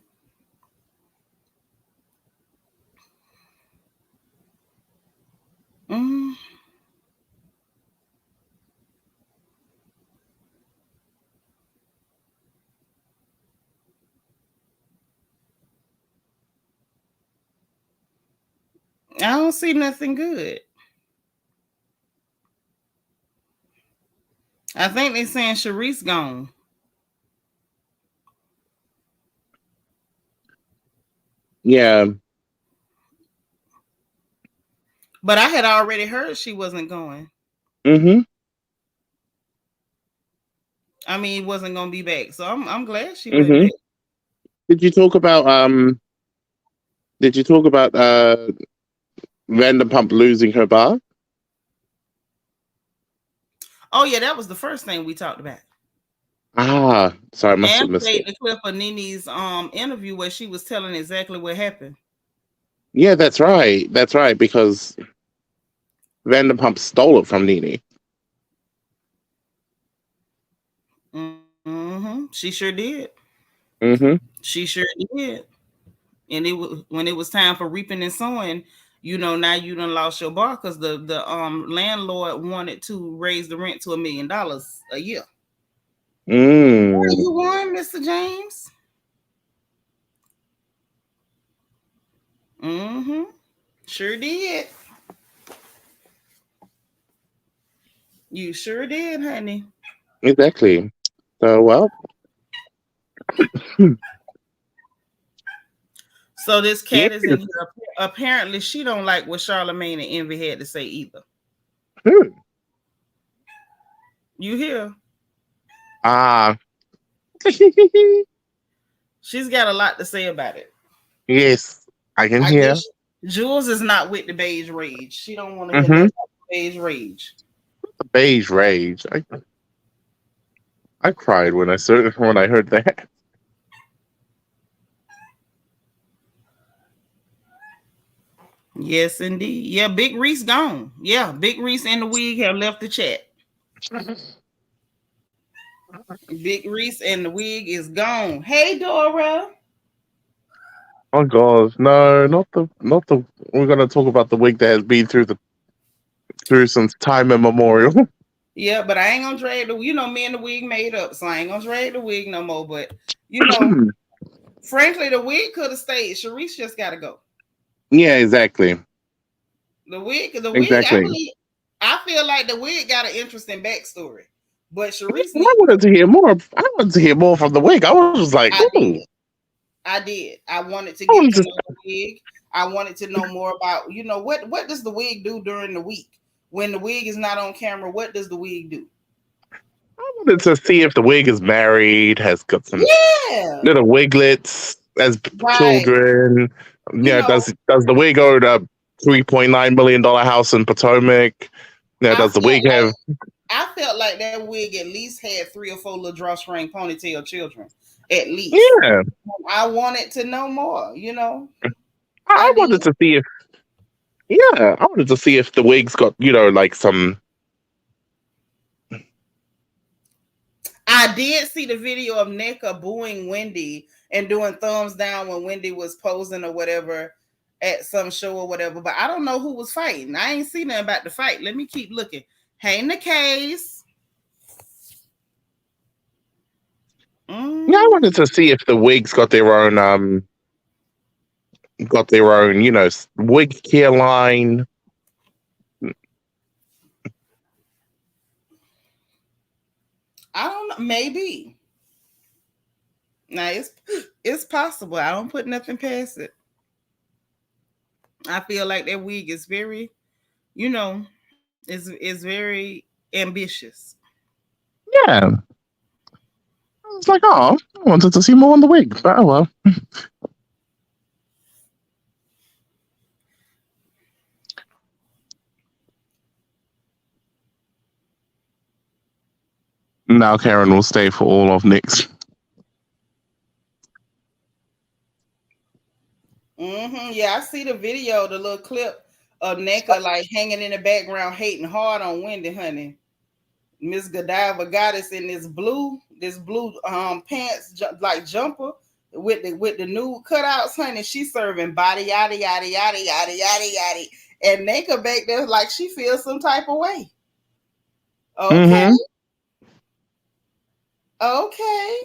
I don't see nothing good. I think they're saying Sharice gone. Yeah. But I had already heard she wasn't going. Mm-hmm. I mean, he wasn't gonna be back. So I'm glad she went back. Did you talk about Vanderpump losing her bar? Oh yeah, that was the first thing we talked about. Sorry, I must have missed it. The clip of Nene's interview where she was telling exactly what happened. Yeah, that's right. That's right, because Vanderpump stole it from Nene. She sure did. She sure did. And it was when it was time for reaping and sowing, now you done lost your bar because the landlord wanted to raise the rent to $1 million a year. What you won, Mr. James? Sure did. You sure did, honey. Exactly. So, well. So this cat is in here. Apparently, she don't like what Charlamagne and Envy had to say either. You hear? She's got a lot to say about it. Yes, I can hear. Jules is not with the beige rage. She don't want to hear the beige rage. The beige rage. I cried when I heard that. Yes, indeed. Yeah, Big Reese gone. Yeah, Big Reese and the wig have left the chat. Big Reese and the wig is gone. Hey, Dora. Oh God, no, not the. We're gonna talk about the wig that has been through since time immemorial. Yeah, but I ain't gonna drag me and the wig made up, so I ain't gonna drag the wig no more. But frankly, the wig could have stayed. Sharice just gotta go. Yeah, exactly. The wig. Exactly. I feel like the wig got an interesting backstory, but Sharice. I wanted to hear more. I wanted to hear more from the wig. I was just like, I did. I wanted to get to know the wig. I wanted to know more about, what does the wig do during the week? When the wig is not on camera, what does the wig do? I wanted to see if the wig is married, has got some little wiglets as children. Yeah, does the wig own a $3.9 million house in Potomac? Yeah, does the wig have? I felt like that wig at least had 3 or 4 little drawstring ponytail children. At least. Yeah. I wanted to know more, I wanted to see if. Yeah, I wanted to see if the wig's got, like some. I I did see the video of Nneka booing Wendy and doing thumbs down when Wendy was posing or whatever at some show or whatever, but I don't know who was fighting. I ain't seen nothing about the fight. Let me keep looking. Hey, in the case. Yeah, I wanted to see if the wigs got their own, wig care line. I don't know. Maybe. Now it's possible. I don't put nothing past it. I feel like that wig is very, is very ambitious. Yeah. I was like, oh, I wanted to see more on the wig, but oh well. Now Karen will stay for all of next. Yeah, I see the video, the little clip of Nneka like hanging in the background, hating hard on Wendy, honey. Miss Godiva Goddess in this blue pants like jumper with the nude cutouts, honey. She's serving body yada yada yada yada yada yada, and Nneka back there like she feels some type of way. Okay. Okay.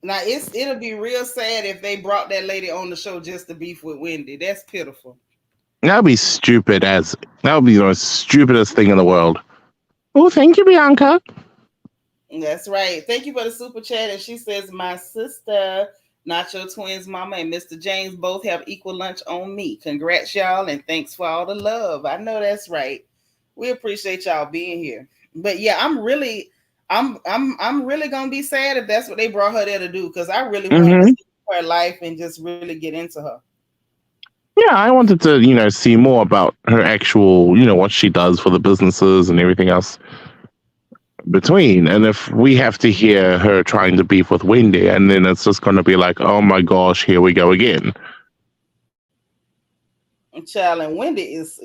Now it'll be real sad if they brought that lady on the show just to beef with Wendy. That's pitiful. That would be the most stupidest thing in the world. Oh, thank you, Bianca. That's right. Thank you for the super chat. And she says, my sister, not your twins, mama, and Mr. James both have equal lunch on me. Congrats, y'all, and thanks for all the love. I know that's right. We appreciate y'all being here. But yeah, I'm really gonna be sad if that's what they brought her there to do, because I really want to see her life and just really get into her. Yeah, I wanted to, see more about her actual, what she does for the businesses and everything else between. And if we have to hear her trying to beef with Wendy, and then it's just going to be like, oh my gosh, here we go again. Child, and Wendy is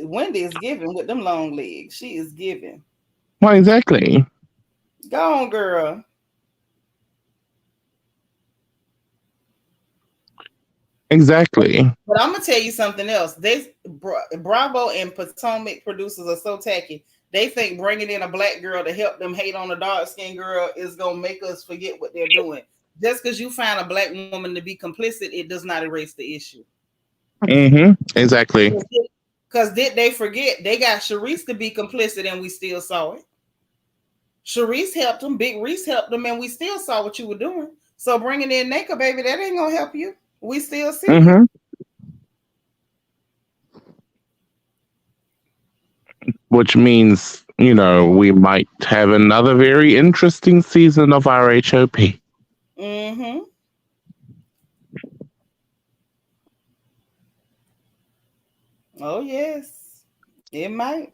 giving with them long legs. She is giving. Well, exactly. Go on, girl. Exactly. But I'm gonna tell you something else. Bravo and Potomac producers are so tacky. They think bringing in a black girl to help them hate on a dark skinned girl is gonna make us forget what they're doing. Just because you find a black woman to be complicit, it does not erase the issue. Exactly. Because did they forget they got Sharice to be complicit and we still saw it? Sharice helped them, Big Reese helped them, and we still saw what you were doing. So bringing in Nneka, baby, that ain't gonna help you. We still see it. Which means, we might have another very interesting season of our HOP. Oh, yes. It might.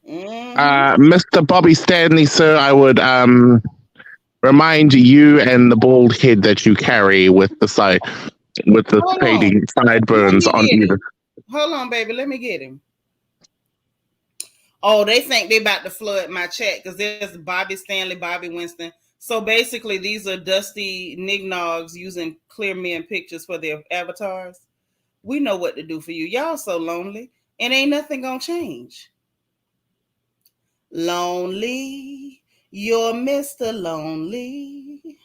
Mr. Bobby Stanley, sir, I would remind you and the bald head that you carry with the fading sideburns on either. Hold on, baby. Let me get him. Oh, they think they about to flood my chat because there's Bobby Stanley, Bobby Winston. So basically, these are dusty nignogs using clear men pictures for their avatars. We know what to do for you. Y'all so lonely, and ain't nothing gonna change. Lonely, you're Mr. Lonely.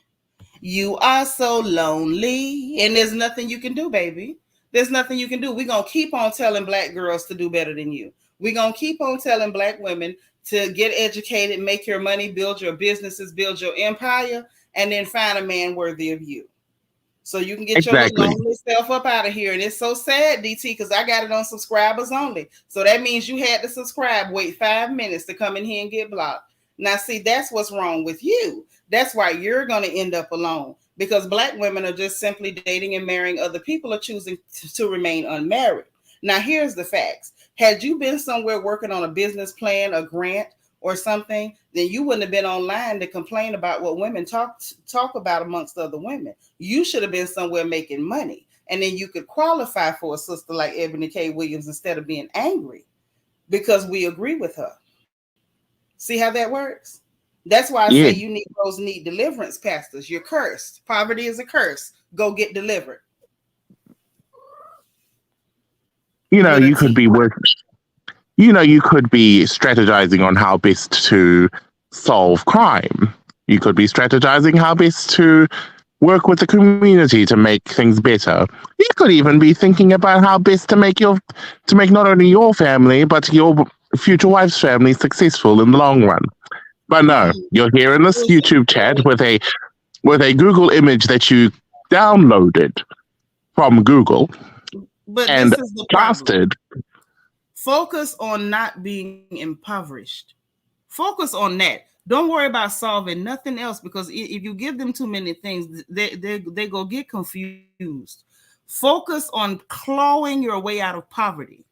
You are so lonely, and there's nothing you can do, baby. There's nothing you can do. We're gonna keep on telling black girls to do better than you. We're gonna keep on telling black women to get educated, make your money, build your businesses, build your empire, and then find a man worthy of you. So you can get your lonely self up out of here. And it's so sad, DT, because I got it on subscribers only. So that means you had to subscribe, wait 5 minutes to come in here and get blocked. Now, see, that's what's wrong with you. That's why you're going to end up alone, because black women are just simply dating and marrying other people or choosing to remain unmarried. Now, here's the facts. Had you been somewhere working on a business plan, a grant, or something, then you wouldn't have been online to complain about what women talk about amongst other women. You should have been somewhere making money, and then you could qualify for a sister like Eboni K Williams instead of being angry. because we agree with her. See how that works? That's why I Yeah. say you Negroes need deliverance pastors. You're cursed. Poverty is a curse. Go get delivered. You know, With a you could T. be you could be strategizing on how best to solve crime. You could be strategizing how best to work with the community to make things better. You could even be thinking about how best to make not only your family but your future wife's family successful in the long run. But no, you're here in this YouTube chat with a Google image that you downloaded from Google But and this is the problem. plastered. Focus on not being impoverished. Focus on that. Don't worry about solving nothing else, because if you give them too many things, they go get confused. Focus on clawing your way out of poverty.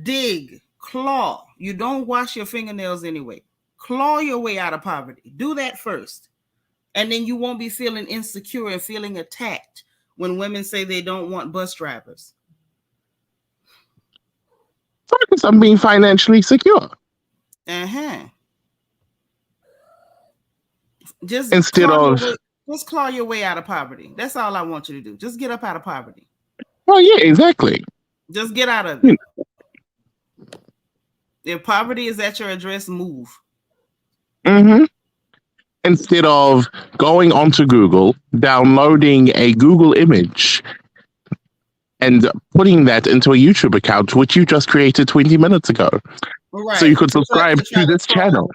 Dig, claw. You don't wash your fingernails anyway. Claw your way out of poverty. Do that first. And then you won't be feeling insecure and feeling attacked when women say they don't want bus drivers. Focus on being financially secure. Just instead of just claw your way out of poverty. That's all I want you to do. Just get up out of poverty. Well, yeah, exactly. Just get out of it. If poverty is at your address, move. Mm-hmm. Instead of going onto Google, downloading a Google image, and putting that into a YouTube account, which you just created 20 minutes ago. Right. So you could subscribe to this channel.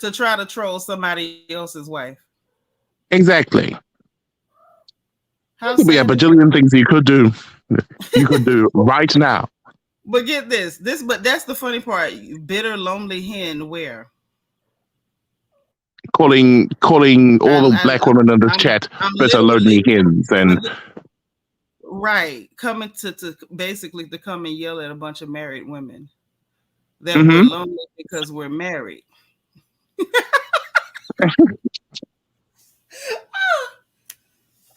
To try to troll somebody else's wife. Exactly. There could be a bajillion things you could do. You could do right now. But get this, but that's the funny part. Bitter, lonely hen, where? Calling all the black women in this chat bitter, lonely hens, and right, coming to basically to come and yell at a bunch of married women that we're lonely because we're married.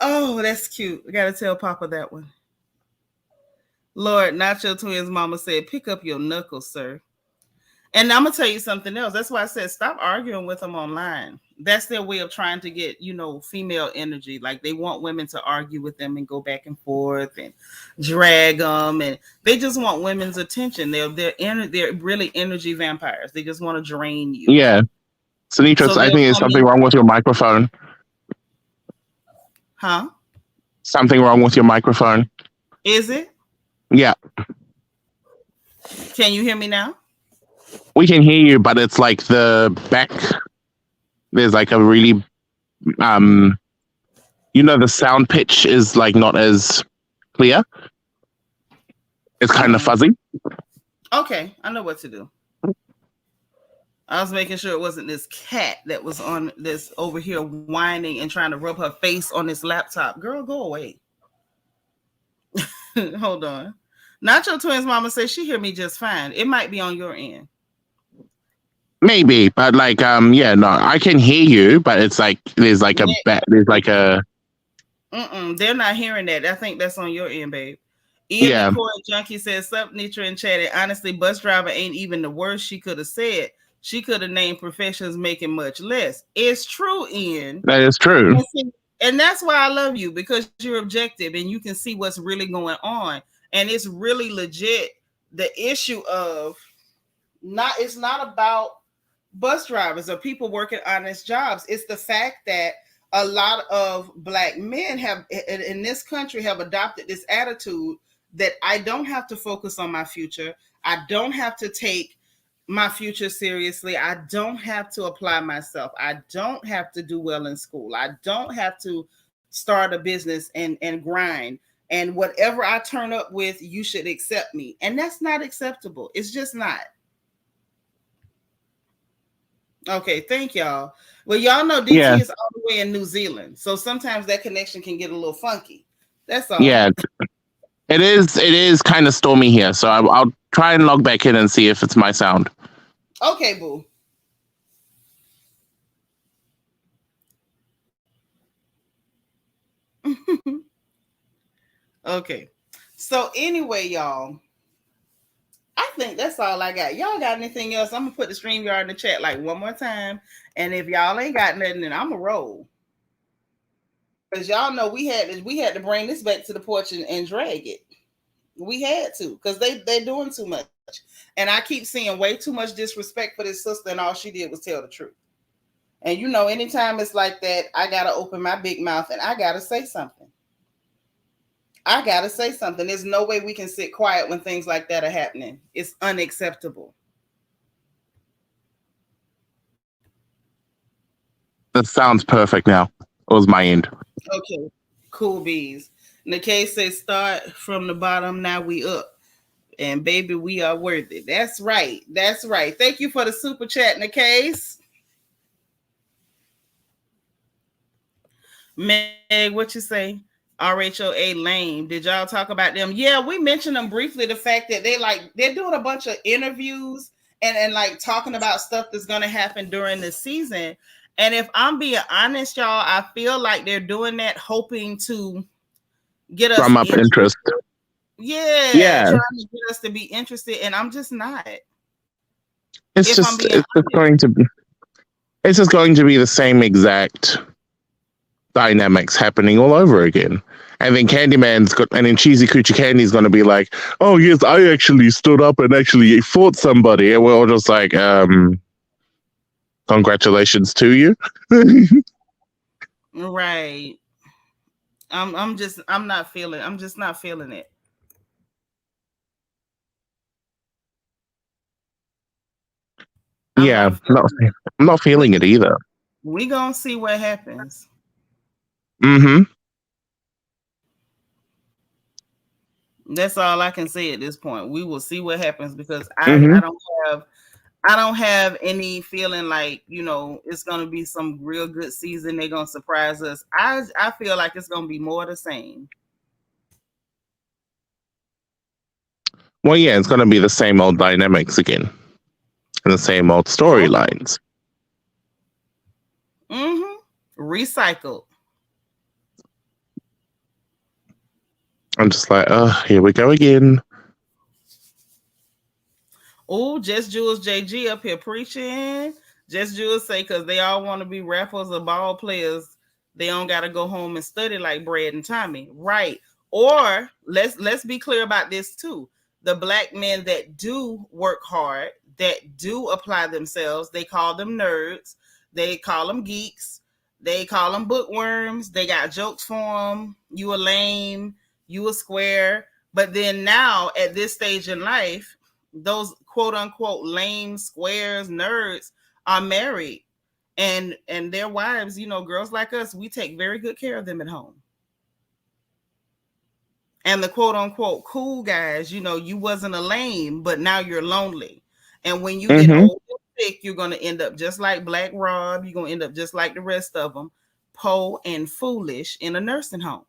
Oh, that's cute. I gotta tell Papa that one. Lord, Nacho Twins mama said, pick up your knuckles, sir. And I'm gonna tell you something else. That's why I said stop arguing with them online. That's their way of trying to get, female energy. Like they want women to argue with them and go back and forth and drag them, and they just want women's attention. They're really energy vampires. They just want to drain you. Yeah, Seanitra, I think there's something wrong with your microphone. Huh? Something wrong with your microphone. Is it? Yeah. Can you hear me now? We can hear you, but it's like the back. There's like a really, the sound pitch is like not as clear. It's kind of fuzzy. Okay, I know what to do. I was making sure it wasn't this cat that was on this over here whining and trying to rub her face on this laptop. Girl, go away. Hold on. Nacho Twins mama says she hear me just fine. It might be on your end. Maybe, but I can hear you, but it's like there's like a They're not hearing that. I think that's on your end, babe. Ian McCoy Junkie says, "Sup, Nitra and Chatty. Honestly, bus driver ain't even the worst she could have said. She could have named professions making much less." It's true, Ian. That is true. And that's why I love you, because you're objective and you can see what's really going on. And it's really legit. The issue of it's not about bus drivers or people working honest jobs. It's the fact that a lot of black men in this country have adopted this attitude that I don't have to focus on my future. I don't have to take my future seriously. I don't have to apply myself. I don't have to do well in school. I don't have to start a business and grind. And whatever I turn up with, you should accept me. And that's not acceptable. It's just not. Okay, thank y'all. Well, y'all know DT is all the way in New Zealand. So sometimes that connection can get a little funky. That's all. Yeah. It is kind of stormy here. So I'll try and log back in and see if it's my sound. Okay, boo. Okay. So anyway, y'all, I think that's all I got. Y'all got anything else? I'm gonna put the StreamYard in the chat like one more time. And if y'all ain't got nothing, then I'm gonna roll. Because y'all know we had to bring this back to the porch and drag it. We had to, because they're doing too much. And I keep seeing way too much disrespect for this sister, and all she did was tell the truth. And you know, anytime it's like that, I gotta open my big mouth and I gotta say something. There's no way we can sit quiet when things like that are happening. It's unacceptable. That sounds perfect now. It was my end. Okay, cool bees. Nikkei says start from the bottom, now we up. And baby, we are worth it. That's right. Thank you for the super chat, Nikkei. Meg, what you say? RHOA lame. Did y'all talk about them? Yeah, we mentioned them briefly. The fact that they're doing a bunch of interviews and like talking about stuff that's gonna happen during the season. And if I'm being honest, y'all, I feel like they're doing that hoping to get us drum up interest. Yeah, trying to get us to be interested, and I'm just not. It's just going to be the same exact dynamics happening all over again. And then Cheesy Coochie Candy's going to be like, oh yes, I actually stood up and actually fought somebody, and we're all just like, congratulations to you. Right. I'm just not feeling it. I'm not feeling it either. We gonna see what happens. Mm-hmm. That's all I can say at this point. We will see what happens, because I don't have any feeling like, you know, it's gonna be some real good season. They're gonna surprise us. I feel like it's gonna be more the same. Well, yeah, it's gonna be the same old dynamics again. And the same old storylines. Mm-hmm. Recycled. I'm just like, here we go again. Oh, Just Jules JG up here preaching. Just Jules say, because they all want to be rappers or ball players, they don't got to go home and study like Brad and Tommy. Right. Or let's be clear about this too. The black men that do work hard, that do apply themselves, they call them nerds, they call them geeks, they call them bookworms, they got jokes for them. You a lame, you a square. But then now at this stage in life, those quote unquote lame squares, nerds are married, and their wives, you know, girls like us, we take very good care of them at home. And the quote unquote cool guys, you know, you wasn't a lame, but now you're lonely. And when you get old and sick, you're going to end up just like Black Rob. You're going to end up just like the rest of them, poor and foolish in a nursing home.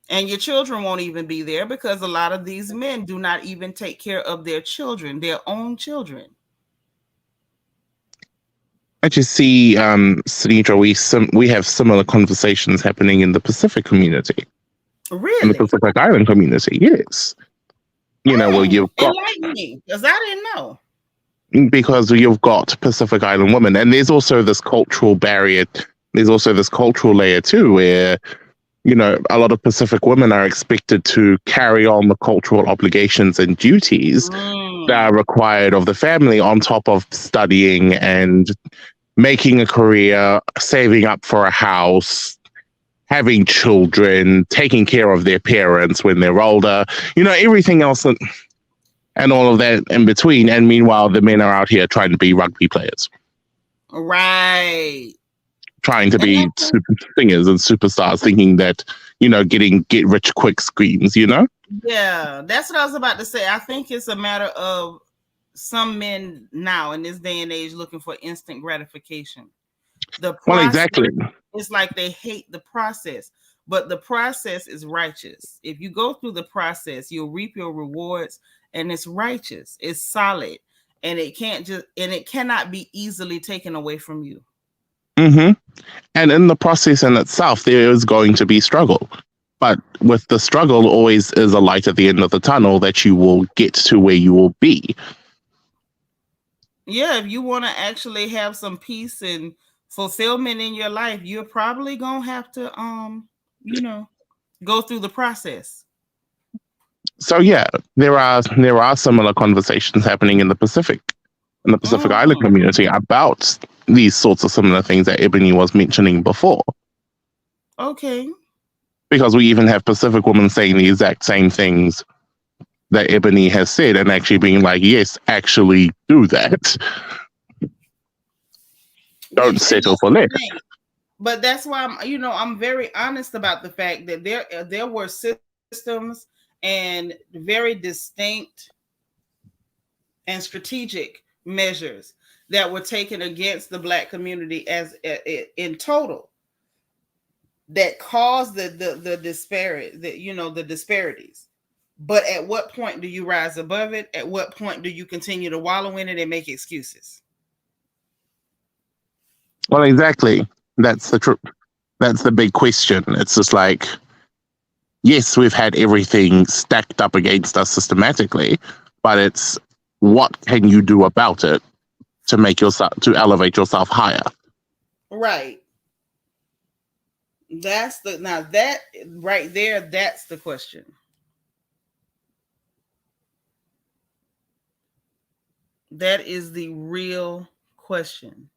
And your children won't even be there, because a lot of these men do not even take care of their children, their own children. I just see, Seanitra, we have similar conversations happening in the Pacific community. Really? In the Pacific Island community, yes. You know, well, you've got... Enlighten me, because I didn't know. Because you've got Pacific Island women, and there's also this cultural barrier. There's also this cultural layer too, where, you know, a lot of Pacific women are expected to carry on the cultural obligations and duties that are required of the family, on top of studying and making a career, saving up for a house, having children, taking care of their parents when they're older, you know, everything else and all of that in between. And meanwhile, the men are out here trying to be rugby players. Right. Trying to be super singers and superstars, thinking that, you know, get rich quick schemes, you know? Yeah, that's what I was about to say. I think it's a matter of some men now in this day and age looking for instant gratification. Well, exactly. It's like they hate the process, but the process is righteous. If you go through the process, you'll reap your rewards, and it's righteous. It's solid, and it cannot be easily taken away from you. Mm-hmm. And in the process in itself, there is going to be struggle. You know, there is going to be, you know, people that are going to be, you know, going to be But with the struggle, always is a light at the end of the tunnel that you will get to where you will be. Yeah, if you want to actually have some peace and fulfillment in your life, you're probably gonna have to go through the process. So yeah, there are similar conversations happening in the Pacific Island community about these sorts of similar things that Eboni was mentioning before. Okay. Because we even have Pacific women saying the exact same things that Eboni has said and actually being like, yes, actually do that. Don't settle for less. But that's why I'm very honest about the fact that there were systems and very distinct and strategic measures that were taken against the Black community as in total that caused the disparities. But at what point do you rise above it? At what point do you continue to wallow in it and make excuses? Well, exactly. That's the truth. That's the big question. It's just like, yes, we've had everything stacked up against us systematically, but it's what can you do about it to elevate yourself higher? Right. That right there, that's the question. That is the real question.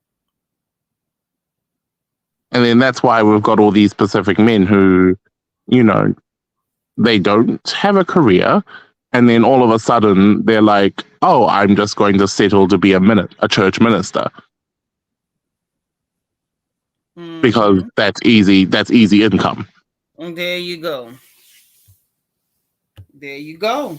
And then that's why we've got all these Pacific men who, they don't have a career. And then all of a sudden they're like, oh, I'm just going to settle to be a church minister. Mm-hmm. Because that's easy income. And there you go. There you go.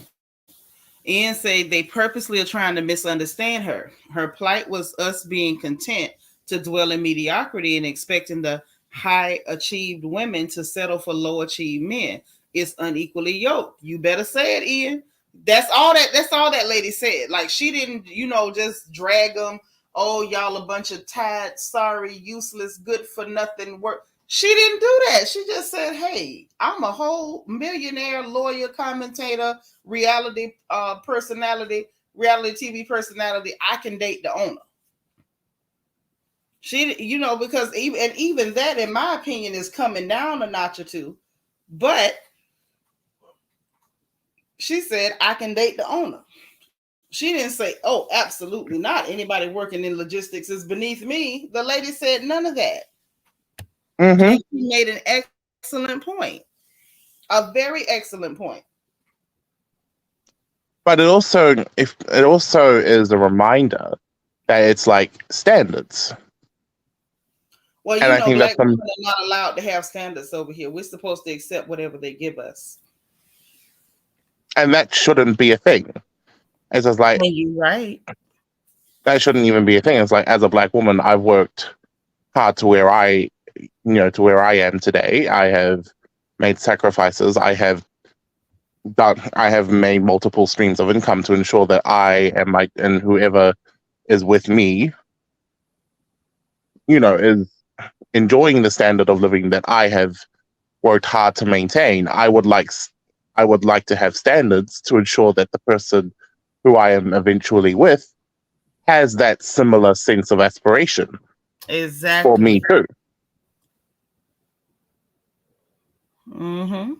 Ian said they purposely are trying to misunderstand her. Her plight was us being content to dwell in mediocrity and expecting the high achieved women to settle for low achieved men. It's unequally yoked. You better say it, Ian. That's all that lady said. Like, she didn't, just drag them. Oh, y'all a bunch of tired, sorry, useless, good for nothing work. She didn't do that. She just said, hey, I'm a whole millionaire, lawyer, commentator, reality TV personality. I can date the owner. She, because even that, in my opinion, is coming down a notch or two. But she said, I can date the owner. She didn't say, oh, absolutely not. Anybody working in logistics is beneath me. The lady said none of that. Mm-hmm. And she made an excellent point. A very excellent point. But it also is a reminder that it's like standards. Well, Black women are not allowed to have standards over here. We're supposed to accept whatever they give us. And that shouldn't be a thing. It's just like, you're right. That shouldn't even be a thing. It's like, as a Black woman, I've worked hard to where I am today. I have made sacrifices. I have made multiple streams of income to ensure that I and whoever is with me, is enjoying the standard of living that I have worked hard to maintain. I would like to have standards to ensure that the person who I am eventually with has that similar sense of aspiration. Exactly. For me too. Mm-hmm.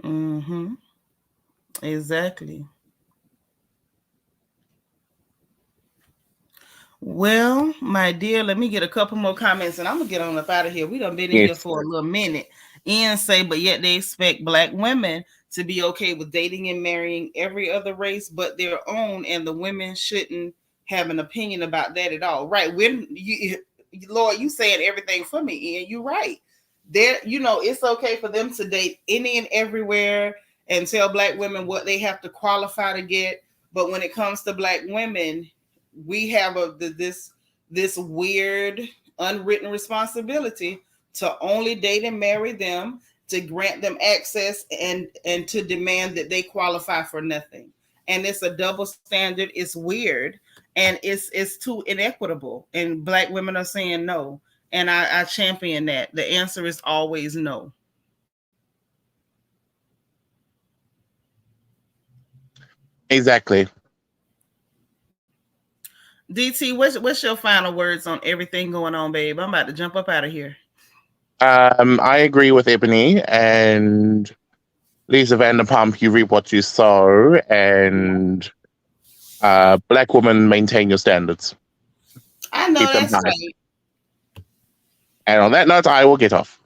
Mm-hmm. Exactly. Well, my dear, let me get a couple more comments and I'm gonna get on up out of here. We done been in here for a little minute. Ian say, but yet they expect Black women to be okay with dating and marrying every other race but their own, and the women shouldn't have an opinion about that at all. Right. When Lord, you saying everything for me, Ian. You're right. There, it's okay for them to date any and everywhere and tell Black women what they have to qualify to get. But when it comes to Black women, we have this weird unwritten responsibility to only date and marry them, to grant them access and to demand that they qualify for nothing. And it's a double standard. It's weird and it's too inequitable. And Black women are saying no. And I champion that. The answer is always no. Exactly. DT, what's your final words on everything going on, babe? I'm about to jump up out of here. I agree with Eboni and Lisa Vanderpump. You reap what you sow, and black woman, maintain your standards. I know Keep them that's high. right. And on that note, I will get off.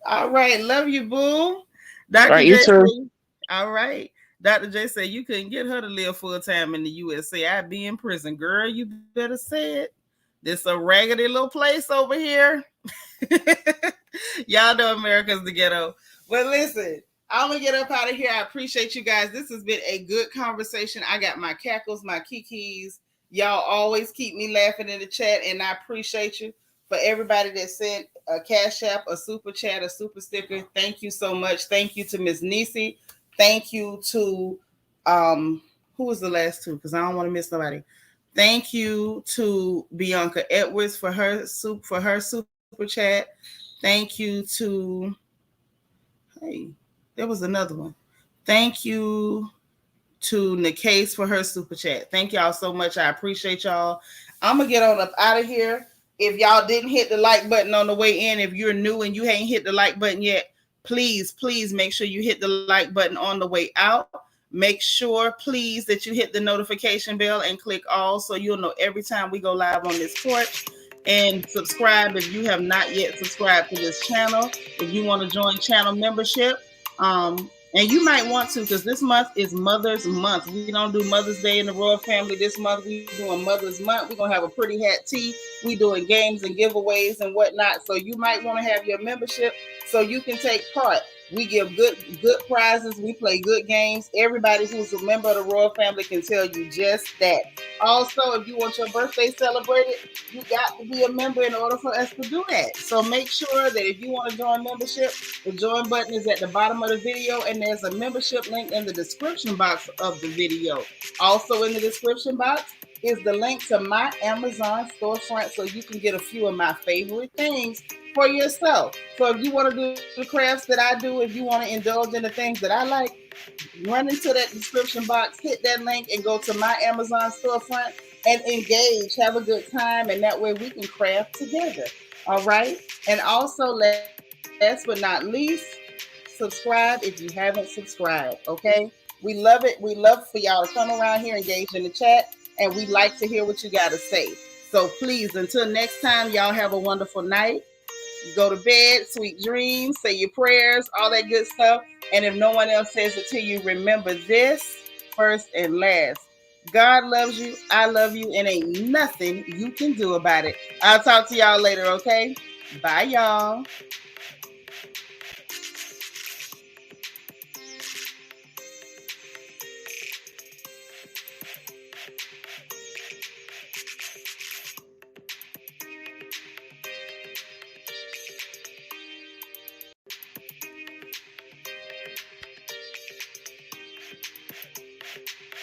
All right, love you, boo. Dr. Right, J you too. said, all right. Dr. J said you couldn't get her to live full time in the USA. I'd be in prison. Girl, you better say it. This a raggedy little place over here. Y'all know America's the ghetto. But listen, I'm gonna get up out of here. I appreciate you guys. This has been a good conversation. I got my cackles, my kikis. Y'all always keep me laughing in the chat, and I appreciate you. For everybody that sent a Cash App, a super chat, a super sticker, thank you so much. Thank you to Miss Nisi. Thank you to who was the last two? Because I don't want to miss nobody. Thank you to Bianca Edwards for her super chat. Thank you to there was another one. Thank you to Nikase for her super chat. Thank y'all so much. I appreciate y'all. I'm gonna get on up out of here. If y'all didn't hit the like button on the way in, if you're new and you ain't hit the like button yet, please make sure you hit the like button on the way out. Make sure, please, that you hit the notification bell and click all so you'll know every time we go live on this porch. And subscribe if you have not yet subscribed to this channel. If you want to join channel membership, and you might want to, because this month is Mother's Month. We don't do Mother's Day in the Royal Family this month. We're doing Mother's Month. We're going to have a pretty hat tea. We're doing games and giveaways and whatnot. So you might want to have your membership so you can take part. We give good prizes. We play good games. Everybody who's a member of the Royal Family can tell you just that. Also, if you want your birthday celebrated, you got to be a member in order for us to do that. So make sure that if you want to join membership, the join button is at the bottom of the video, and there's a membership link in the description box of the video. Also in the description box is the link to my Amazon storefront so you can get a few of my favorite things for yourself. So if you want to do the crafts that I do, if you want to indulge in the things that I like, run into that description box, hit that link, and go to my Amazon storefront and engage. Have a good time, and that way we can craft together. All right? And also, last but not least, subscribe if you haven't subscribed, okay? We love it. We love for y'all to come around here, engage in the chat, and we like to hear what you got to say. So please, until next time, y'all have a wonderful night. Go to bed, sweet dreams, say your prayers, all that good stuff. And if no one else says it to you, remember this first and last. God loves you, I love you, and ain't nothing you can do about it. I'll talk to y'all later, okay? Bye, y'all.